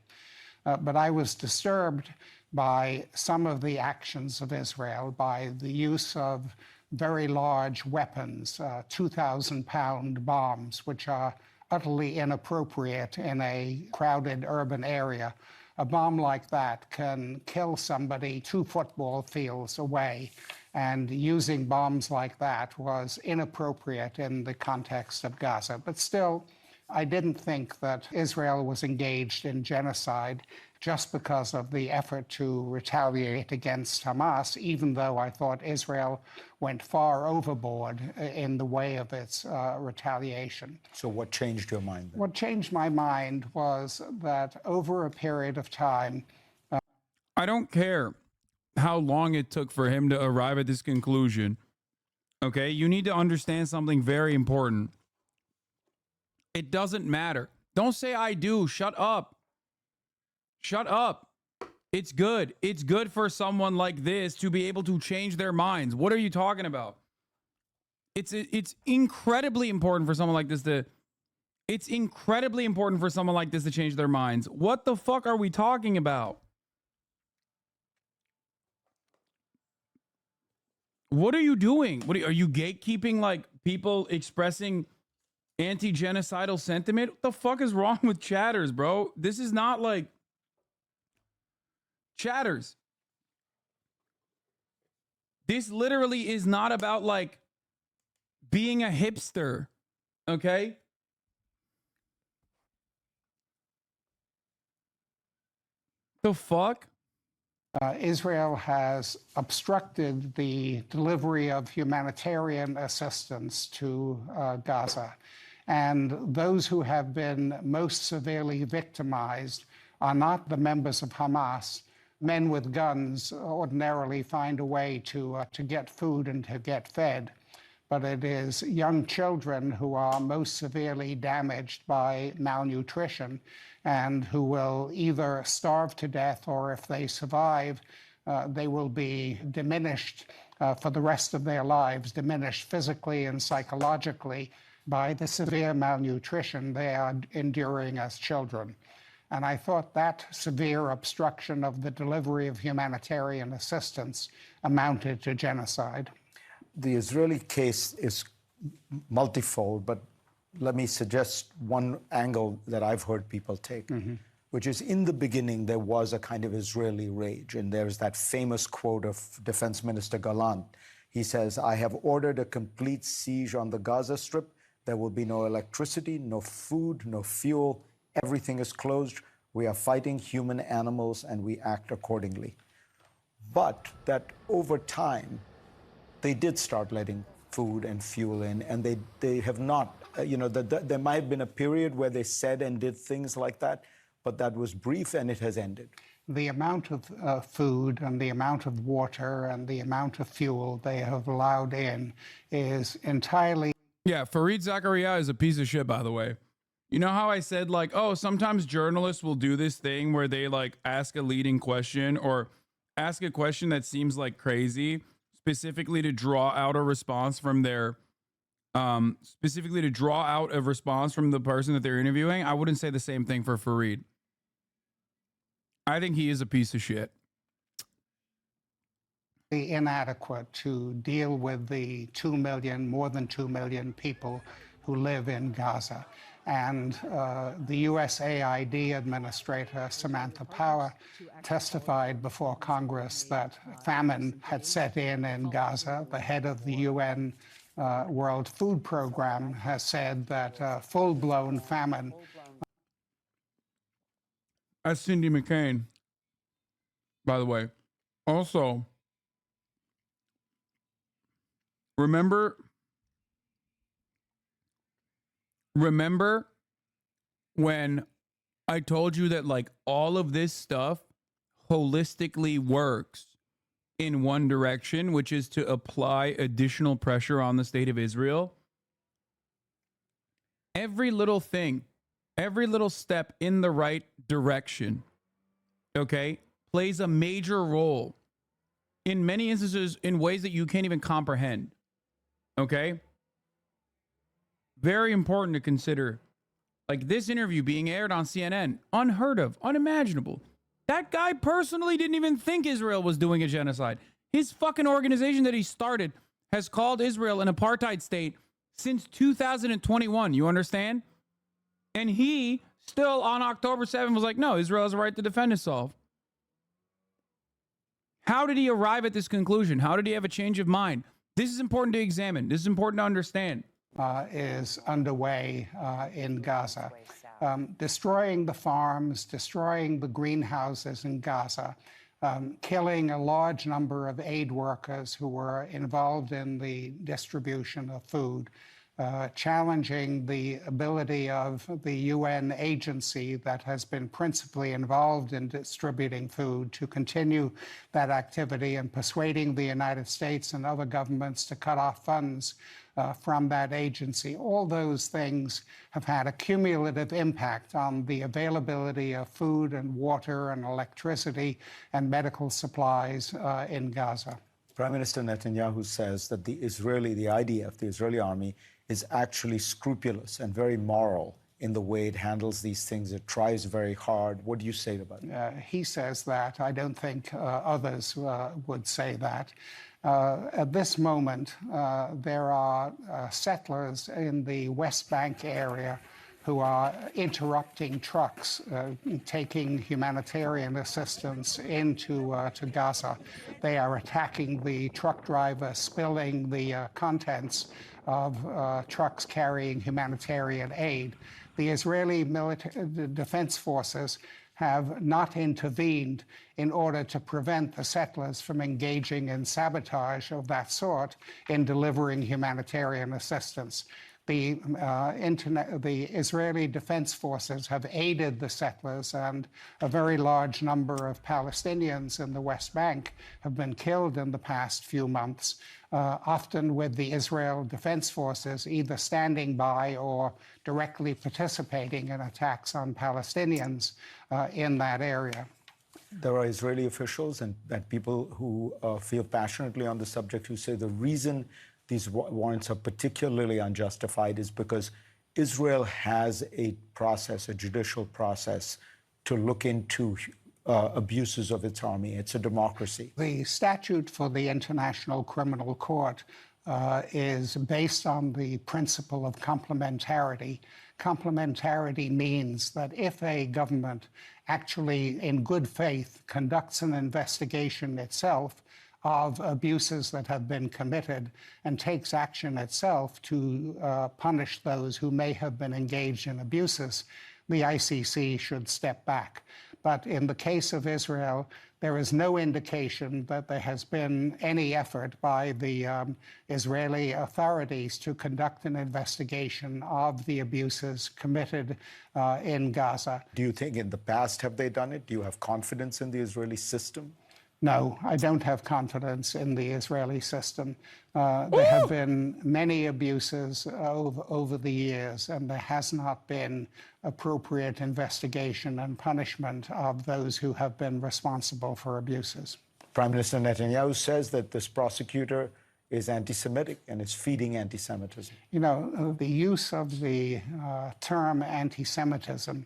But I was disturbed by some of the actions of Israel, by the use of very large weapons, 2,000-pound bombs, which are utterly inappropriate in a crowded urban area. A bomb like that can kill somebody 2 football fields away, and using bombs like that was inappropriate in the context of Gaza. But still, I didn't think that Israel was engaged in genocide just because of the effort to retaliate against Hamas, even though I thought Israel went far overboard in the way of its retaliation. So what changed your mind then? What changed my mind was that over a period of time, I don't care how long it took for him to arrive at this conclusion. Okay, you need to understand something very important. It doesn't matter. Don't say I do. Shut up. Shut up. It's good. It's good for someone like this to be able to change their minds. What are you talking about? It's incredibly important for someone like this to change their minds. What the fuck are we talking about? What are you doing? Are you gatekeeping like people expressing anti-genocidal sentiment? What the fuck is wrong with chatters, bro? This is not like chatters. This literally is not about like being a hipster, okay? The fuck? Israel has obstructed the delivery of humanitarian assistance to Gaza. And those who have been most severely victimized are not the members of Hamas. Men with guns ordinarily find a way to get food and to get fed. But it is young children who are most severely damaged by malnutrition and who will either starve to death or if they survive, they will be diminished for the rest of their lives, diminished physically and psychologically by the severe malnutrition they are enduring as children. And I thought that severe obstruction of the delivery of humanitarian assistance amounted to genocide. The Israeli case is multifold, but let me suggest one angle that I've heard people take, which is in the beginning, there was a kind of Israeli rage. And there's that famous quote of Defense Minister Gallant. He says, I have ordered a complete siege on the Gaza Strip. There will be no electricity, no food, no fuel. Everything is closed. We are fighting human animals and we act accordingly. But that over time, they did start letting food and fuel in, and they have not, there might have been a period where they said and did things like that, but that was brief and it has ended. The amount of food and the amount of water and the amount of fuel they have allowed in is entirely... Yeah, Fareed Zakaria is a piece of shit, by the way. You know how I said, like, oh, sometimes journalists will do this thing where they, like, ask a leading question or ask a question that seems, like, crazy, specifically to draw out a response from their, the person that they're interviewing. I wouldn't say the same thing for Fareed. I think he is a piece of shit. Inadequate to deal with the more than 2 million people who live in Gaza. And the USAID administrator, Samantha Power, testified before Congress that famine had set in Gaza. The head of the UN World Food Program has said that full-blown famine. That's Cindy McCain, by the way. Also, remember when I told you that like all of this stuff holistically works in one direction, which is to apply additional pressure on the state of Israel? Every little thing, every little step in the right direction, okay, plays a major role in many instances in ways that you can't even comprehend. Okay? Very important to consider. Like this interview being aired on CNN, unheard of, unimaginable. That guy personally didn't even think Israel was doing a genocide. His fucking organization that he started has called Israel an apartheid state since 2021. You understand? And he still on October 7th was like, no, Israel has a right to defend itself. How did he arrive at this conclusion? How did he have a change of mind? This is important to examine. This is important to understand. is underway in Gaza. Destroying the farms, destroying the greenhouses in Gaza, killing a large number of aid workers who were involved in the distribution of food, challenging the ability of the UN agency that has been principally involved in distributing food to continue that activity, and persuading the United States and other governments to cut off funds from that agency. All those things have had a cumulative impact on the availability of food and water and electricity and medical supplies in Gaza. Prime Minister Netanyahu says that the IDF, the Israeli army, is actually scrupulous and very moral in the way it handles these things. It tries very hard. What do you say about that? He says that. I don't think others would say that. At this moment, there are settlers in the West Bank area who are interrupting trucks taking humanitarian assistance into to Gaza. They are attacking the truck driver, spilling the contents of trucks carrying humanitarian aid. The Israeli defense forces have not intervened in order to prevent the settlers from engaging in sabotage of that sort in delivering humanitarian assistance. The Israeli defense forces have aided the settlers, and a very large number of Palestinians in the West Bank have been killed in the past few months, often with the Israel defense forces either standing by or directly participating in attacks on Palestinians in that area. There are Israeli officials and people who feel passionately on the subject who say the reason these warrants are particularly unjustified is because Israel has a process, a judicial process, to look into abuses of its army. It's a democracy. The statute for the International Criminal Court is based on the principle of complementarity. Complementarity means that if a government actually, in good faith, conducts an investigation itself of abuses that have been committed and takes action itself to punish those who may have been engaged in abuses, the ICC should step back. But in the case of Israel, there is no indication that there has been any effort by the Israeli authorities to conduct an investigation of the abuses committed in Gaza. Do you think in the past have they done it? Do you have confidence in the Israeli system? No, I don't have confidence in the Israeli system. There have been many abuses over the years, and there has not been appropriate investigation and punishment of those who have been responsible for abuses. Prime Minister Netanyahu says that this prosecutor is anti-Semitic and is feeding anti-Semitism. You know, the use of the term anti-Semitism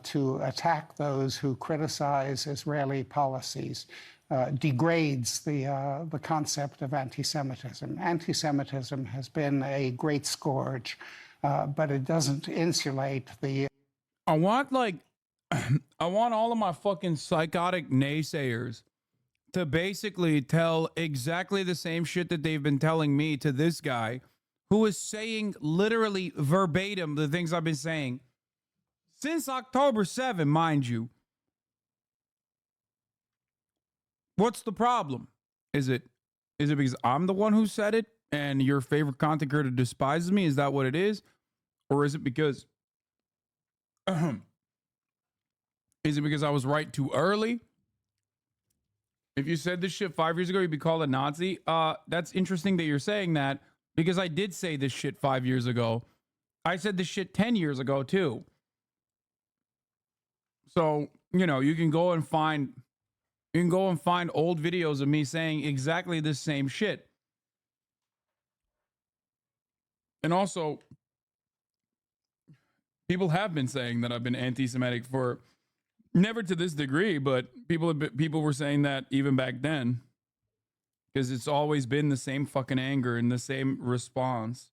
to attack those who criticize Israeli policies degrades the concept of anti-Semitism. Anti-Semitism has been a great scourge, but it doesn't insulate the... I want all of my fucking psychotic naysayers to basically tell exactly the same shit that they've been telling me to this guy who is saying literally verbatim the things I've been saying since October 7, mind you. What's the problem? Is it because I'm the one who said it and your favorite content creator despises me? Is that what it is? Or is it because I was right too early? If you said this shit 5 years ago, you'd be called a Nazi. That's interesting that you're saying that, because I did say this shit 5 years ago. I said this shit 10 years ago too. So, you know, you can go and find old videos of me saying exactly the same shit. And also, people have been saying that I've been anti-Semitic for never to this degree, but people were saying that even back then, because it's always been the same fucking anger and the same response.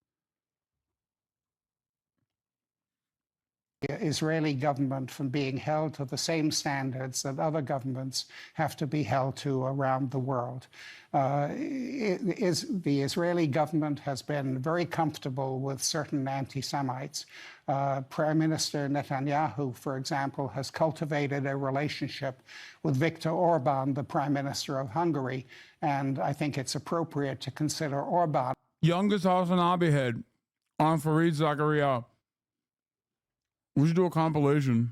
Israeli government from being held to the same standards that other governments have to be held to around the world. The Israeli government has been very comfortable with certain anti-Semites. Prime Minister Netanyahu, for example, has cultivated a relationship with Viktor Orban, the Prime Minister of Hungary, and I think it's appropriate to consider Orban. Youngest Hasanabi head on Fareed Zakaria. We should do a compilation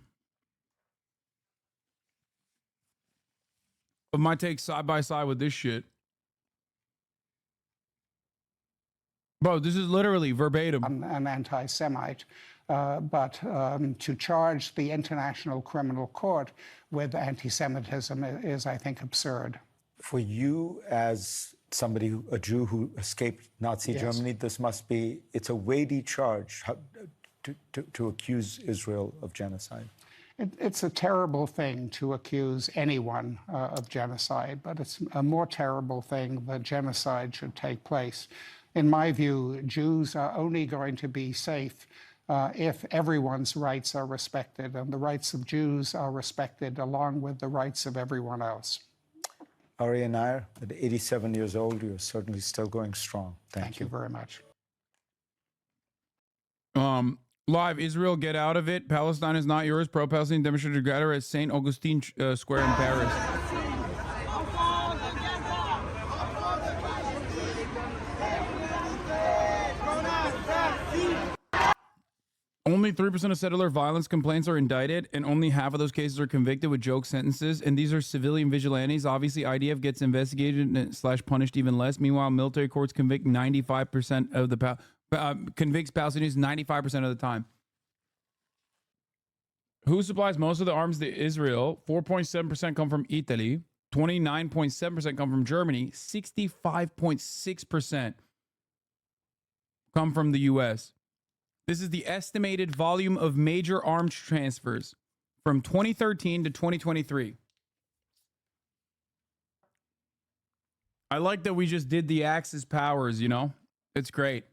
of my takes side by side with this shit. Bro, this is literally verbatim. An anti-Semite, but to charge the International Criminal Court with anti-Semitism is, I think, absurd. For you, as somebody, a Jew who escaped Nazi Yes. Germany, this must be, it's a weighty charge to accuse Israel of genocide. It's a terrible thing to accuse anyone of genocide, but it's a more terrible thing that genocide should take place. In my view, Jews are only going to be safe if everyone's rights are respected, and the rights of Jews are respected along with the rights of everyone else. Aryeh Nair, at 87 years old, you're certainly still going strong. Thank you very much. Live, Israel, get out of it. Palestine is not yours. Pro-Palestinian demonstrators gather at St. Augustine Square in Paris. Only 3% of settler violence complaints are indicted, and only half of those cases are convicted with joke sentences. And these are civilian vigilantes. Obviously, IDF gets investigated / punished even less. Meanwhile, military courts convict 95% of the convicts Palestinians 95% of the time. Who supplies most of the arms to Israel? 4.7% come from Italy. 29.7% come from Germany. 65.6% come from the U.S. This is the estimated volume of major arms transfers from 2013 to 2023. I like that we just did the Axis powers, you know? It's great.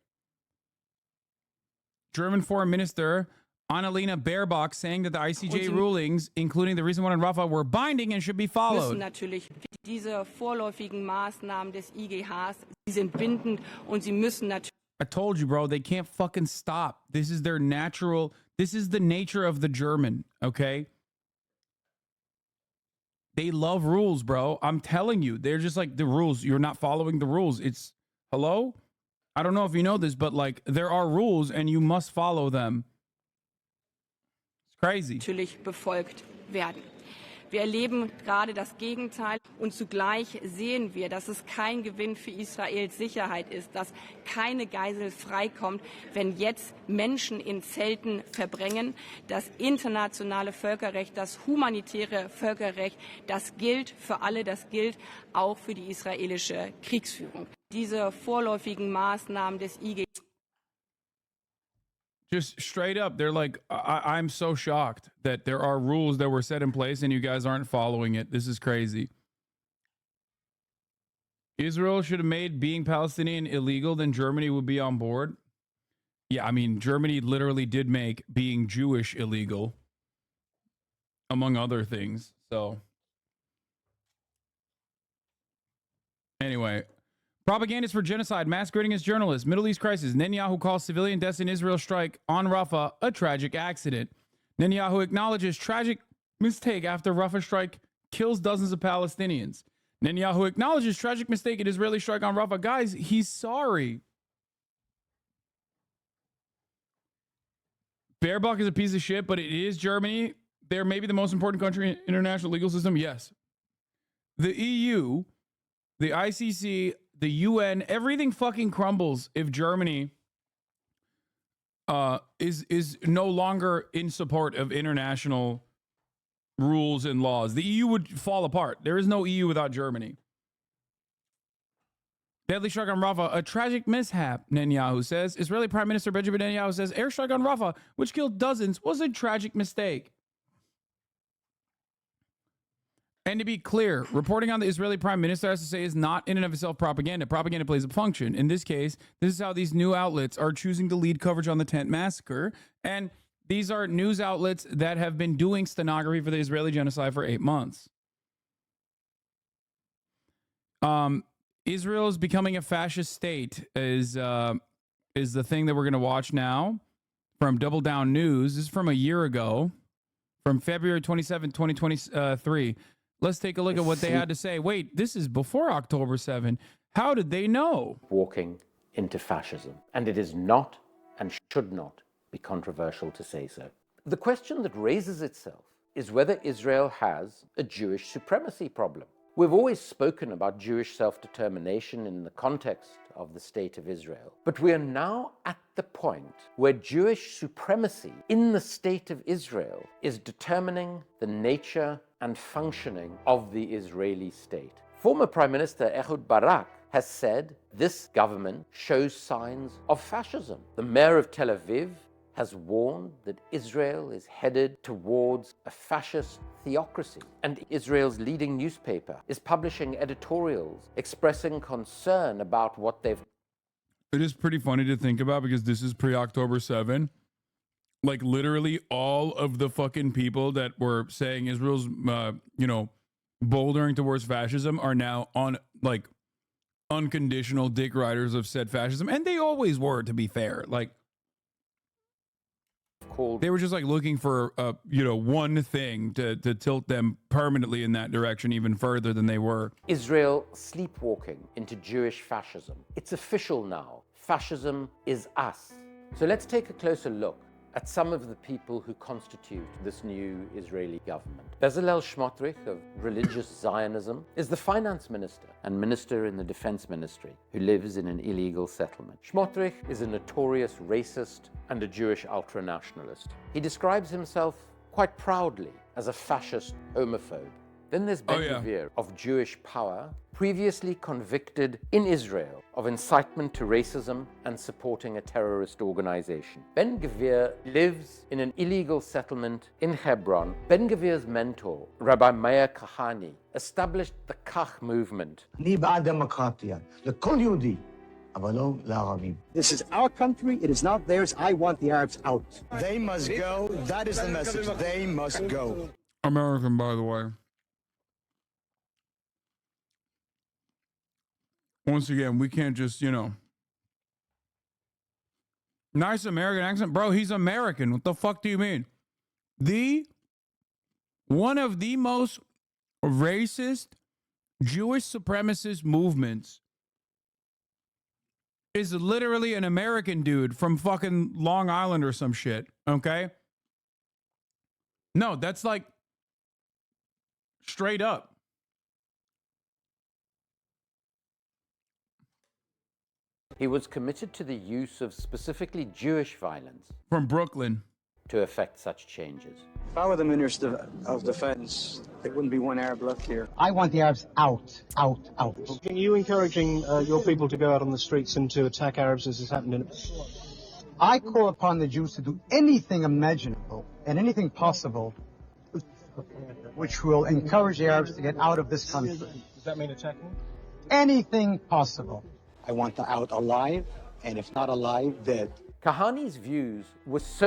German Foreign Minister Annalena Baerbock saying that the ICJ rulings, including the recent one in Rafah, were binding and should be followed. Natürlich diese vorläufigen Maßnahmen des IGHs, sie sind bindend und sie müssen natürlich. I told you, bro, they can't fucking stop. This is their natural, this is the nature of the German, okay? They love rules, bro. I'm telling you, they're just like the rules. You're not following the rules. It's, hello? I don't know if you know this, but like there are rules and you must follow them. It's crazy. Natürlich befolgt werden. Wir erleben gerade das Gegenteil und zugleich sehen wir, dass es kein Gewinn für Israels Sicherheit ist, dass keine Geisel freikommt, wenn jetzt Menschen in Zelten verbrennen. Das internationale Völkerrecht, das humanitäre Völkerrecht, das gilt für alle, das gilt auch für die israelische Kriegsführung. Diese vorläufigen Maßnahmen des IG. Just straight up, they're like, I'm so shocked that there are rules that were set in place and you guys aren't following it. This is crazy. Israel should have made being Palestinian illegal, then Germany would be on board. Yeah, I mean, Germany literally did make being Jewish illegal, among other things. So, anyway. Propagandists for genocide, masquerading as journalists, Middle East crisis. Netanyahu calls civilian deaths in Israel strike on Rafah a tragic accident. Netanyahu acknowledges tragic mistake after Rafah strike kills dozens of Palestinians. Netanyahu acknowledges tragic mistake in Israeli strike on Rafah. Guys, he's sorry. Baerbock is a piece of shit, but it is Germany. They're maybe the most important country in international legal system. Yes. The EU, the ICC, the UN, everything fucking crumbles if Germany is no longer in support of international rules and laws. The EU would fall apart. There is no EU without Germany. Deadly strike on Rafah, a tragic mishap, Netanyahu says. Israeli Prime Minister Benjamin Netanyahu says airstrike on Rafah, which killed dozens, was a tragic mistake. And to be clear, reporting on the Israeli Prime Minister, has to say, is not in and of itself propaganda. Propaganda plays a function. In this case, this is how these new outlets are choosing to lead coverage on the tent massacre. And These are news outlets that have been doing stenography for the Israeli genocide for 8 months. Israel is becoming a fascist state is the thing that we're going to watch now from Double Down News. This is from a year ago, from February 27, 2023. Let's take a look at what they had to say. Wait, this is before October 7. How did they know? Walking into fascism. And it is not and should not be controversial to say so. The question that raises itself is whether Israel has a Jewish supremacy problem. We've always spoken about Jewish self-determination in the context of the state of Israel. But we are now at the point where Jewish supremacy in the state of Israel is determining the nature and functioning of the Israeli state. Former Prime Minister Ehud Barak has said this government shows signs of fascism. The mayor of Tel Aviv has warned that Israel is headed towards a fascist theocracy. And Israel's leading newspaper is publishing editorials expressing concern about what they've... It is pretty funny to think about because this is pre-October 7. Like literally all of the fucking people that were saying Israel's, bouldering towards fascism are now on like unconditional dick riders of said fascism. And they always were, to be fair. Like, they were just like looking for one thing to tilt them permanently in that direction even further than they were. Israel sleepwalking into Jewish fascism. It's official now. Fascism is us. So let's take a closer look at some of the people who constitute this new Israeli government. Bezalel Smotrich of religious Zionism is the finance minister and minister in the defense ministry who lives in an illegal settlement. Smotrich is a notorious racist and a Jewish ultranationalist. He describes himself quite proudly as a fascist homophobe. Then there's Ben Gvir of Jewish Power, previously convicted in Israel of incitement to racism and supporting a terrorist organization. Ben Gvir lives in an illegal settlement in Hebron. Ben Gvir's mentor, Rabbi Meir Kahane, established the Kach movement. This is our country, it is not theirs. I want the Arabs out. They must go. That is the message. They must go. American, by the way. Once again, we can't just, nice American accent. Bro, he's American. What the fuck do you mean? One of the most racist Jewish supremacist movements is literally an American dude from fucking Long Island or some shit, okay? No, that's like straight up. He was committed to the use of specifically Jewish violence from Brooklyn to effect such changes. If I were the Minister of Defense, there wouldn't be one Arab left here. I want the Arabs out, out, out. Are you encouraging your people to go out on the streets and to attack Arabs as has happened in... I call upon the Jews to do anything imaginable and anything possible which will encourage the Arabs to get out of this country. Does that mean attacking? Anything possible. I want them out alive, and if not alive, dead. Kahane's views were so...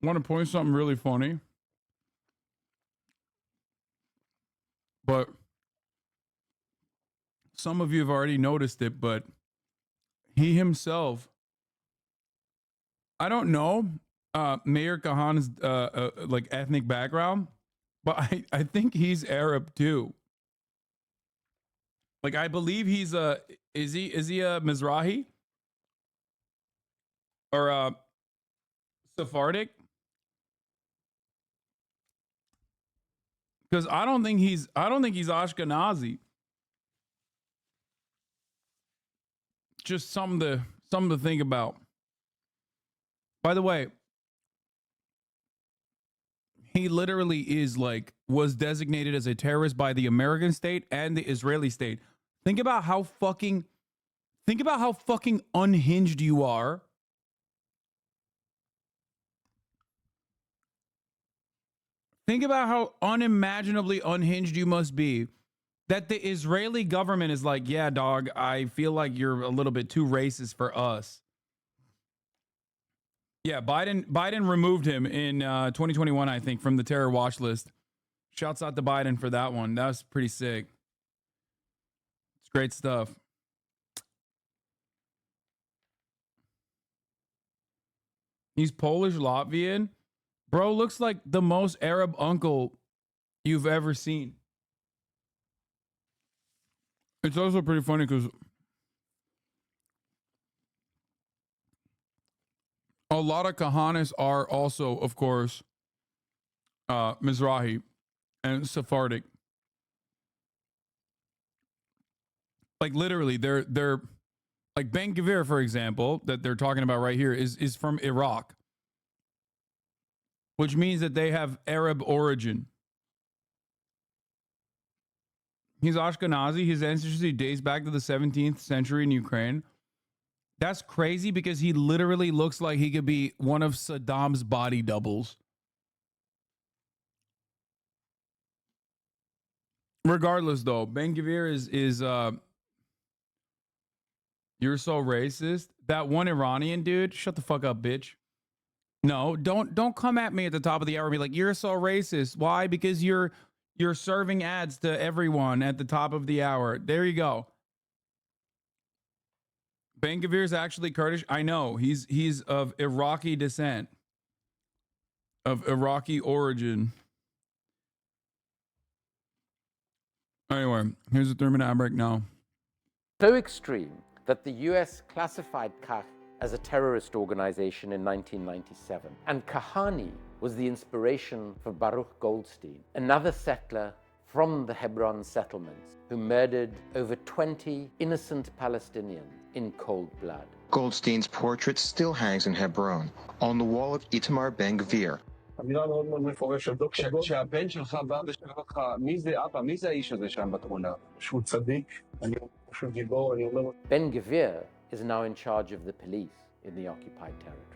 I want to point something really funny. But some of you have already noticed it, but he himself, I don't know Meir Kahane's like ethnic background, but I think he's Arab too. Like, I believe he's is he a Mizrahi? Or Sephardic? Because I don't think he's Ashkenazi. Just something to think about. By the way, he literally was designated as a terrorist by the American state and the Israeli state. Think about how fucking unhinged you are. Think about how unimaginably unhinged you must be that the Israeli government is like, yeah, dog, I feel like you're a little bit too racist for us. Yeah, Biden removed him in 2021, I think, from the terror watch list. Shouts out to Biden for that one. That was pretty sick. It's great stuff. He's Polish Latvian. Bro looks like the most Arab uncle you've ever seen. It's also pretty funny because a lot of Kahanas are also, of course, Mizrahi and Sephardic. Like literally, they're like Ben Gvir, for example, that they're talking about right here is from Iraq, which means that they have Arab origin. He's Ashkenazi. His ancestry dates back to the 17th century in Ukraine. That's crazy because he literally looks like he could be one of Saddam's body doubles. Regardless, though, Ben Gvir is you're so racist. That one Iranian dude, shut the fuck up, bitch. No, don't come at me at the top of the hour and be like, you're so racist. Why? Because you're serving ads to everyone at the top of the hour. There you go. Ben Gvir is actually Kurdish. I know. He's of Iraqi descent. Of Iraqi origin. Anyway, here's a 3-minute break now. So extreme that the US classified Kach as a terrorist organization in 1997. And Kahani was the inspiration for Baruch Goldstein, another settler from the Hebron settlements who murdered over 20 innocent Palestinians in cold blood. Goldstein's portrait still hangs in Hebron, on the wall of Itamar Ben Gvir. אמירה מאוד מאוד מפורשת. כשהבן שלך בא ושואל אותך, מי זה אבא? מי זה האיש הזה שם בתמונה? שהוא צדיק, אני אומר שהוא גיבור, אני אומר... Ben Gvir is now in charge of the police in the occupied territories.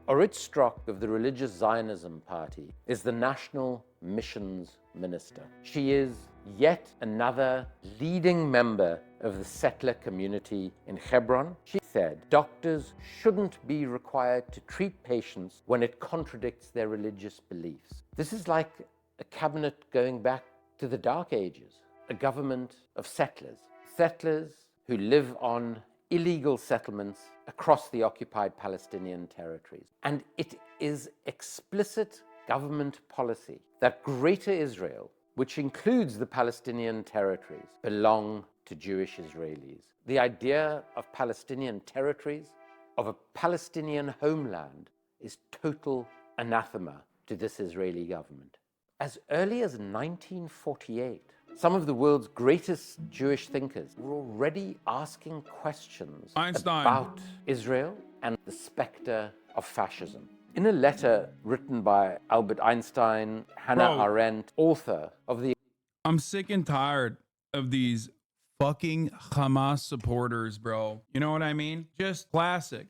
Orit Strock of the Religious Zionism Party is the National Missions Minister. She is yet another leading member of the settler community in Hebron. She said doctors shouldn't be required to treat patients when it contradicts their religious beliefs. This is like a cabinet going back to the Dark Ages, a government of settlers who live on illegal settlements across the occupied Palestinian territories. And it is explicit government policy that Greater Israel, which includes the Palestinian territories, belong to Jewish Israelis. The idea of Palestinian territories, of a Palestinian homeland, is total anathema to this Israeli government. As early as 1948, some of the world's greatest Jewish thinkers were already asking questions about Israel and the specter of fascism. In a letter written by Albert Einstein, Hannah Arendt, author of the... I'm sick and tired of these fucking Hamas supporters, bro. You know what I mean? Just classic.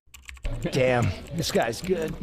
Damn, this guy's good.